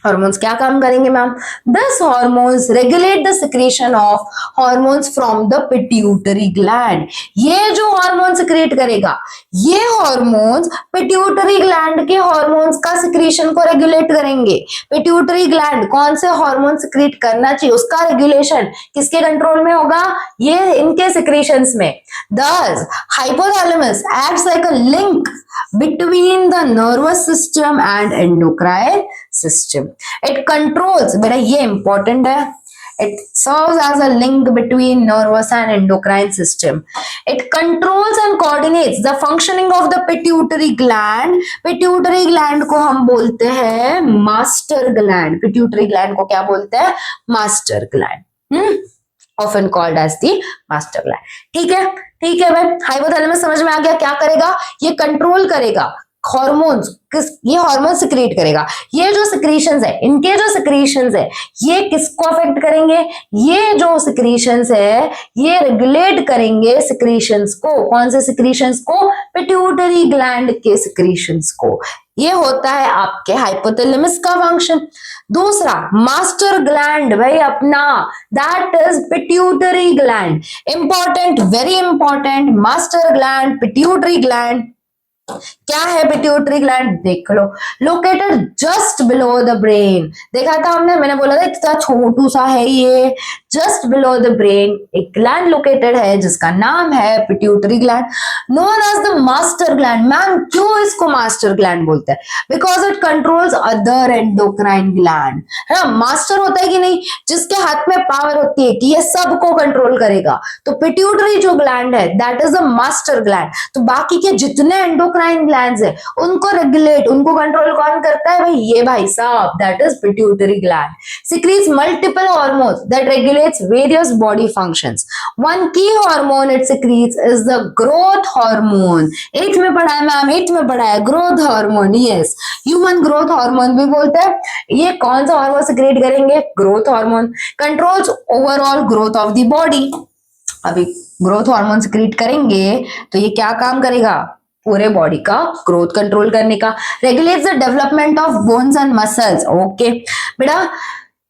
हार्मोन्स क्या काम करेंगे ma'am? This hormones regulate the secretion of hormones from the pituitary gland. ये जो हार्मोन सिक्रेट करेगा, ये हार्मोन्स पिट्यूटरी ग्लैंड के हार्मोन्स का सिक्रेशन को रेगुलेट करेंगे. पिट्यूटरी ग्लैंड कौन से हार्मोन सिक्रेट करना चाहिए, उसका रेगुलेशन किसके कंट्रोल में होगा? ये इनके सिक्रेशंस में. Thus, hypothalamus acts like a link between the nervous system and endocrine system. It controls, बेटा ये important है. It serves as a link between nervous and endocrine system. It controls and coordinates the functioning of the pituitary gland. Pituitary gland को हम बोलते हैं master gland. Pituitary gland को क्या बोलते हैं? Master gland. Often called as the master gland. ठीक है, ठीक है भाई. हाइपोथैलेमस समझ में आ गया क्या करेगा? ये कंट्रोल करेगा हॉर्मोन्स, ये हार्मोन सिक्रेट करेगा. ये जो सिक्रीशंस है, इनके जो सिक्रीशंस है, ये किसको अफेक्ट करेंगे? ये जो सिक्रीशंस है ये रेगुलेट करेंगे सिक्रीशंस को. कौन से सिक्रीशंस को? पिट्यूटरी ग्लैंड के सिक्रीशंस को. ये होता है आपके हाइपोथैलेमस का फंक्शन. दूसरा मास्टर ग्लैंड भाई अपना, that is pituitary gland. Important, very important. Master gland, pituitary gland. क्या है पिट्यूटरी ग्लैंड? देख लो, located just below the brain. देखा था हमने, मैंने बोला था इतना छोटू सा है ये. जस्ट बिलो द ब्रेन एक ग्लैंड लोकेटेड है जिसका नाम है pituitary gland, known as the master gland. Ma'am क्यों इसको मास्टर ग्लैंड बोलते हैं? Because it controls other endocrine gland. है ना, मास्टर होता है कि नहीं, जिसके हाथ में पावर होती है कि ये सबको कंट्रोल करेगा. तो पिट्यूटरी जो ग्लैंड है that is the master gland. तो बाकी के जितने एंडोक्राइन ग्लैंड्स है उनको रेगुलेट, उनको कंट्रोल कौन करता है भाई? ये भाई साहब, that is pituitary gland. Secretes multiple hormones that regulates various body functions. One key hormone it secretes is the growth hormone. 8th में पढ़ा है मैम, 8th में पढ़ा है growth hormone. Yes, human growth hormone भी बोलते हैं. ये कौन सा हार्मोन सिक्रेट करेंगे? Growth hormone. Controls overall growth of the body. अभी ग्रोथ हार्मोन सिक्रेट करेंगे तो ये क्या काम करेगा? पूरे बॉडी का ग्रोथ कंट्रोल करने का. Regulates the development of bones and muscles. Okay बेटा,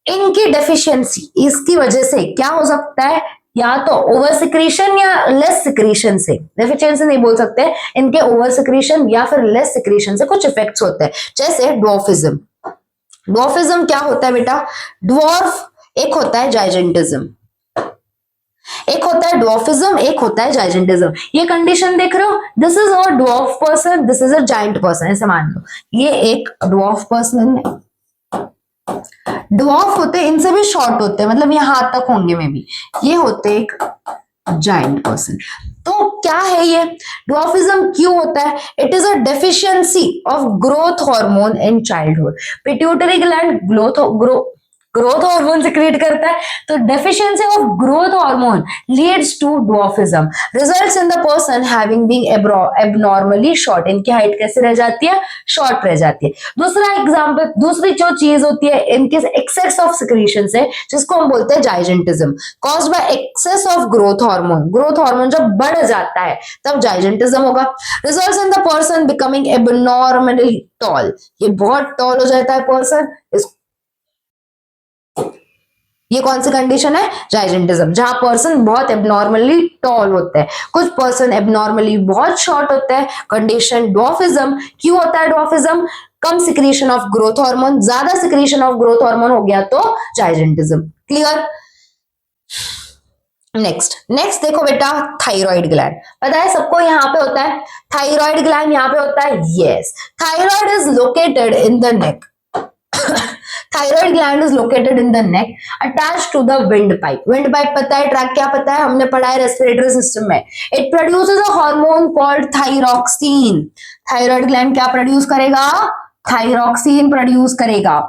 इनकी डेफिशिएंसी, इसकी वजह से क्या हो सकता है? या तो ओवर सिक्रीशन या लेस सिक्रीशन से. डेफिशिएंसी नहीं बोल सकते, इनके ओवर सिक्रीशन या फिर लेस सिक्रीशन से कुछ इफेक्ट्स होते हैं. जैसे ड्वार्फिज्म. ड्वार्फिज्म क्या होता है बेटा? ड्वार्फ एक होता है जाइजेंटिज्म, एक होता है ड्वार्फिज्म, एक होता है जाइजेंटिज्म. ये कंडीशन देख रहे हो, this is a dwarf person, this is a giant person. ऐसे मान लो ये एक ड्वार्फ पर्सन है. ड्वार्फ होते हैं, इनसे भी शॉर्ट होते हैं, मतलब यहाँ तक होंगे में भी. ये होते एक जाइंट पर्सन. तो क्या है ये ड्वार्फिज्म? क्यों होता है? It is a deficiency of growth hormone in childhood. Pituitary gland growth hormone secrete करता है, तो deficiency of growth hormone leads to dwarfism. Results in the person having being abnormally short. इनकी हाइट कैसे रह जाती है? शॉर्ट रह जाती है. दूसरा एग्जांपल, दूसरी जो चीज होती है इनके एक्सेस ऑफ सिक्रीशन से, जिसको हम बोलते हैं gigantism, caused by excess of growth hormone. Growth hormone जब बढ़ जाता है तब जाइजेंटिज्म होगा. Results in the person becoming abnormally tall. ये बहुत टॉल हो जाता है पर्सन. ये कौन सी कंडीशन है? जाइजेंटिज्म, जहां पर्सन बहुत एबनॉर्मली टॉल होते हैं, कुछ पर्सन एबनॉर्मली बहुत शॉर्ट होते हैं. Condition dwarfism. क्यों होता है dwarfism? Come secretion of growth hormone. ज्यादा सिक्रीशन ऑफ ग्रोथ हार्मोन हो गया तो जाइजेंटिज्म. क्लियर? नेक्स्ट देखो बेटा, थायराइड ग्लैंड. पता है सबको यहाँ पे होता है थायराइड ग्लैंड, यहाँ पे होता है. Yes, thyroid is located in the neck. Thyroid gland is located in the neck attached to the windpipe. Windpipe पता है, ट्रैक क्या पता है, हमने पढ़ा है रेस्पिरेटरी सिस्टम में. It produces a hormone called thyroxine. Thyroid gland क्या प्रोड्यूस करेगा? थायरॉक्सिन प्रोड्यूस करेगा.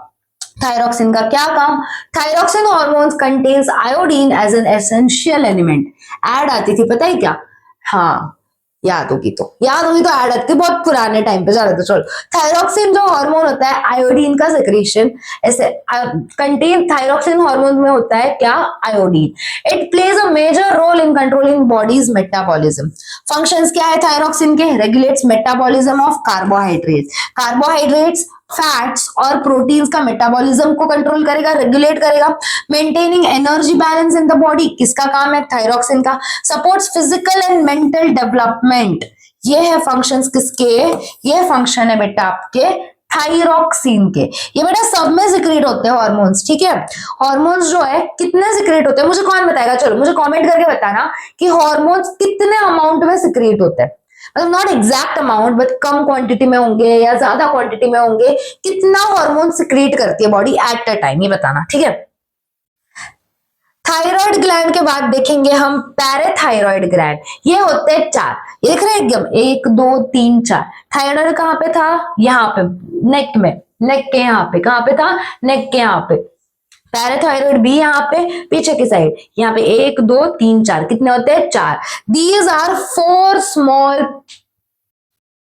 थायरॉक्सिन का क्या काम? Thyroxine hormones contains iodine as an essential element. Ad आती थी पता है क्या? हाँ, याद होगी तो ऐड आती थी बहुत पुराने टाइम पे। चलो तो चलो, थायरॉक्सिन जो हार्मोन होता है आयोडीन का सिक्रीशन, ऐसे कंटेन थायरॉक्सिन हार्मोन में होता है क्या? Iodine. It plays a major role in controlling body's metabolism. Functions क्या है थायरॉक्सिन के? Regulates metabolism of carbohydrates. Carbohydrates, fats और प्रोटीन्स का मेटाबॉलिज्म को कंट्रोल करेगा, रेगुलेट करेगा। Maintaining energy balance in the body, किसका काम है? थायरॉक्सिन का। Supports physical and mental development. ये है फंक्शंस किसके? ये फंक्शन है बेटा आपके थायरॉक्सिन के। ये बेटा सब में सिक्रेट होते हैं हॉर्मोन्स, ठीक है? हॉर्मोन्स जो है कितने सिक्रेट होते हैं मुझे कौन बताएगा? चलो मुझे कमेंट करके बताना कि हॉर्मोन्स कितने अमाउंट में सिक्रेट होते हैं। मतलब not exact amount but come quantity में होंगे या ज्यादा क्वांटिटी में होंगे, कितना हार्मोन सिक्रीट करती है बॉडी एट अ टाइम, ये बताना, ठीक है? थायराइड ग्लैंड के बाद देखेंगे हम पैराथायराइड ग्लैंड। ये होते हैं 4, ये देख रहे हैं एकदम 1 2 3 4। थायराइड कहां पे था? यहाँ पे नेक में, नेक के यहाँ पे। कहां पे था? नेक के यहाँ पे। पैराथायराइड भी यहाँ पे पीछे की साइड, यहाँ पे 1 2 3 4, कितने होते हैं? 4। These are 4 small,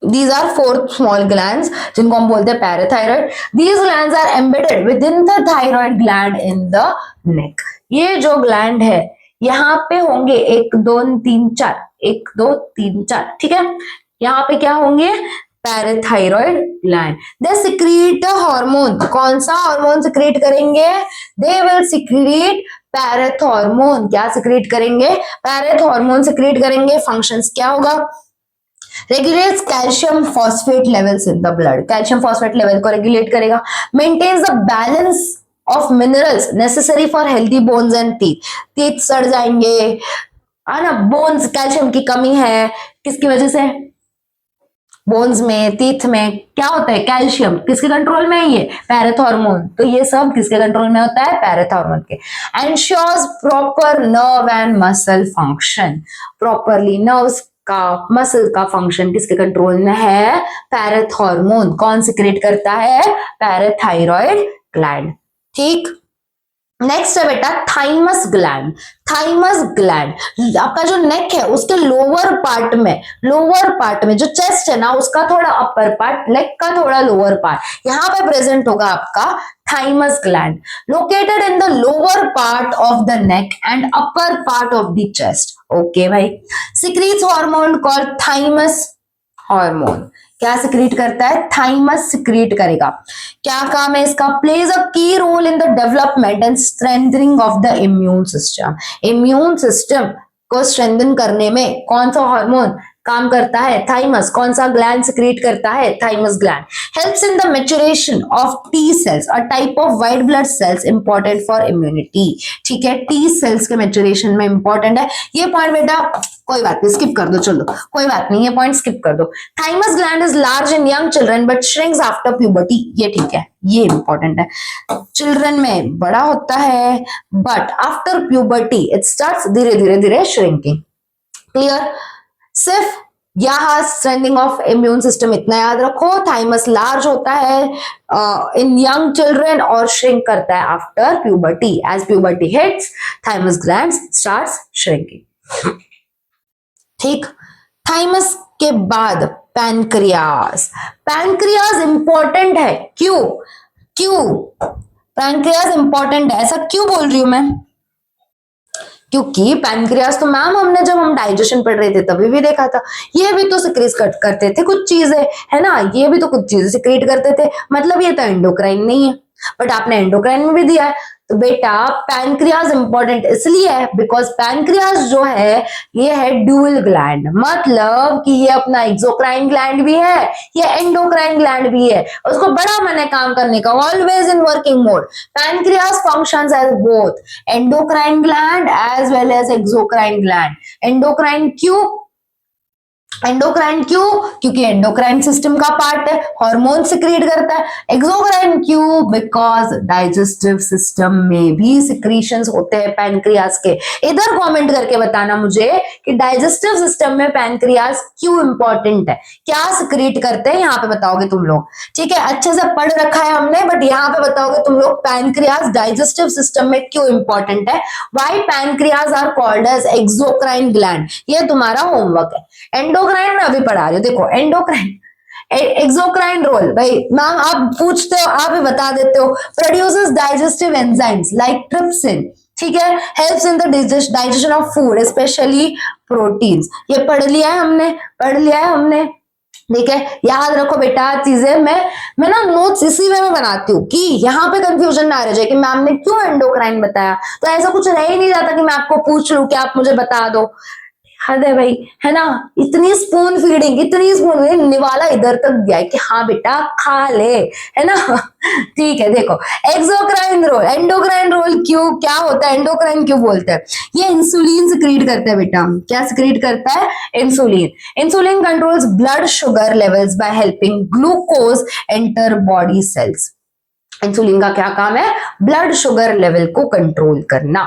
these are 4 small glands जिनको हम बोलते हैं parathyroid. these glands are embedded within the thyroid gland in the neck। ये जो ग्लैंड है यहाँ पे होंगे 1 2 3 4, 1 2 3 4, ठीक है? यहाँ पे क्या होंगे? Parathyroid gland. They secrete hormone. कौन सा हार्मोन सिक्रीट करेंगे? They will secrete parath hormone. क्या सिक्रीट करेंगे? पैरेथ हार्मोन सिक्रीट करेंगे। फंक्शंस क्या होगा? Regulates calcium phosphate levels in the blood. Calcium phosphate level को रेगुलेट करेगा। Maintains the balance of minerals necessary for healthy bones and teeth. Teeth सड़ जाएंगे, है ना? बोन्स, कैल्शियम की कमी है किसकी वजह से? बोन्स में, टीथ में क्या होता है? कैल्शियम। किसके कंट्रोल में है ये? पैरेथ हार्मोन। तो ये सब किसके कंट्रोल में होता है? पैरेथ हार्मोन के। Ensures proper nerve and muscle function. Properly nerves का, मसल का फंक्शन किसके कंट्रोल में है? पैरेथ हार्मोन। कौन सिक्रेट करता है? पैराथायराइड ग्लैंड, ठीक? नेक्स्ट है बेटा थाइमस ग्लैंड। थाइमस ग्लैंड आपका जो नेक है उसके लोअर पार्ट में जो चेस्ट है ना, उसका थोड़ा अपर पार्ट, नेक का थोड़ा लोअर पार्ट, यहाँ पे प्रेजेंट होगा आपका thymus gland. Located in the lower part of the neck and upper part of the chest. Okay भाई। Secretes hormone called thymus hormone. क्या सिक्रीट करता है? थाइमस सिक्रीट करेगा। क्या काम है इसका? Plays a key role in the development and strengthening of the immune system. Immune system को स्ट्रेंथन करने में कौन सा हार्मोन काम करता है? थाइमस। कौन सा ग्लैंड सिक्रीट करता है? Thymus gland. Helps in the maturation of T cells, a type of white blood cells important for immunity, ठीक है? टी सेल्स के मैच्योरेशन में इंपॉर्टेंट है ये पॉइंट बेटा। कोई बात नहीं, स्किप कर दो, चलो कोई बात नहीं, ये पॉइंट स्किप कर दो। Thymus gland is large in young children but shrinks after puberty. ये ठीक है, ये इंपॉर्टेंट है। चिल्ड्रन में बड़ा होता है but after puberty it starts धीरे धीरे धीरे श्रिंकिंग। क्लियर? सिर्फ यहाँ स्ट्रेंथनिंग ऑफ इम्यून सिस्टम इतना याद रखो। थाइमस लार्ज होता है इन यंग चिल्ड्रन और श्रिंक करता है after puberty. As puberty hits thymus gland starts shrinking, ठीक? थाइमस के बाद पैनक्रियास। पैनक्रियास इंपॉर्टेंट है। क्यों? पैनक्रियास इंपॉर्टेंट है ऐसा क्यों बोल रही हूं मैं? क्योंकि पैनक्रियास तो मैम हमने जब हम डाइजेशन पढ़ रहे थे तभी भी देखा था, ये भी तो सिक्रीट करते थे कुछ चीजें, है ना? ये भी तो कुछ चीजें सिक्रीट करते थे, मतलब ये तो एंडोक्राइन नहीं है, बट आपने एंडोक्राइन में भी दिया है। तो बेटा पैनक्रियास इंपॉर्टेंट इसलिए है बिकॉज पैनक्रियास जो है ये है ड्यूअल ग्लैंड, मतलब कि ये अपना एक्सोक्राइन ग्लैंड भी है, ये एंडोक्राइन ग्लैंड भी है। उसको बड़ा मन है काम करने का, always in working mode. Pancreas functions as both endocrine gland as well as exocrine gland. Endocrine क्यों? एंडोक्राइन क्यों? क्योंकि एंडोक्राइन सिस्टम का पार्ट है, हार्मोन सिक्रीट करता है। एक्सोक्राइन क्यों? बिकॉज डाइजेस्टिव सिस्टम में भी सिक्रीशंस होते हैं पैनक्रियास के। इधर कमेंट करके बताना मुझे कि डाइजेस्टिव सिस्टम में पैनक्रियास क्यों इंपॉर्टेंट है, क्या सिक्रीट करते हैं, यहाँ पे बताओगे तुम लोग। ठीक है, अच्छे से पढ़ रखा है हमने, बट यहाँ पे बताओगे तुम लोग पैनक्रियास डाइजेस्टिव सिस्टम में क्यों इंपॉर्टेंट है, why pancreas are called as exocrine gland. ये तुम्हारा होमवर्क है। एंडोक्राइन में अभी पढ़ा रही हूँ, देखो एंडोक्राइन एक्सोक्राइन रोल। भाई मैम आप पूछते हो, आप ही बता देते हो। Produces digestive enzymes like trypsin, ठीक है, helps in the digestion of food specially proteins. ये पढ़ लिया है हमने, पढ़ लिया है हमने। ठीक है, याद रखो बेटा चीजें। मैं ना नोट्स इसी वे में बनाती हूँ कि यहाँ पे कंफ्यूजन ना रह जाए कि मैम ने क्यों एंडोक्राइन बताया। तो ऐसा कुछ रह ही नहीं जाता कि मैं आपको पूछ लूं कि आप मुझे बता दो। हद है भाई, है ना। इतनी स्पून फीडिंग, इतनी स्पून, निवाला इधर तक दिया है कि हाँ बेटा खा ले, है ना। ठीक है, देखो एक्सोक्राइन रोल, एंडोक्राइन रोल क्यों, क्या होता है, एंडोक्राइन क्यों बोलते हैं। ये इंसुलिन सिक्रीट करता है बेटा। क्या सिक्रीट करता है? Insulin. Insulin controls blood sugar levels by helping glucose enter body cells. Insulin का क्या काम है? ब्लड शुगर लेवल को कंट्रोल करना।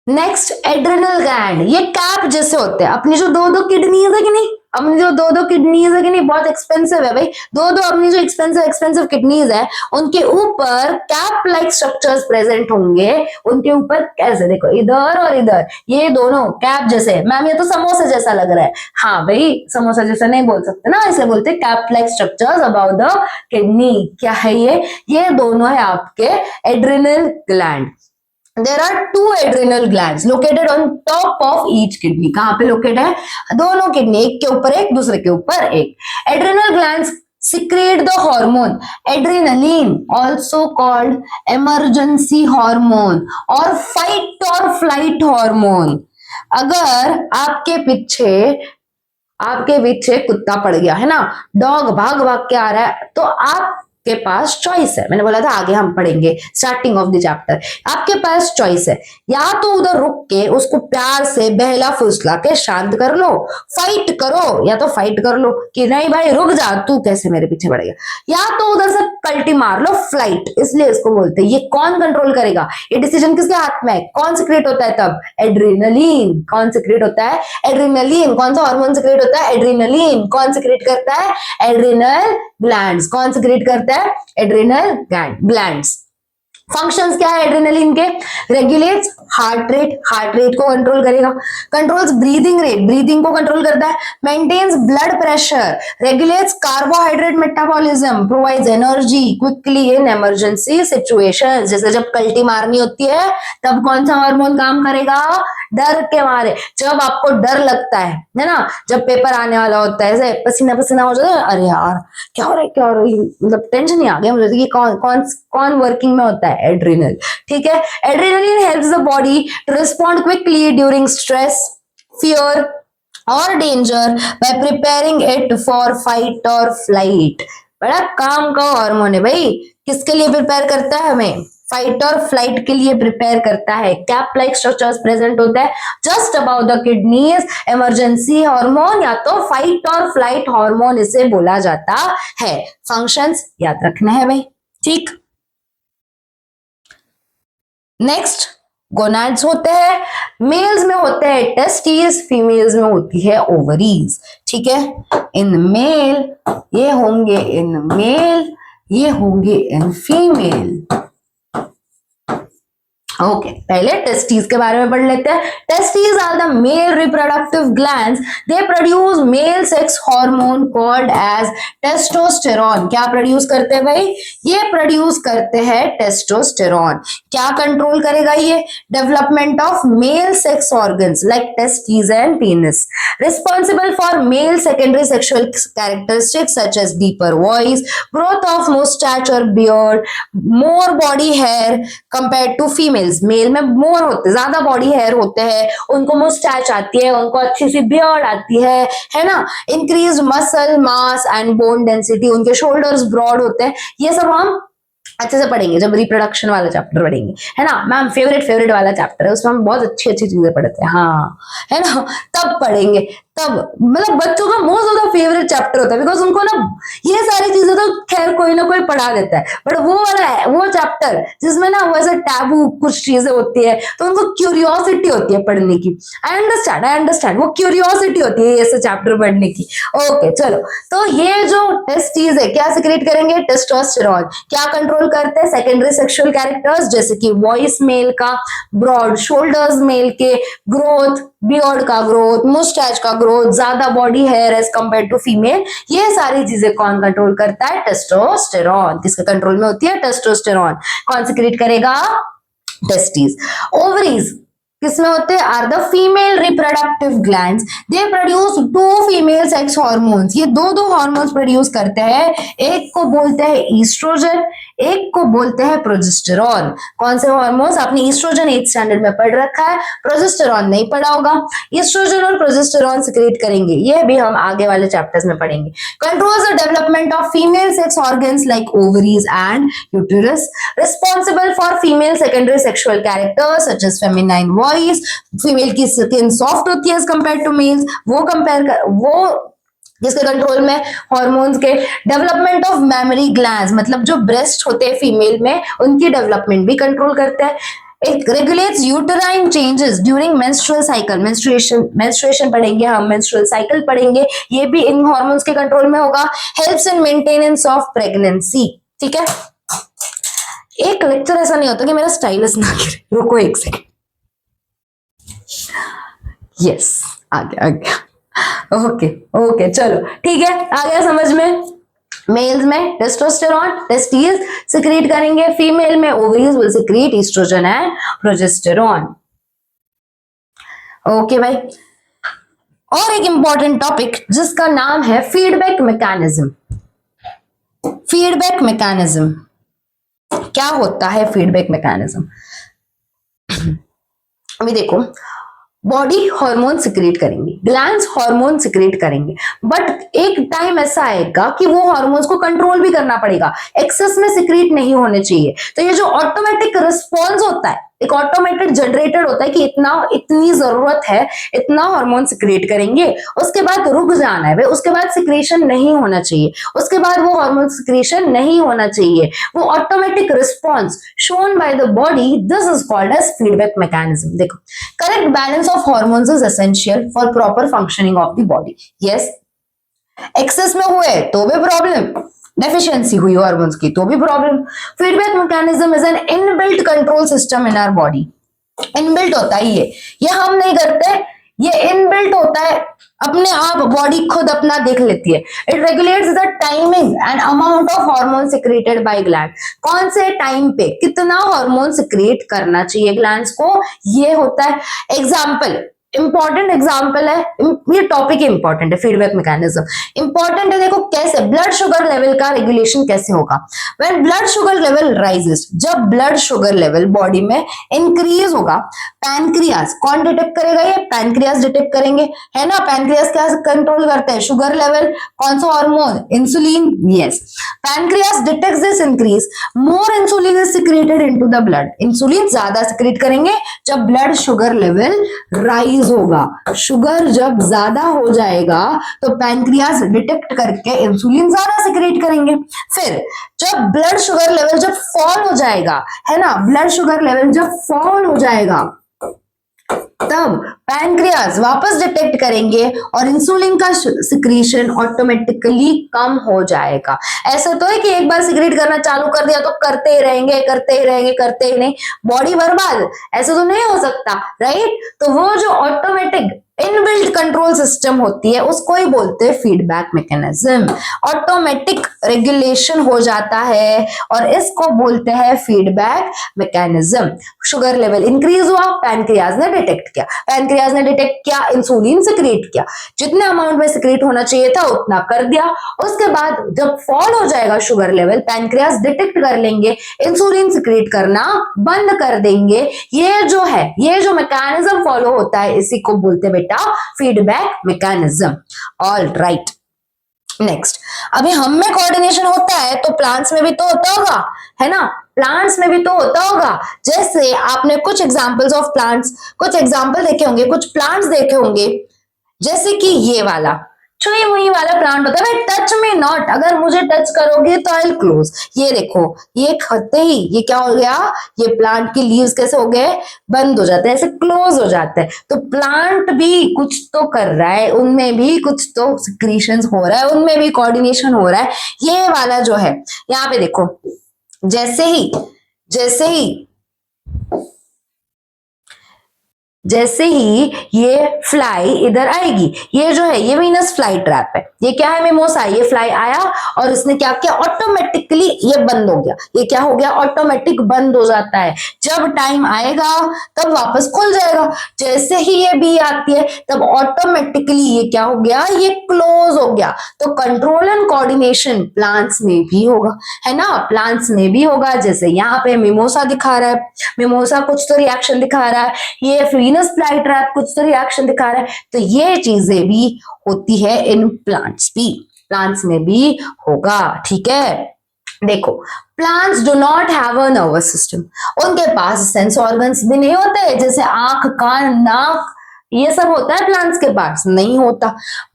नेक्स्ट एड्रिनल ग्लैंड, ये कैप जैसे होते हैं। अपनी जो दो किडनीज है कि नहीं, अपनी जो दो किडनीज है कि नहीं, बहुत एक्सपेंसिव है भाई। दो अपनी जो एक्सपेंसिव किडनीज है, उनके ऊपर कैप लाइक स्ट्रक्चर्स प्रेजेंट होंगे। उनके ऊपर कैसे, देखो इधर और इधर, ये दोनों कैप जैसे। मैम ये तो समोसे जैसा लग रहा है। हाँ भाई, समोसा जैसा नहीं बोल सकते ना, इसलिए बोलते cap like structures about the kidney. क्या है ये दोनों है आपके adrenal gland. There are two adrenal glands located on top of each kidney. कहाँ पे लोकेट है? दोनों किडनी, एक के ऊपर एक, दूसरे के ऊपर एक। Adrenal glands secrete the hormone adrenaline, also called emergency hormone और fight or flight hormone। अगर आपके पीछे कुत्ता पड़ गया है ना, डॉग भाग भाग के आ रहा है, तो आपके पास चॉइस है। मैंने बोला था आगे हम पढ़ेंगे स्टार्टिंग ऑफ द चैप्टर। आपके पास चॉइस है, या तो उधर रुक के उसको प्यार से बहला फुसला के शांत कर लो, फाइट करो, या तो फाइट कर लो कि नहीं भाई रुक जा, तू कैसे मेरे पीछे पड़ गया, या तो उधर से पलटी मार लो, फ्लाइट। इसलिए इसको बोलते हैं। ये कौन कंट्रोल करेगा? ये डिसीजन किसके हाथ में है? कौन सिक्रेट होता है तब? एड्रेनलिन। कौन सिक्रेट होता है? एड्रेनलिन। कौन सा हार्मोन सिक्रेट होता है? एड्रेनलिन। कौन सिक्रेट करता है? Adrenal glands. कौन सिक्रेट करता है? Adrenal glands. फंक्शंस क्या है एड्रेनलिन के? रेगुलेट्स हार्ट रेट को कंट्रोल करेगा, कंट्रोल्स ब्रीदिंग रेट, ब्रीदिंग को कंट्रोल करता है, maintains blood pressure, regulates carbohydrate metabolism, provides energy quickly in emergency situations. जैसे जब कल्टी मारनी होती है तब कौन सा हार्मोन काम करेगा? डर के मारे, जब आपको डर लगता है ना, जब पेपर आने वाला होता है, ऐसे पसीना पसीना हो जाता है, अरे यार क्या हो रहा है, क्या हो रहा है, मतलब टेंशन ही आ गया मुझे। ये कौन वर्किंग में होता है? एड्रिनल। ठीक है, adrenaline helps the body to respond quickly during stress, fear और danger by preparing it for fight और फ्लाइट। बड़ा काम का हार्मोन है भाई। किसके लिए प्रिपेयर करता है? हमें फाइट और फ्लाइट के लिए प्रिपेयर करता है। कैप लाइक स्ट्रक्चर्स प्रेजेंट होता है just about the kidneys. Emergency hormone या तो फाइट और फ्लाइट हार्मोन इसे बोला जाता है। फंक्शंस याद रखना है भाई, ठीक। नेक्स्ट गोनाड्स होते हैं। मेल्स में होते हैं टेस्टिस, फीमेल्स में होती है ओवरीज। ठीक है, इन मेल ये होंगे, इन मेल ये होंगे, इन फीमेल। ओके, पहले टेस्टिस के बारे में पढ़ लेते हैं। Testis are the male reproductive glands. They produce male sex hormone called as testosterone. क्या प्रोड्यूस करते हैं भाई? ये प्रोड्यूस करते हैं टेस्टोस्टेरॉन। क्या कंट्रोल करेगा ये? Development of male sex organs like testis and penis. Responsible for male secondary sexual characteristics such as deeper voice, growth of moustache और beard, more body hair compare to female. Male में more होते, ज्यादा body hair होते हैं, उनको moustache आती है, उनको अच्छी सी बियर्ड आती है ना। Increase muscle mass and bone density, उनके शोल्डर्स ब्रॉड होते हैं। ये सब हम अच्छे से पढ़ेंगे जब रिप्रोडक्शन वाला चैप्टर पढ़ेंगे, है ना मैम, फेवरेट वाला चैप्टर है, उसमें हम बहुत अच्छी अच्छी चीजें पढ़ते हैं, हाँ है ना, तब पढ़ेंगे, तब मतलब बच्चों का most of the favourite chapter होता है, बिकॉज उनको ना ये सारी चीजें तो खैर कोई ना कोई पढ़ा देता है, बट वो वाला है वो चैप्टर जिसमें ना वैसे टैबू कुछ चीजें होती है, तो उनको क्यूरियोसिटी होती है पढ़ने की। आई अंडरस्टैंड, वो क्यूरियोसिटी होती है ऐसे चैप्टर पढ़ने की। ओके चलो, तो ये जो टेस्टीज है क्या सिक्रेट करेंगे, टेस्टोस्टेरोन। क्या कंट्रोल करते हैं, सेकेंडरी सेक्सुअल कैरेक्टर्स जैसे कि वॉइस मेल का, ब्रॉड शोल्डर्स मेल के, ग्रोथ, बियर्ड का ग्रोथ, मुस्टैच का ग्रोथ, ज्यादा body hair as compare to female, ये सारी चीजें कौन कंट्रोल करता है, टेस्टोस्टेरोन। किसके कंट्रोल में होती है, टेस्टोस्टेरोन। कौन सिक्रेट करेगा, टेस्टीज। ओवरीज किसमें होते हैं, are the female reproductive glands, they produce 2 female sex hormones, ये दो हार्मोन्स प्रोड्यूस करते हैं, एक को बोलते हैं ईस्ट्रोजन, एक को बोलते हैं प्रोजेस्टेरॉन। कौन से हार्मोन्स, आपने ईस्ट्रोजन 8th स्टैंडर्ड में पढ़ रखा है, प्रोजेस्टेरॉन नहीं पढ़ा होगा। ईस्ट्रोजन और प्रोजेस्टेरॉन सिक्रेट करेंगे, ये भी हम आगे वाले चैप्टर्स में पढ़ेंगे। Controls the development of female sex organs like ovaries and uterus, responsible for female secondary sexual characters such as feminine voice, female की स्किन सॉफ्ट होती है एज कंपेयर टू मेल्स, वो जिसके कंट्रोल में, हॉर्मोन्स के, development of memory glands, मतलब जो breast होते हैं फीमेल में उनकी डेवलपमेंट भी कंट्रोल करते हैं। It regulates uterine changes during menstrual cycle, menstruation पढ़ेंगे हम, मेंस्ट्रुअल साइकिल पढ़ेंगे, ये भी इन हॉर्मोन्स के कंट्रोल में होगा। Helps in maintenance of pregnancy, ठीक है। एक लेक्चर ऐसा नहीं होता कि मेरा स्टाइलस ना गिरे, रुको एक सेकंड, यस आ गया ओके चलो ठीक है, आ गया समझ में। मेल्स में टेस्टोस्टेरॉन, टेस्टीज सिक्रीट करेंगे, फीमेल में ovaries will secrete oestrogen and progesterone. Okay भाई, और एक इंपॉर्टेंट टॉपिक जिसका नाम है फीडबैक मैकेनिज्म। फीडबैक मैकेनिज्म क्या होता है, फीडबैक मैकेनिज्म अभी देखो, बॉडी हार्मोन सिक्रेट करेंगे, ग्लैंड्स हार्मोन सिक्रेट करेंगे, बट एक टाइम ऐसा आएगा कि वो हार्मोन्स को कंट्रोल भी करना पड़ेगा, एक्सेस में सिक्रेट नहीं होने चाहिए। तो ये जो ऑटोमेटिक रिस्पॉन्स होता है, एक ऑटोमेटेड जनरेटेड होता है कि इतनी जरूरत है, इतना हार्मोन सिक्रेट करेंगे, उसके बाद रुक जाना है, उसके बाद सिक्रेशन नहीं होना चाहिए, उसके बाद वो हार्मोन सिक्रेशन नहीं होना चाहिए, वो automatic response shown by the body, this is called as feedback mechanism. देखो, correct balance of hormones is essential for proper functioning of the body. Yes, excess में हुए तो भी प्रॉब्लम, डेफिशिएंसी हुई हार्मोन्स की तो भी problem. Feedback mechanism is an inbuilt control system in our body. Inbuilt होता है ये हम नहीं करते, ये इनबिल्ट होता है, अपने आप बॉडी खुद अपना देख लेती है। It regulates the timing and amount of hormone secreted by gland, कौन से टाइम पे कितना हार्मोन सिक्रेट करना चाहिए ग्लैंड्स को, ये होता है। एग्जाम्पल, इंपॉर्टेंट एग्जाम्पल है, ये टॉपिक इंपॉर्टेंट है, फीडबैक मैकेनिज्म इंपॉर्टेंट है। देखो कैसे, ब्लड शुगर लेवल का रेगुलेशन कैसे होगा, when blood sugar level rises, जब ब्लड शुगर लेवल बॉडी में इंक्रीज होगा, पैनक्रियास कौन डिटेक्ट करेगा, ये पैनक्रियास डिटेक्ट करेंगे, है ना। पैनक्रियास क्या कंट्रोल करते हैं, शुगर लेवल, कौन सा hormone, insulin, yes. Pancreas detects this increase, more insulin is secreted into the blood, insulin ज्यादा सिक्रेट करेंगे जब ब्लड शुगर लेवल राइज होगा। शुगर जब ज्यादा हो जाएगा तो पैनक्रियास डिटेक्ट करके इंसुलिन ज्यादा सिक्रेट करेंगे। फिर जब ब्लड शुगर लेवल जब फॉल हो जाएगा, है ना, ब्लड शुगर लेवल जब फॉल हो जाएगा तब पैनक्रियास वापस डिटेक्ट करेंगे और इंसुलिन का सिक्रीशन ऑटोमेटिकली कम हो जाएगा। ऐसा तो है कि एक बार सिक्रेट करना चालू कर दिया तो करते ही नहीं, बॉडी बर्बाद, ऐसा तो नहीं हो सकता, राइट। तो वो जो ऑटोमेटिक इनबिल्ट कंट्रोल सिस्टम होती है उसको ही बोलते हैं फीडबैक मैकेनिज्म। ऑटोमेटिक रेगुलेशन हो जाता है और इसको बोलते हैं feedback mechanism. Sugar level increase हुआ, पैनक्रियाज ने डिटेक्ट किया, इंसुलिन सिक्रेट किया, जितने अमाउंट में सिक्रेट होना चाहिए था उतना कर दिया। उसके बाद जब फॉल हो जाएगा शुगर लेवल, पैनक्रियाज डिटेक्ट कर लेंगे, इंसुलिन सिक्रेट करना बंद कर देंगे। ये जो मैकेनिज्म फॉलो होता है इसी को बोलते हैं feedback mechanism. All right, next, अभी हम में कोऑर्डिनेशन होता है तो प्लांट्स में भी तो होता होगा, है ना, प्लांट्स में भी तो होता होगा। जैसे आपने कुछ एग्जांपल्स ऑफ प्लांट्स, कुछ एग्जांपल देखे होंगे, कुछ प्लांट्स देखे होंगे, जैसे कि ये वाला छुई मुई वाला प्लांट होता है, टच मी नॉट, अगर मुझे टच करोगे तो आई विल क्लोज। ये देखो, ये खाते ही ये क्या हो गया, ये प्लांट की लीव्स कैसे हो गए, बंद हो जाते हैं, ऐसे क्लोज हो जाते हैं। तो प्लांट भी कुछ तो कर रहा है, उनमें भी कुछ तो सिक्रीशंस हो रहा है, उनमें भी कोऑर्डिनेशन हो रहा है। ये वाला जो है, यहाँ पे देखो, जैसे ही ये फ्लाई इधर आएगी, ये जो है ये वीनस फ्लाई ट्रैप है, ये क्या है, मिमोसा, ये फ्लाई आया और इसने क्या किया, ऑटोमेटिकली ये बंद हो गया। ये क्या हो गया, ऑटोमेटिक बंद हो जाता है, जब टाइम आएगा तब वापस खुल जाएगा। जैसे ही ये बी आती है तब ऑटोमेटिकली ये क्या हो गया, ये क्लोज हो गया। तो कंट्रोल एंड कोऑर्डिनेशन प्लांट्स में भी होगा, है ना, प्लांट्स में भी होगा। जैसे यहाँ पे मिमोसा दिखा रहा है, मिमोसा कुछ तो रिएक्शन दिखा रहा है, ये वीनस फ्लाई ट्रैप कुछ तो रिएक्शन दिखा रहा है। तो ये चीजें भी होती है इन प्लांट्स भी, प्लांट्स में भी होगा, ठीक है। देखो, plants do not have a nervous system, उनके पास सेंस ऑर्गन्स भी नहीं होते, जैसे आंख, कान, नाक, ये सब होता है प्लांट्स के पास, नहीं होता।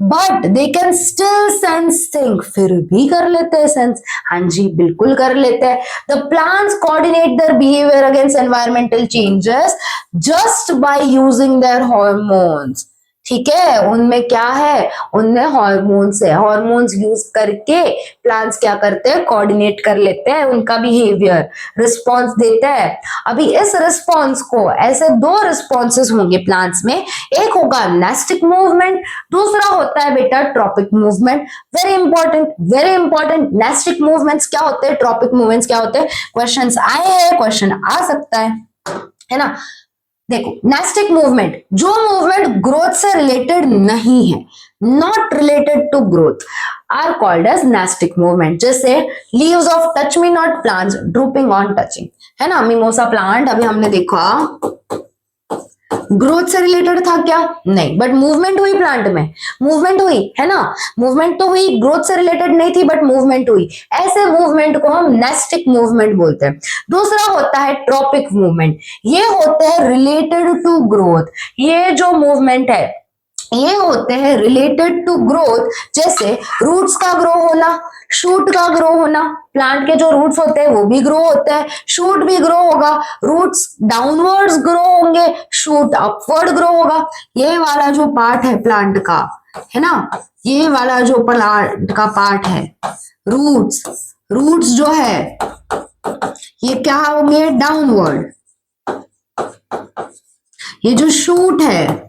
But they can still sense thing, फिर भी कर लेते हैं सेंस, हाँ जी बिल्कुल कर लेते हैं। The plants coordinate their behaviour against environmental changes just by using their hormones, ठीक है। उनमें क्या है, उनमें हॉर्मोन्स है, हॉर्मोन्स यूज करके प्लांट्स क्या करते हैं, कोऑर्डिनेट कर लेते हैं, उनका बिहेवियर रिस्पॉन्स देता है। अभी इस रिस्पॉन्स को, ऐसे दो रिस्पॉन्सेस होंगे प्लांट्स में, एक होगा नेस्टिक मूवमेंट, दूसरा होता है बेटा tropic movement. Very important, very important. Nastic movements क्या होते हैं, ट्रॉपिक मूवमेंट्स क्या होते हैं, क्वेश्चंस आए हैं, क्वेश्चन आ सकता है ना। देखो, नेस्टिक मूवमेंट, जो मूवमेंट ग्रोथ से रिलेटेड नहीं है, not related to growth, are called as nastic movement. जैसे leaves of touch me not plants drooping on touching, है ना, मिमोसा प्लांट अभी हमने देखा, ग्रोथ से रिलेटेड था क्या, नहीं, बट मूवमेंट हुई प्लांट में, मूवमेंट हुई, है ना, मूवमेंट तो हुई, ग्रोथ से रिलेटेड नहीं थी बट मूवमेंट हुई। ऐसे मूवमेंट को हम नेस्टिक मूवमेंट बोलते हैं। दूसरा होता है ट्रॉपिक मूवमेंट, ये होते हैं रिलेटेड टू ग्रोथ। ये जो मूवमेंट है ये होते हैं रिलेटेड टू ग्रोथ, जैसे रूट्स का ग्रो होना, शूट का ग्रो होना, प्लांट के जो रूट्स होते हैं वो भी ग्रो होते हैं, शूट भी ग्रो होगा, रूट्स डाउनवर्ड्स ग्रो होंगे, शूट अपवर्ड ग्रो होगा। ये वाला जो पार्ट है प्लांट का, है ना, ये वाला जो प्लांट का पार्ट है, रूट्स, रूट्स जो है ये क्या होंगे, डाउनवर्ड। ये जो शूट है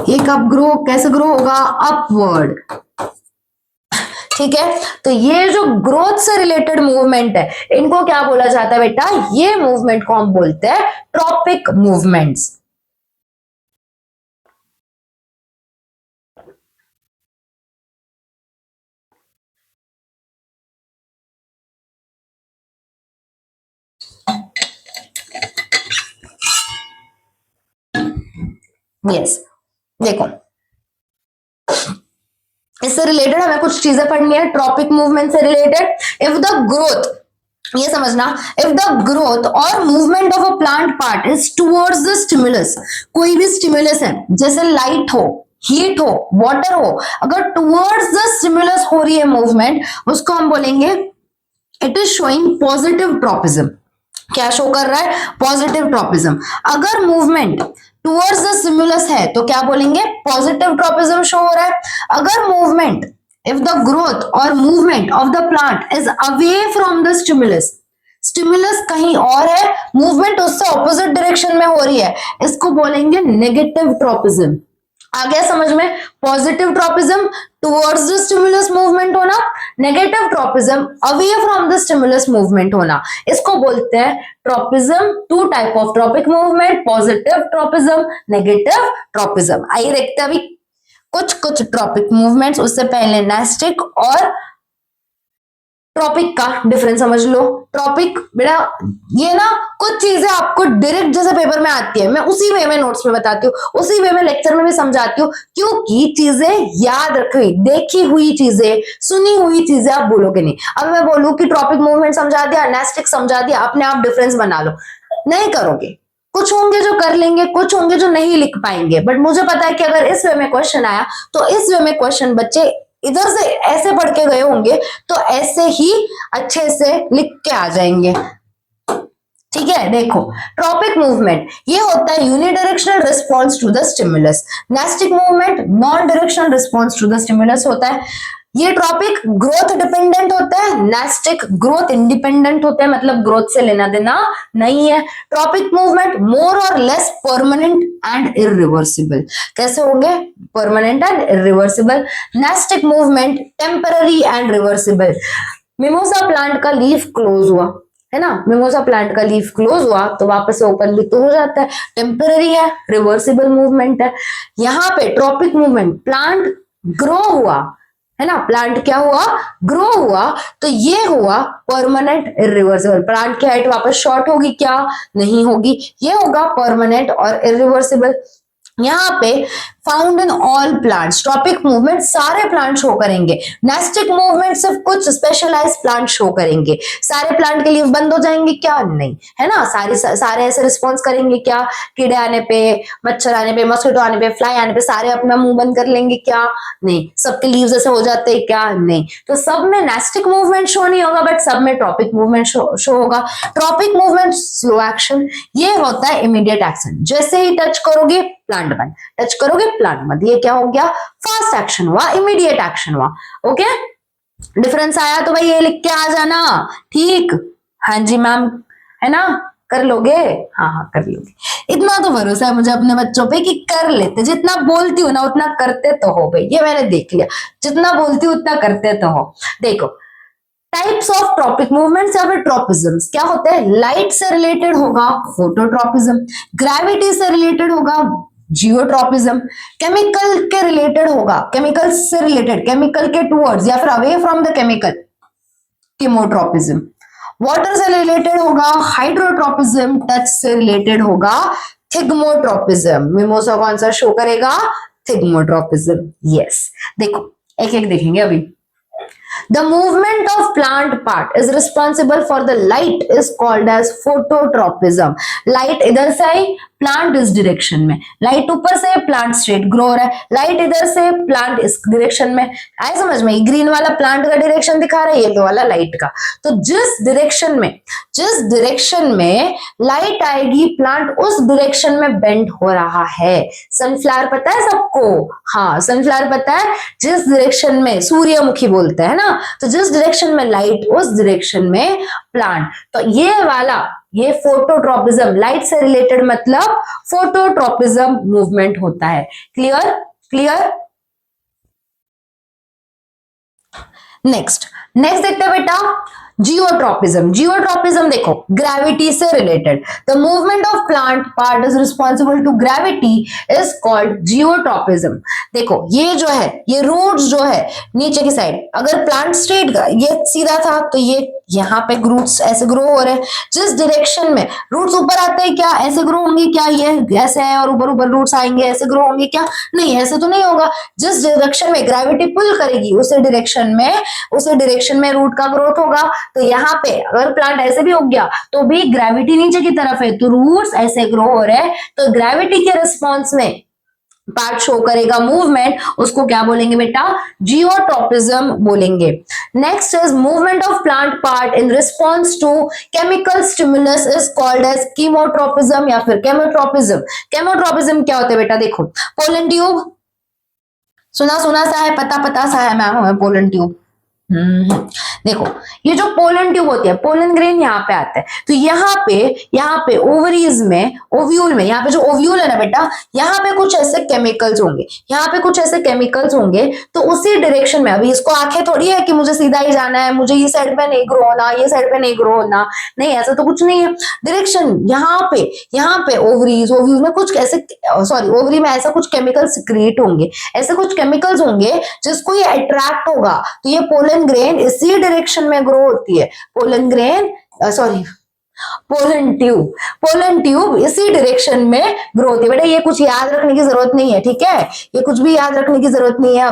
ये कब ग्रो, कैसे ग्रो होगा, अपवर्ड, ठीक है। तो ये जो ग्रोथ से रिलेटेड मूवमेंट है, इनको क्या बोला जाता है बेटा, ये मूवमेंट को हम बोलते हैं ट्रॉपिक मूवमेंट्स। यस, देखो, इससे रिलेटेड हमें कुछ चीजें पढ़नी है, ट्रॉपिक मूवमेंट से रिलेटेड। इफ द ग्रोथ, ये समझना, इफ द ग्रोथ और movement of a plant part is towards the stimulus, कोई भी स्टिमुलस है, जैसे लाइट हो, हीट हो, वाटर हो, अगर टुवर्ड्स द स्टिमुलस हो रही है मूवमेंट, उसको हम बोलेंगे it is showing positive tropism. क्या शो कर रहा है, पॉजिटिव ट्रॉपिज्म। अगर मूवमेंट टुवर्ड्स द स्टिमुलस है तो क्या बोलेंगे, पॉजिटिव ट्रॉपिज्म शो हो रहा है। अगर movement, if the growth or movement of the plant is away from the stimulus, stimulus कहीं और है, मूवमेंट उससे ऑपोजिट डायरेक्शन में हो रही है, इसको बोलेंगे नेगेटिव ट्रॉपिज्म। आ गया समझ में, positive tropism towards the stimulus movement होना, negative tropism away from the stimulus movement होना, इसको बोलते हैं tropism. Two type of tropic movement, positive tropism, negative tropism. आइए देखते हैं अभी कुछ कुछ ट्रॉपिक मूवमेंट्स। उससे पहले नेस्टिक और ट्रॉपिक का डिफरेंस समझ लो। ट्रॉपिक बेटा ये ना कुछ चीजें आपको डायरेक्ट जैसे पेपर में आती है, मैं उसी वे में नोट्स में बताती हूँ, उसी वे में लेक्चर में भी समझाती हूँ, क्योंकि चीजें याद रखी, देखी हुई चीजें, सुनी हुई चीजें आप बोलोगे नहीं। अब मैं बोलूँ कि ट्रॉपिक मूवमेंट समझा दिया, नेस्टिक समझा दिया, अपने आप डिफरेंस बना लो, नहीं करोगे। कुछ होंगे जो कर लेंगे, कुछ होंगे जो नहीं लिख पाएंगे, बट मुझे पता है कि अगर इस वे में क्वेश्चन आया तो इस वे में क्वेश्चन बच्चे इधर से ऐसे पढ़ के गए होंगे तो ऐसे ही अच्छे से लिख के आ जाएंगे। ठीक है, देखो ट्रॉपिक मूवमेंट ये होता है unidirectional response to the stimulus. Nastic movement non directional response to the stimulus होता है। ये ट्रॉपिक ग्रोथ डिपेंडेंट होता है, नेस्टिक ग्रोथ इंडिपेंडेंट होता है, मतलब ग्रोथ से लेना देना नहीं है। ट्रॉपिक मूवमेंट मोर और लेस परमानेंट एंड इरिवर्सिबल। कैसे होंगे? Permanent and irreversible. Nastic movement temporary and reversible. Mimosa plant का लीफ क्लोज हुआ है ना, मिमोसा प्लांट का लीफ क्लोज हुआ तो वापस से ओपन भी तो हो जाता है, टेम्पररी है, रिवर्सिबल मूवमेंट है। यहाँ पे ट्रॉपिक मूवमेंट प्लांट ग्रो हुआ है ना, प्लांट क्या हुआ? ग्रो हुआ, तो ये हुआ परमानेंट इरिवर्सिबल। प्लांट की हाइट वापस शॉर्ट होगी क्या? नहीं होगी, ये होगा परमानेंट और इरिवर्सिबल। यहाँ पे found in all plants, tropic movement सारे प्लांट शो करेंगे, नेस्टिक मूवमेंट सिर्फ कुछ स्पेशलाइज प्लांट शो करेंगे। सारे प्लांट के लीफ बंद हो जाएंगे क्या? नहीं, है ना, सारे ऐसे रिस्पॉन्स करेंगे क्या? कीड़े आने पे, मच्छर आने पे, मस्किटो आने पे, फ्लाई आने पे सारे अपना मुंह बंद कर लेंगे क्या? नहीं। सबके लीव्स ऐसे हो जाते हैं क्या? नहीं। तो सब में नेस्टिक मूवमेंट शो नहीं होगा, बट सब में ट्रॉपिक मूवमेंट शो होगा। ट्रॉपिक मूवमेंट स्लो एक्शन, ये होता है इमीडिएट एक्शन, जैसे ही टच करोगे प्लांट बंद, टच करोगे प्लांट बंद, ये क्या हो गया? फास्ट एक्शन हुआ, इमीडिएट एक्शन हुआ। ओके, डिफरेंस आया तो भाई ये लिख के आ जाना, ठीक? हाँ जी मैम, है ना, कर लोगे? हाँ हाँ कर लोगे, इतना तो भरोसा है मुझे अपने बच्चों पे कि कर लेते, जितना बोलती हूँ ना उतना करते तो हो भाई, ये मैंने देख लिया, जितना बोलती हूँ उतना करते तो हो। देखो टाइप्स ऑफ ट्रॉपिक मूवमेंट्स या फिर ट्रॉपिज्म्स क्या होते हैं? लाइट से रिलेटेड होगा फोटोट्रॉपिज्म, ग्रेविटी से रिलेटेड होगा जियोट्रॉपिज्म, केमिकल के रिलेटेड होगा, केमिकल से रिलेटेड, केमिकल के टूवर्ड्स या फिर away from the chemical, chemotropism. Water से रिलेटेड होगा हाइड्रोट्रॉपिज्म, टच से रिलेटेड होगा थिग्मोट्रॉपिज्म। मिमोसा कौन सा शो करेगा? थिग्मोट्रॉपिज्म। यस, देखो एक एक देखेंगे अभी। The movement of plant part is responsible for the light is called as phototropism. Light इधर से आई, प्लांट इस डायरेक्शन में, लाइट ऊपर से, प्लांट स्ट्रेट ग्रो हो रहा है, लाइट इधर से, प्लांट इस डायरेक्शन में। आए समझ में? ग्रीन वाला प्लांट का डायरेक्शन दिखा रहा है, येलो वाला लाइट का। तो जिस डायरेक्शन में लाइट आएगी प्लांट उस डायरेक्शन में बेंड हो रहा है। सनफ्लावर पता है सबको? हाँ सनफ्लावर पता है, जिस डायरेक्शन में सूर्यमुखी बोलते हैं ना, तो जिस डायरेक्शन में लाइट उस डायरेक्शन में प्लांट। तो ये वाला ये फोटोट्रॉपिज्म, लाइट से रिलेटेड मतलब फोटोट्रॉपिज्म मूवमेंट होता है। क्लियर? क्लियर? नेक्स्ट देखते हैं बेटा जियोट्रॉपिज्म। जियोट्रॉपिज्म देखो ग्रेविटी से related, the movement of plant part is responsible to gravity is called geotropism. देखो ये जो है, ये रूट्स जो है नीचे की साइड, अगर प्लांट स्ट्रेट का ये सीधा था तो ये यहाँ पे रूट्स ऐसे ग्रो हो रहे हैं। जिस डायरेक्शन में रूट्स ऊपर आते हैं क्या ऐसे ग्रो होंगे क्या? ये ऐसे है और ऊपर ऊपर रूट्स आएंगे ऐसे ग्रो होंगे क्या? नहीं, ऐसे तो नहीं होगा। जिस डायरेक्शन में ग्रेविटी पुल करेगी उसी डायरेक्शन में रूट का ग्रोथ होगा। तो यहाँ पे अगर प्लांट ऐसे भी हो गया तो भी ग्रेविटी नीचे की तरफ है तो रूट्स ऐसे ग्रो हो रहे हैं, तो ग्रेविटी के रिस्पॉन्स में पार्ट शो करेगा मूवमेंट, उसको क्या बोलेंगे बेटा? जियोट्रॉपिज्म बोलेंगे। Next is movement of plant part in response to chemical stimulus is called as chemotropism या फिर केमोट्रॉपिज्म। केमोट्रॉपिज्म क्या होता है बेटा? देखो पोलन ट्यूब सुना सा है, पता सा है मैम हमें पोलन ट्यूब। देखो ये जो पोलन ट्यूब होती है, पोलन ग्रेन यहाँ पे आता है, तो यहाँ पे ओवरीज में, ओव्यूल में, यहाँ पे जो ओव्यूल है ना बेटा, यहाँ पे कुछ ऐसे केमिकल्स होंगे, तो उसी डायरेक्शन में, अभी इसको आंखें थोड़ी है कि मुझे सीधा ही जाना है, मुझे ये साइड पे नहीं ग्रो होना, ये साइड पे नहीं ग्रो होना, नहीं ऐसा तो कुछ नहीं है। डायरेक्शन यहाँ पे ओवरीज में कुछ ऐसे, सॉरी ओवरी में ऐसा कुछ केमिकल सिक्रिएट होंगे, ऐसे कुछ केमिकल्स होंगे जिसको ये अट्रैक्ट होगा, तो ये पोलन पोलन ग्रेन इसी डायरेक्शन में ग्रो होती है, pollen grain sorry pollen tube इसी डायरेक्शन में ग्रो होती है। बेटा ये कुछ याद रखने की जरूरत नहीं है, ठीक है, ये कुछ भी याद रखने की जरूरत नहीं है।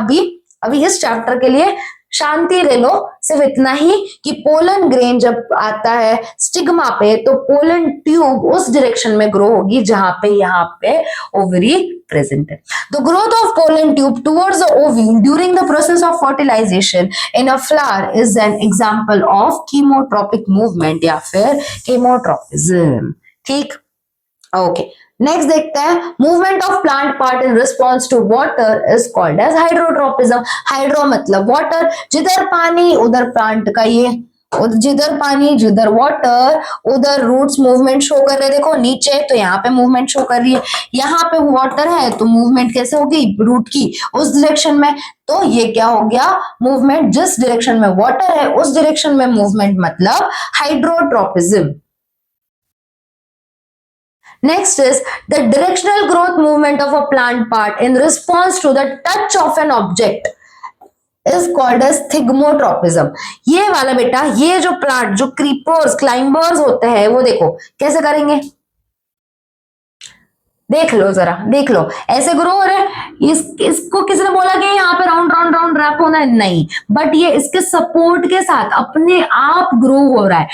अभी इस चैप्टर के लिए शांति ले लो, सिर्फ इतना ही कि पोलन ग्रेन जब आता है स्टिग्मा पे तो पोलन ट्यूब उस डायरेक्शन में ग्रो होगी जहां पे यहाँ पे ओवरी प्रेजेंट है। The growth of pollen tube towards the ovule during the process of fertilisation in a flower is an example of chemotropic movement या फिर कीमोट्रोपिज्म। ठीक, ओके नेक्स्ट देखते हैं, movement of plant part in response to water is called as hydrotropism. Hydro मतलब water, जिधर पानी उधर plant का ये, जिधर पानी जिधर वाटर उधर रूट्स मूवमेंट शो कर रहे हैं। देखो नीचे तो यहाँ पे मूवमेंट शो कर रही है, यहाँ पे वाटर है तो मूवमेंट कैसे होगी, रूट की उस डायरेक्शन में। तो ये क्या हो गया, मूवमेंट जिस डायरेक्शन में वाटर है उस डायरेक्शन में मूवमेंट, मतलब hydrotropism. Next is the directional growth movement of a plant part in response to the touch of an object is called as thigmotropism। ये वाला बेटा, ये जो प्लांट जो क्रीपर्स क्लाइंबर्स होते हैं वो देखो कैसे करेंगे, देख लो जरा, देख लो ऐसे ग्रो हो रहे हैं। इसको किसने बोला कि यहाँ पे राउंड राउंड राउंड रैप होना है, नहीं, बट ये इसके सपोर्ट के साथ अपने आप ग्रो हो रहा है,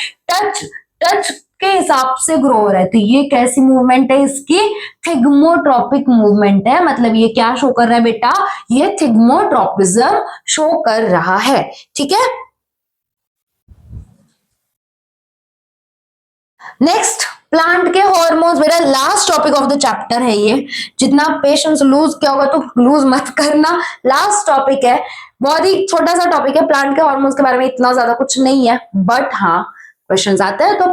टच के हिसाब से ग्रो हो रहा है। तो ये कैसी मूवमेंट है इसकी, थिग्मोट्रोपिक मूवमेंट है। मतलब ये क्या शो कर रहा है बेटा, ये थिग्मोट्रोपिज्म शो कर रहा है। ठीक है, नेक्स्ट प्लांट के हॉर्मोन्स, मेरा last topic of the chapter है ये। जितना पेशेंस लूज क्या होगा तो लूज मत करना, लास्ट टॉपिक है, बहुत ही छोटा सा टॉपिक है। प्लांट के हॉर्मोन्स के बारे में इतना ज्यादा कुछ नहीं है, बट हाँ क्वेश्चंस आते हैं तो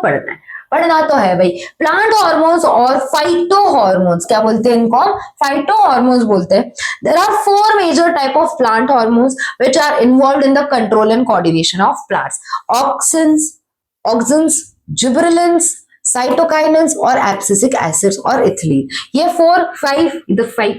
पढ़ना तो है भाई। प्लांट हार्मोन्स और फाइटो हार्मोन्स, क्या बोलते हैं इनको, फाइटो हार्मोन्स बोलते हैं। There are 4 major type of plant hormones which are involved in the control and coordination of plants. Auxins, gibberellins, cytokinins और एब्सिसिक एसिड्स और इथिलीन। ये 5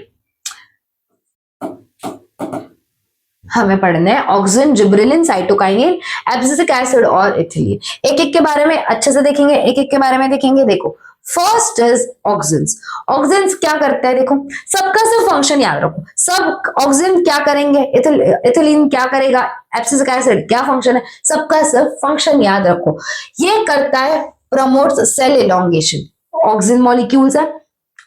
हमें पढ़ना है, auxin, gibberellin, cytokinin, abscisic acid और इथिलीन। एक एक के बारे में अच्छे से देखेंगे, एक एक के बारे में देखेंगे। देखो फर्स्ट इज ऑक्सिन्स। ऑक्सिन्स क्या करता है, देखो सबका सिर्फ फंक्शन याद रखो। सब ऑक्सिन क्या करेंगे, इथिलीन क्या करेगा, एब्सिसिक एसिड क्या फंक्शन है, सबका सिर्फ फंक्शन याद रखो। ये करता है promotes cell elongation. Auxin molecules है,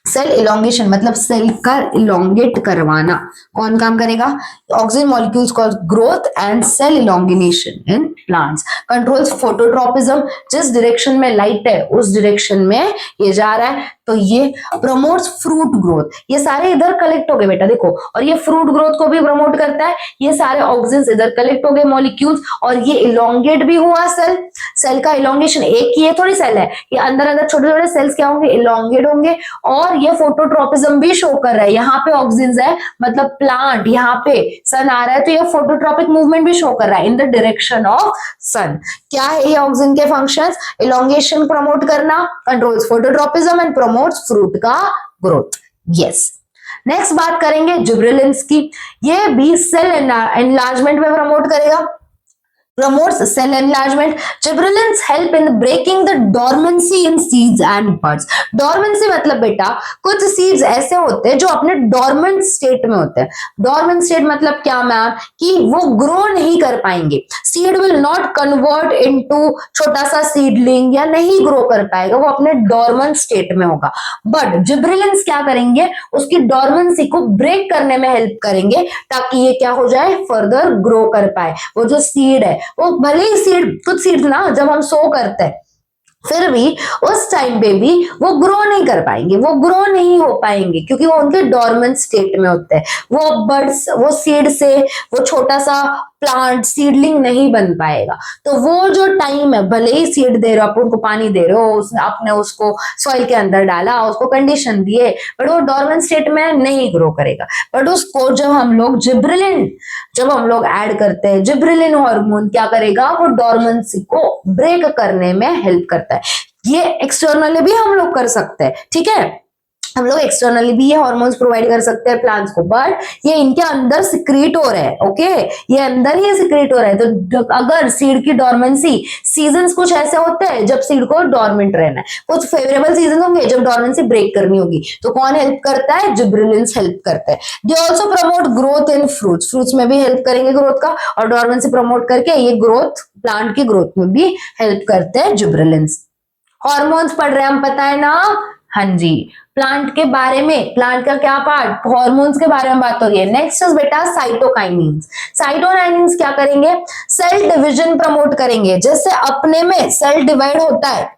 सेल इलोंगेशन मतलब सेल का इलोंगेट करवाना कौन काम करेगा, auxin molecules cause growth and cell elongation in plants. Controls phototropism, जिस डायरेक्शन में लाइट है उस डायरेक्शन में ये जा रहा है, तो ये प्रमोट्स फ्रूट ग्रोथ। ये सारे इधर कलेक्ट हो गए बेटा देखो, और ये फ्रूट ग्रोथ को भी प्रमोट करता है। ये सारे ऑक्सिन्स इधर कलेक्ट हो गए मॉलिक्यूल्स, और ये इलोंगेट भी हुआ सेल का इलोंगेशन। एक ही ये थोड़ी सेल है, ये अंदर अंदर छोटे छोटे सेल्स क्या होंगे, इलोंगेट होंगे। और ये फोटोट्रोपिज्म भी शो कर रहा है, यहाँ पे ऑक्सिन्स है मतलब प्लांट, यहाँ पे सन आ रहा है तो ये फोटोट्रोपिक मूवमेंट भी शो कर रहा है इन द डायरेक्शन ऑफ सन। क्या है ये ऑक्सिन के फंक्शंस, इलोंगेशन प्रमोट करना, controls phototropism and promotes fruit का ग्रोथ। यस, नेक्स्ट बात करेंगे जिब्रेलिन्स की। ये भी सेल एनलार्जमेंट में प्रमोट करेगा, promotes cell enlargement. Gibberellins help in breaking the dormancy in seeds and buds. Dormancy मतलब बेटा कुछ seeds ऐसे होते हैं जो अपने dormant state में होते हैं। Dormant state मतलब क्या मैम, कि वो grow नहीं कर पाएंगे, seed will not convert into छोटा सा seedling या नहीं grow कर पाएगा, वो अपने dormant state में होगा। But Gibberellins क्या करेंगे, उसकी dormancy को break करने में help करेंगे ताकि ये क्या हो जाए, further grow कर पाए। वो जो seed है वो भले ही सीड, कुछ सीड ना जब हम सो करते हैं फिर भी उस टाइम पे भी वो ग्रो नहीं कर पाएंगे, वो ग्रो नहीं हो पाएंगे क्योंकि वो उनके डॉर्मेंट स्टेट में होते हैं। वो बर्ड्स, वो सीड से वो छोटा सा प्लांट सीडलिंग नहीं बन पाएगा। तो वो जो टाइम है, भले ही सीड दे रहे हो, आप उनको पानी दे रहे हो, आपने उसको सॉइल के अंदर डाला, उसको कंडीशन दिए, बट वो डॉर्मेंट स्टेट में नहीं ग्रो करेगा। बट उसको जब हम लोग ऐड करते हैं, जिब्रेलिन हार्मोन क्या करेगा, वो डॉर्मेंसी को ब्रेक करने में हेल्प करता है। ये एक्सटर्नली भी हम लोग कर सकते हैं, ठीक है। हम लोग एक्सटर्नली भी ये हार्मोन्स प्रोवाइड कर सकते हैं प्लांट्स को, बट ये इनके अंदर सिक्रीट हो रहा है। ओके, ये अंदर ही सिक्रीट हो रहा है। तो अगर सीड की डोरमेंसी, सीजन्स कुछ ऐसे होते हैं जब सीड को डोरमेंट रहना है, कुछ फेवरेबल सीजन होंगे जब डोरमेंसी ब्रेक करनी होगी, तो कौन हेल्प करता है? जिब्रेलिन्स हेल्प करता है। They also promote growth in fruits, fruits में भी हेल्प करेंगे ग्रोथ का, और डोरमेंसी प्रमोट करके ये ग्रोथ, प्लांट की ग्रोथ में भी हेल्प करते हैं जिब्रेलिन्स। हॉर्मोन्स पढ़ रहे हैं हम, पता है ना? हाँ जी, प्लांट के बारे में, प्लांट का क्या पार्ट, हॉर्मोन्स के बारे में बात हो रही है। नेक्स्ट इज बेटा साइटोकाइनिन्स। साइटोकाइनिन्स क्या करेंगे? सेल डिवीजन प्रमोट करेंगे। जैसे अपने में सेल डिवाइड होता है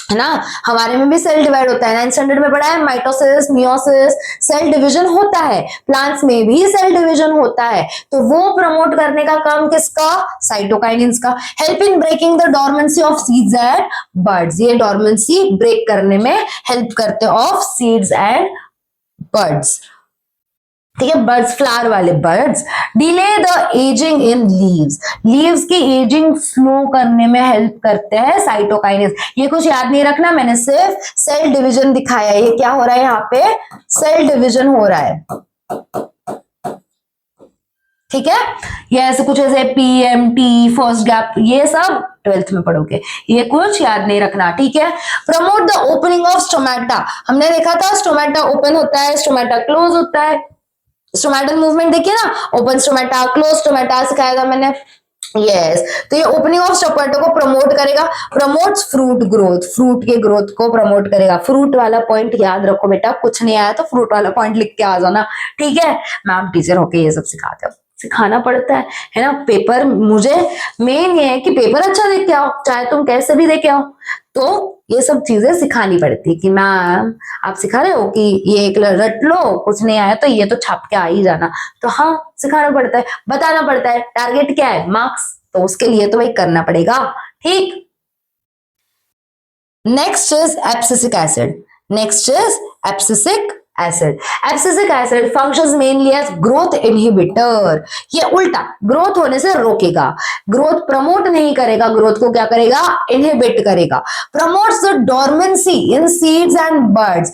ना, हमारे में भी सेल डिवाइड होता है। 9th स्टैंडर्ड में पढ़ा है माइटोसिस, मियोसिस, सेल डिवीजन होता है। प्लांट्स में भी सेल डिवीजन होता है, तो वो प्रमोट करने का काम किसका? साइटोकाइनिन्स का। Help in breaking the dormancy of seeds and buds, ये डोरमेंसी ब्रेक करने में हेल्प करते हैं ऑफ सीड्स एंड बर्ड्स। ठीक है, बर्ड्स, फ्लावर वाले birds. Delay the ageing in leaves, leaves की एजिंग स्लो करने में हेल्प करते हैं साइटोकाइनेस। ये कुछ याद नहीं रखना, मैंने सिर्फ सेल डिवीजन दिखाया है। ये क्या हो रहा है यहाँ पे? सेल डिवीजन हो रहा है। ठीक है, ये ऐसे कुछ ऐसे पीएमटी, फर्स्ट गैप, ये सब 12th में पढ़ोगे, ये कुछ याद नहीं रखना। ठीक है, promote the opening of stomata. हमने देखा था स्टोमेटा ओपन होता है, स्टोमेटा क्लोज होता है। स्टोमेटल मूवमेंट देखिए ना, ओपन स्टोमेटा, क्लोज स्टोमेटा सिखाया था मैंने। यस, तो ये ओपनिंग ऑफ स्टोमेटा को प्रमोट करेगा। प्रमोट्स फ्रूट ग्रोथ, फ्रूट के ग्रोथ को प्रमोट करेगा। फ्रूट वाला पॉइंट याद रखो बेटा, कुछ नहीं आया तो फ्रूट वाला पॉइंट लिख के आ जाना। ठीक है, मैम टीचर होके ये सब सिखाते हो, सिखाना पड़ता है ना। पेपर, मुझे मेन ये है कि पेपर अच्छा देख के आओ, चाहे तुम कैसे भी देख के आओ, तो ये सब चीजें सिखानी पड़ती है कि मैम आप सिखा रहे हो कि ये एक रट लो, कुछ नहीं आया तो ये तो छाप के आ ही जाना। तो हाँ, सिखाना पड़ता है, बताना पड़ता है। टारगेट क्या है? मार्क्स, तो उसके लिए तो वही करना पड़ेगा। ठीक, next is abscisic acid. Next is abscisic acid. Abscisic acid functions mainly as growth inhibitor. ये उल्टा, ग्रोथ होने से रोकेगा, ग्रोथ प्रमोट नहीं करेगा, ग्रोथ को क्या करेगा? इनहिबिट करेगा। Promotes the dormancy in seeds and buds.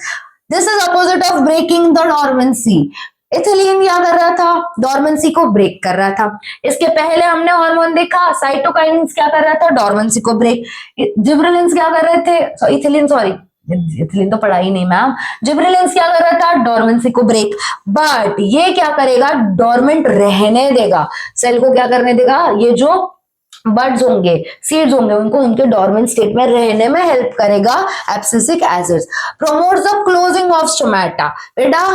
This is opposite of breaking the dormancy. Ethylene क्या कर रहा था? डोरमेंसी को ब्रेक कर रहा था। इसके पहले हमने हार्मोन देखा, साइटोकाइनिन्स क्या कर रहा था? डोरमेंसी को ब्रेक। जिब्रेलिन्स क्या कर रहे थे? इथिलीन, सॉरी इथिलीन तो पढ़ा ही नहीं मैम। जिब्रेलिन्स क्या कर रहा था? डोरमेंसी को ब्रेक। बट ये क्या करेगा? डोरमेंट रहने देगा, सेल को क्या करने देगा? ये जो बर्ड्स होंगे, सीड्स होंगे, उनको उनके डोरमेंट स्टेट में रहने में हेल्प करेगा abscisic acids. Promotes the closing of stomata. बेटा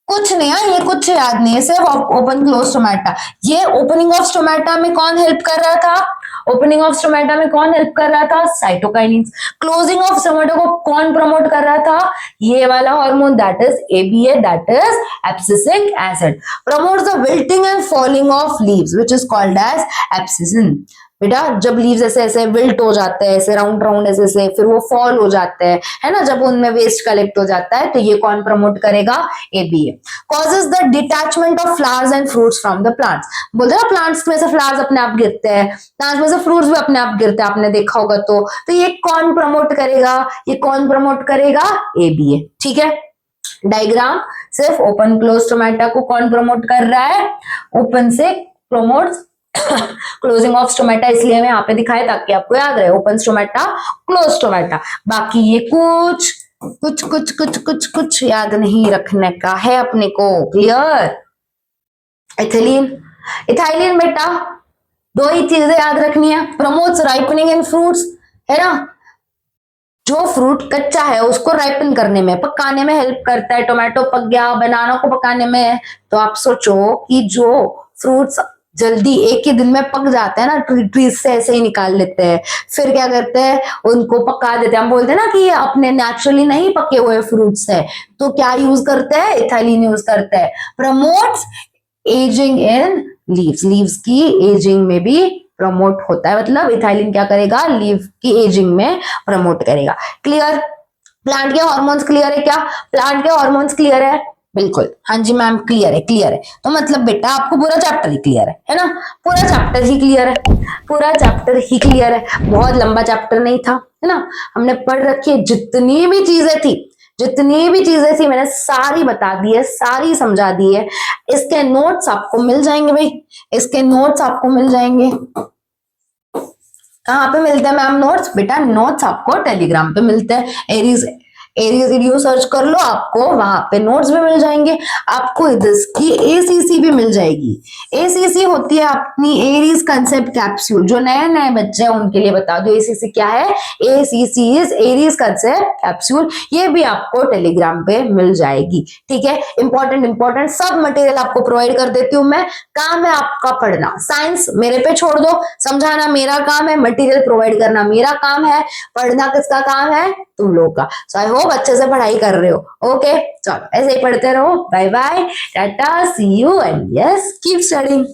कुछ नहीं है, ये कुछ याद नहीं है, सिर्फ ओपन क्लोज स्टोमेटा। ये ओपनिंग ऑफ स्टोमेटा में कौन हेल्प कर रहा था? ओपनिंग ऑफ स्टोमेटा में कौन हेल्प कर रहा था? साइटोकाइनिन्स। क्लोजिंग ऑफ स्टोमेटा को कौन प्रमोट कर रहा था? ये वाला hormone, that is ABA, that is abscisic acid. Promotes the wilting and falling of leaves which is called as abscisin. बेटा जब लीव्स ऐसे ऐसे विल्ट हो जाते हैं, ऐसे राउंड राउंड ऐसे ऐसे, फिर वो फॉल हो जाते हैं, है ना, जब उनमें वेस्ट कलेक्ट हो जाता है, तो ये कौन प्रमोट करेगा? ABA। Causes the detachment of flowers and fruits from the plants. बोलते हैं प्लांट्स में से फ्लावर्स अपने आप गिरते हैं, प्लांट्स में से फ्रूट्स भी अपने आप गिरते हैं, आपने देखा होगा। तो ये कौन प्रमोट करेगा? ये कौन प्रमोट करेगा? ABA। ठीक है, डायग्राम सिर्फ ओपन क्लोज स्टोमेटा को कौन प्रमोट कर रहा है? ओपन से प्रमोट्स क्लोजिंग ऑफ स्टोमेटा, इसलिए मैं यहाँ पे दिखाया ताकि आपको याद रहे, ओपन स्टोमेटा, क्लोज स्टोमेटा। बाकी ये कुछ कुछ कुछ कुछ कुछ कुछ याद नहीं रखने का है अपने को। क्लियर? इथिलीन, इथाइलिन बेटा दो ही चीजें याद रखनी है। प्रमोट्स राइपनिंग इन फ्रूट्स, है ना, जो फ्रूट कच्चा है उसको राइपन करने में, पकाने में हेल्प करता है। टोमेटो पक गया, बनाना को पकाने में। तो आप सोचो कि जो फ्रूट्स जल्दी एक ही दिन में पक जाते हैं ना, ट्रीज से ऐसे ही निकाल लेते हैं, फिर क्या करते हैं? उनको पका देते हैं। हम बोलते हैं ना कि ये अपने नेचुरली नहीं पके हुए फ्रूट्स है, तो क्या यूज करते हैं? इथाइलिन यूज करते हैं। Promotes ageing in leaves, leaves की एजिंग में भी प्रमोट होता है, मतलब इथाइलिन क्या करेगा? लीव की एजिंग में प्रमोट करेगा। क्लियर? प्लांट के हॉर्मोन्स क्लियर है क्या? प्लांट के हॉर्मोन्स क्लियर है? बिल्कुल, हाँ जी मैम क्लियर है, क्लियर है। तो मतलब बेटा आपको पूरा चैप्टर ही क्लियर है ना? पूरा चैप्टर ही क्लियर है, पूरा चैप्टर ही क्लियर है। बहुत लंबा चैप्टर नहीं था, है ना, हमने पढ़ रखी है जितनी भी चीजें थी, जितनी भी चीजें थी मैंने सारी बता दी है, सारी समझा दी है। इसके नोट्स आपको मिल जाएंगे भाई, इसके नोट्स आपको मिल जाएंगे। कहाँ पे मिलते हैं मैम नोट्स? बेटा नोट्स आपको टेलीग्राम पे मिलते हैं। एरीज एरीज वीडियो सर्च कर लो, आपको वहां पे नोट्स भी मिल जाएंगे। आपको इसकी एसीसी भी मिल जाएगी। एसीसी होती है अपनी एरीज कंसेप्ट कैप्सूल। जो नए नए बच्चे हैं उनके लिए बता दो एसीसी क्या है। ACC is Aries concept capsule. ये भी आपको टेलीग्राम पे मिल जाएगी। ठीक है, इंपॉर्टेंट सब मटेरियल आपको प्रोवाइड कर देती हूँ मैं। काम है आपका पढ़ना, साइंस मेरे पे छोड़ दो, समझाना मेरा काम है, मटेरियल प्रोवाइड करना मेरा काम है, पढ़ना किसका काम है? तुम लोग का। सो आई होप अच्छे से पढ़ाई कर रहे हो। ओके चलो ऐसे ही पढ़ते रहो। Bye bye, tata, see you and yes keep studying.